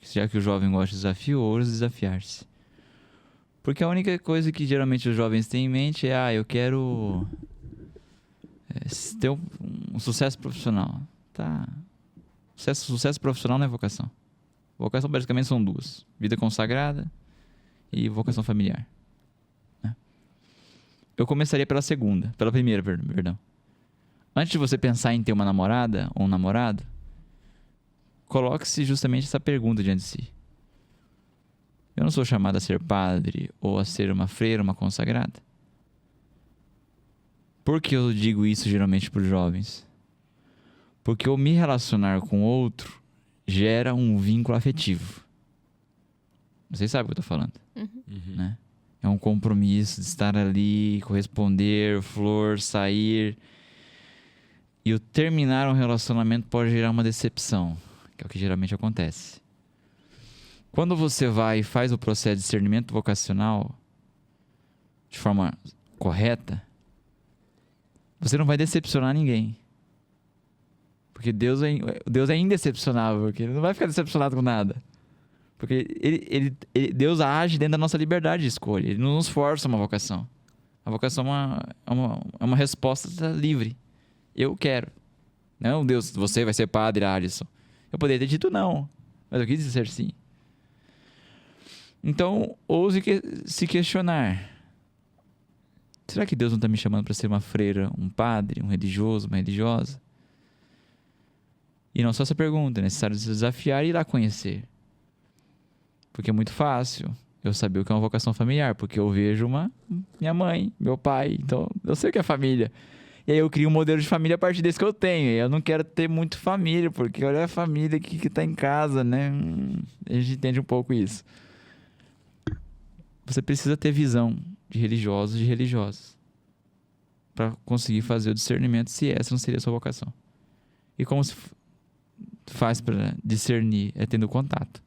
Já que o jovem gosta de desafio, ouse desafiar-se. Porque a única coisa que geralmente os jovens têm em mente é, eu quero ter um sucesso profissional. Tá. Sucesso profissional não é vocação. Vocação basicamente são duas: vida consagrada e vocação familiar. Né? Eu começaria pela primeira, perdão. Antes de você pensar em ter uma namorada ou um namorado, coloque-se justamente essa pergunta diante de si. Eu não sou chamado a ser padre ou a ser uma freira, uma consagrada? Por que eu digo isso geralmente para os jovens? Porque o me relacionar com outro gera um vínculo afetivo. Vocês sabem o que eu estou falando, né? É um compromisso de estar ali, corresponder, sair. E o terminar um relacionamento pode gerar uma decepção, que é o que geralmente acontece. Quando você vai e faz o processo de discernimento vocacional de forma correta, você não vai decepcionar ninguém. Porque Deus é indecepcionável, porque Ele não vai ficar decepcionado com nada. Porque Deus age dentro da nossa liberdade de escolha. Ele não nos força uma vocação. A vocação é uma resposta livre. Eu quero. Não, Deus, você vai ser padre, Alisson. Eu poderia ter dito não, mas eu quis dizer sim. Então, ouse se questionar. Será que Deus não está me chamando para ser uma freira, um padre, um religioso, uma religiosa? E não só essa pergunta, é necessário se desafiar e ir lá conhecer. Porque é muito fácil eu saber o que é uma vocação familiar, porque eu vejo minha mãe, meu pai, então eu sei o que é família. E aí eu crio um modelo de família a partir desse que eu tenho. E eu não quero ter muito família, porque olha a família que está em casa, né? A gente entende um pouco isso. Você precisa ter visão de religiosos e de religiosas para conseguir fazer o discernimento se essa não seria a sua vocação. E como se faz para discernir? É tendo contato.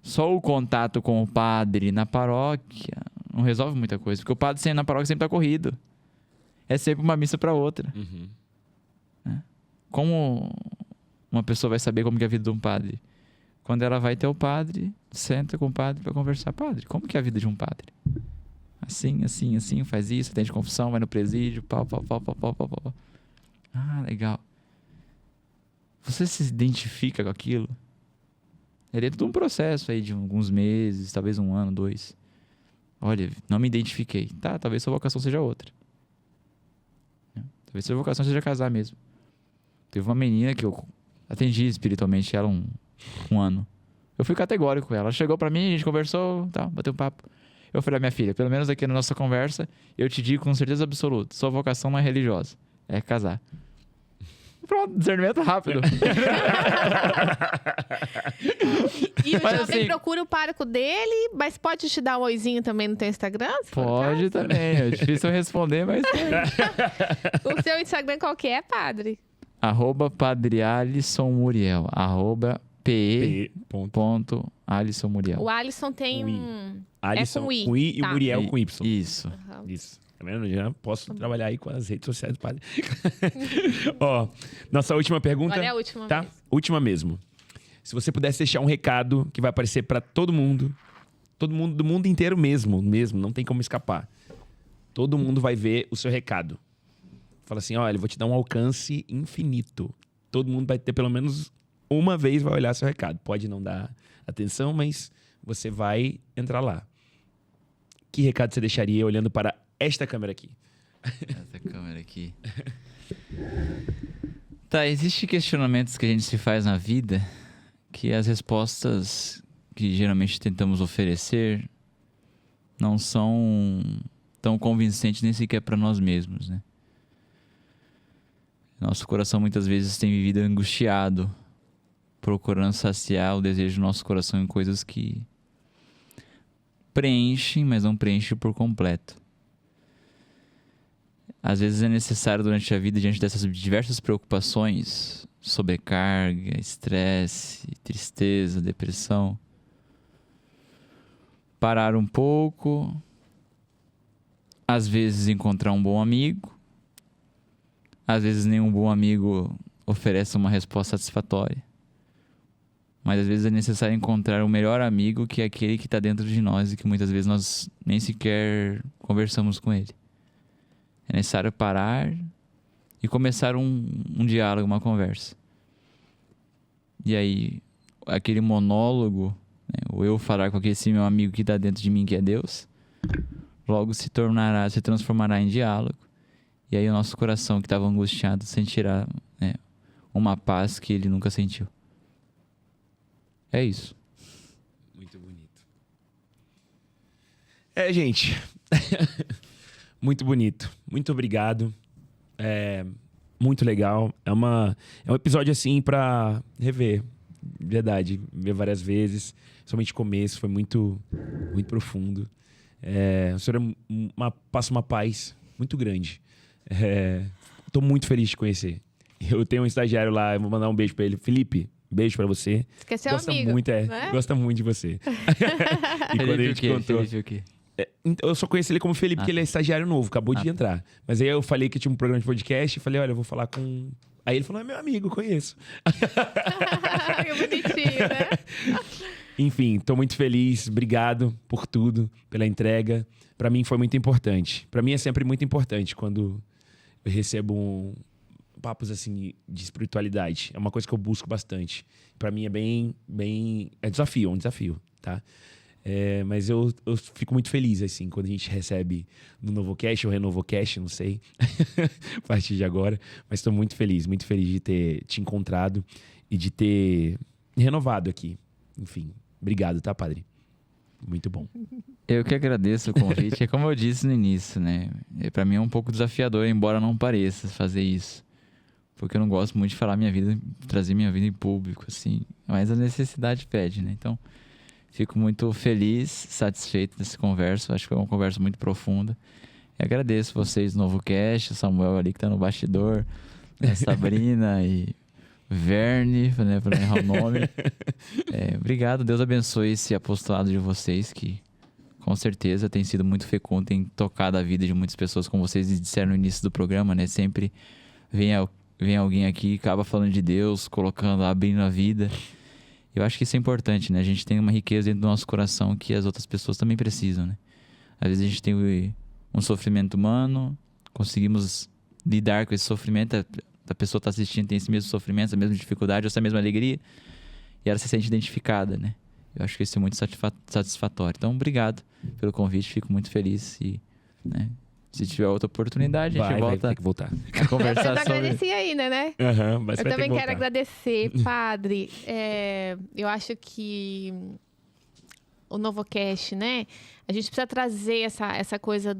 Só o contato com o padre na paróquia não resolve muita coisa, porque o padre sempre na paróquia sempre está corrido. é sempre uma missa para outra. Uhum. Como uma pessoa vai saber como que é a vida de um padre? Quando ela vai ter o padre, senta com o padre para conversar. Padre, como que é a vida de um padre? Assim, assim, assim, faz isso, atende confissão, vai no presídio, pau. Ah, legal. Você se identifica com aquilo? É dentro de um processo aí de alguns meses, talvez 1 ano, 2. Olha, não me identifiquei. Tá, talvez sua vocação seja outra. Talvez sua vocação seja casar mesmo. Teve uma menina que eu atendi espiritualmente ela um ano. Eu fui categórico com ela. Ela chegou pra mim, a gente conversou, tá, bateu um papo. Eu falei, minha filha, pelo menos aqui na nossa conversa, eu te digo com certeza absoluta, sua vocação não é religiosa, é casar. Pronto, discernimento rápido. E o Mas, jovem assim, procura o pároco dele, mas pode te dar um oizinho também no teu Instagram? se for o Pode caso? também, é difícil eu responder, mas... O seu Instagram qual que é, padre? @Padre Alisson Muriel. @pe. Ponto. Alisson Muriel. O Alisson tem Com I. um... Alisson com I. com I e o Tá. Muriel com Y. Isso. Aham. Isso. Tá vendo? Já posso trabalhar aí com as redes sociais do padre. Ó, nossa última pergunta. Olha a última Tá? mesmo. Última mesmo. Se você pudesse deixar um recado que vai aparecer pra todo mundo do mundo inteiro mesmo, não tem como escapar. Todo mundo vai ver o seu recado. Fala assim, olha, eu vou te dar um alcance infinito. Todo mundo vai ter pelo menos uma vez vai olhar seu recado. Pode não dar atenção, mas você vai entrar lá. Que recado você deixaria olhando para esta câmera aqui? Essa câmera aqui. Tá, existem questionamentos que a gente se faz na vida que as respostas que geralmente tentamos oferecer não são tão convincentes nem sequer para nós mesmos, né? Nosso coração muitas vezes tem vivido angustiado, procurando saciar o desejo do nosso coração em coisas que preenchem, mas não preenchem por completo. Às vezes é necessário durante a vida, diante dessas diversas preocupações, sobrecarga, estresse, tristeza, depressão, parar um pouco, às vezes encontrar um bom amigo, às vezes nenhum bom amigo oferece uma resposta satisfatória. Mas às vezes é necessário encontrar o melhor amigo, que é aquele que está dentro de nós e que muitas vezes nós nem sequer conversamos com ele. É necessário parar e começar um diálogo, uma conversa. E aí, aquele monólogo, né, o eu falar com aquele meu amigo que está dentro de mim, que é Deus, logo se transformará em diálogo. E aí o nosso coração que estava angustiado sentirá, né, uma paz que ele nunca sentiu. É isso. Muito bonito. Gente. Muito bonito. Muito obrigado. Muito legal. É um episódio assim pra rever. Verdade. Ver várias vezes. Somente o começo foi muito, muito profundo. O senhor passa uma paz muito grande. Tô muito feliz de te conhecer. Eu tenho um estagiário lá, eu vou mandar um beijo pra ele. Felipe, beijo pra você. Esqueceu Gosta amigo, muito, né? gosta muito de você. E quando a gente contou... Felipe o quê? Eu só conheci ele como Felipe, porque ele é estagiário novo, acabou de entrar. Mas aí eu falei que tinha um programa de podcast e falei, olha, eu vou falar com... Aí ele falou, é meu amigo, conheço. Que bonitinho, né? Enfim, tô muito feliz. Obrigado por tudo, pela entrega. Pra mim foi muito importante. Pra mim é sempre muito importante quando eu recebo papos assim de espiritualidade. É uma coisa que eu busco bastante. Pra mim é bem... É um desafio, tá? Mas eu fico muito feliz, assim, quando a gente recebe no NovoCast ou RenovoCast, não sei, a partir de agora. Mas estou muito feliz de ter te encontrado e de ter renovado aqui. Enfim, obrigado, tá, padre? Muito bom. Eu que agradeço o convite. É como eu disse no início, né? Pra mim é um pouco desafiador, embora não pareça fazer isso. Porque eu não gosto muito de falar minha vida, trazer minha vida em público, assim. Mas a necessidade pede, né? Então... Fico muito feliz, satisfeito dessa conversa. Acho que foi uma conversa muito profunda. E agradeço vocês do NovoCast, o Samuel ali que está no bastidor, a Sabrina e Verne, né, para errar o nome. Obrigado, Deus abençoe esse apostolado de vocês, que com certeza tem sido muito fecundo, tem tocado a vida de muitas pessoas, como vocês disseram no início do programa, né? Sempre vem alguém aqui e acaba falando de Deus, colocando, abrindo a vida. Eu acho que isso é importante, né? A gente tem uma riqueza dentro do nosso coração que as outras pessoas também precisam, né? Às vezes a gente tem um sofrimento humano, conseguimos lidar com esse sofrimento, a pessoa está assistindo, tem esse mesmo sofrimento, essa mesma dificuldade, essa mesma alegria, e ela se sente identificada, né? Eu acho que isso é muito satisfatório. Então, obrigado pelo convite, fico muito feliz e, né, se tiver outra oportunidade, a gente volta vai ter que voltar. a conversar Eu sobre... agradeci ainda, né? Mas Eu vai ter também que quero voltar. agradecer, padre. Eu acho que o NovoCast, né? A gente precisa trazer essa coisa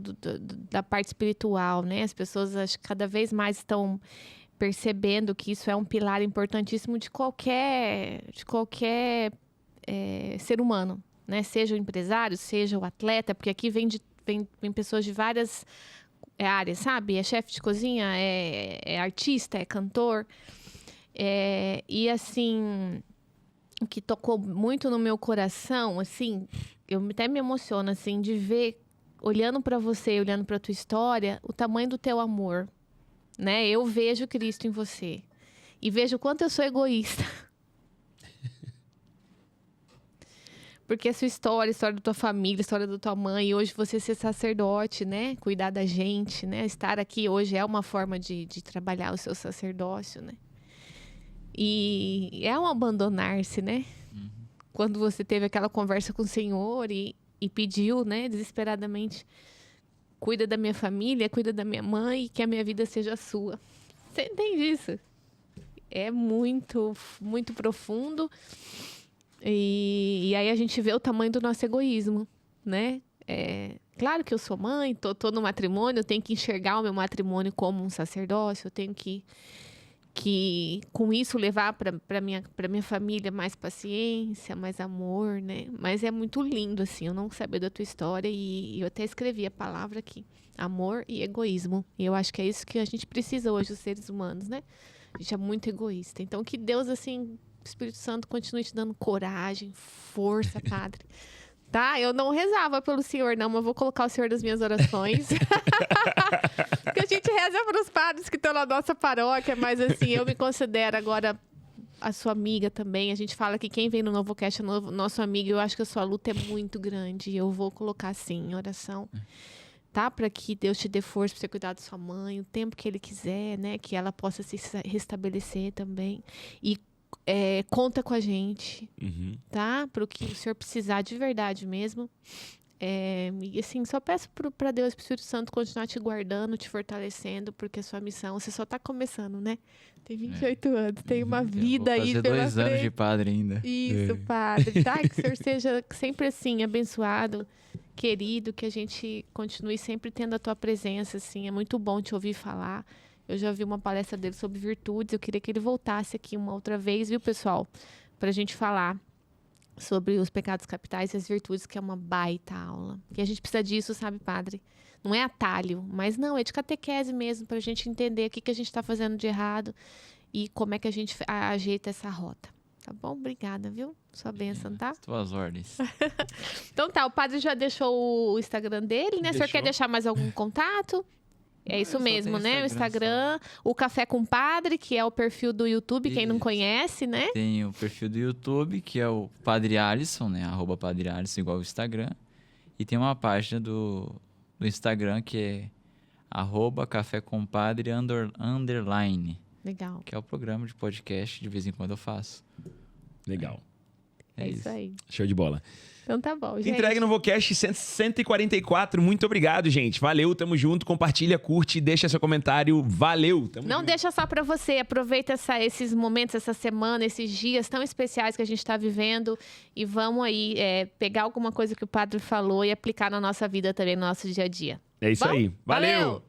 da parte espiritual, né? As pessoas, acho que cada vez mais estão percebendo que isso é um pilar importantíssimo de qualquer ser humano, né? Seja o empresário, seja o atleta, porque aqui vem pessoas de várias áreas, sabe? É chefe de cozinha, é artista, é cantor. E assim, o que tocou muito no meu coração, assim, eu até me emociono, assim, de ver, olhando para você, olhando para tua história, o tamanho do teu amor, né? Eu vejo Cristo em você e vejo o quanto eu sou egoísta. Porque a sua história, a história da tua família, a história da tua mãe, hoje você ser sacerdote, né? Cuidar da gente, né? Estar aqui hoje é uma forma de trabalhar o seu sacerdócio, né? E é um abandonar-se, né? Quando você teve aquela conversa com o Senhor e pediu, né? Desesperadamente, cuida da minha família, cuida da minha mãe, que a minha vida seja sua. Você entende isso? É muito, muito profundo. E aí a gente vê o tamanho do nosso egoísmo, né? Claro que eu sou mãe, tô no matrimônio, eu tenho que enxergar o meu matrimônio como um sacerdócio, eu tenho que com isso levar para minha família mais paciência, mais amor, né? Mas é muito lindo, assim, eu não sabia da tua história e eu até escrevi a palavra aqui, amor e egoísmo. E eu acho que é isso que a gente precisa hoje, os seres humanos, né? A gente é muito egoísta. Então, que Deus, assim, o Espírito Santo continue te dando coragem, força, Padre. Tá? Eu não rezava pelo Senhor, não, mas vou colocar o Senhor das minhas orações. Porque a gente reza para os padres que estão na nossa paróquia, mas assim, eu me considero agora a sua amiga também. A gente fala que quem vem no NovoCast é nosso amigo. Eu acho que a sua luta é muito grande. Eu vou colocar assim, em oração, tá? Para que Deus te dê força para você cuidar da sua mãe, o tempo que Ele quiser, né? Que ela possa se restabelecer também. E conta com a gente, tá? Para o que o Senhor precisar de verdade mesmo. E assim, só peço para Deus, pro Espírito Santo, continuar te guardando, te fortalecendo, porque a sua missão, você só tá começando, né? Tem 28 anos, tem uma vida aí pela frente. Vou fazer 2 anos de padre ainda. Isso, padre, tá? Que o Senhor seja sempre assim, abençoado, querido, que a gente continue sempre tendo a tua presença, assim. É muito bom te ouvir falar. Eu já vi uma palestra dele sobre virtudes, eu queria que ele voltasse aqui uma outra vez, viu, pessoal? Pra gente falar sobre os pecados capitais e as virtudes, que é uma baita aula. E a gente precisa disso, sabe, padre? Não é atalho, mas não, é de catequese mesmo, pra gente entender o que a gente tá fazendo de errado e como é que a gente ajeita essa rota. Tá bom? Obrigada, viu? Sua bênção, tá? Tuas ordens. Então tá, o padre já deixou o Instagram dele, né? O senhor quer deixar mais algum contato? É isso mesmo, né? O Instagram, o Café com Padre, que é o perfil do YouTube, quem não conhece, né? Tem o perfil do YouTube, que é o Padre Alisson, né? @Padre Alisson, igual o Instagram. E tem uma página do Instagram, que é @cafécompadre_. Legal. Que é o programa de podcast, de vez em quando eu faço. Legal. É isso aí. Show de bola. Então tá bom, gente. Entregue no NovoCast 144. Muito obrigado, gente. Valeu, tamo junto. Compartilha, curte, deixa seu comentário. Valeu, tamo Não junto. deixa só pra você. Aproveita esses momentos, essa semana, esses dias tão especiais que a gente tá vivendo. E vamos aí pegar alguma coisa que o padre falou e aplicar na nossa vida também, no nosso dia a dia. É isso Bom? aí. Valeu.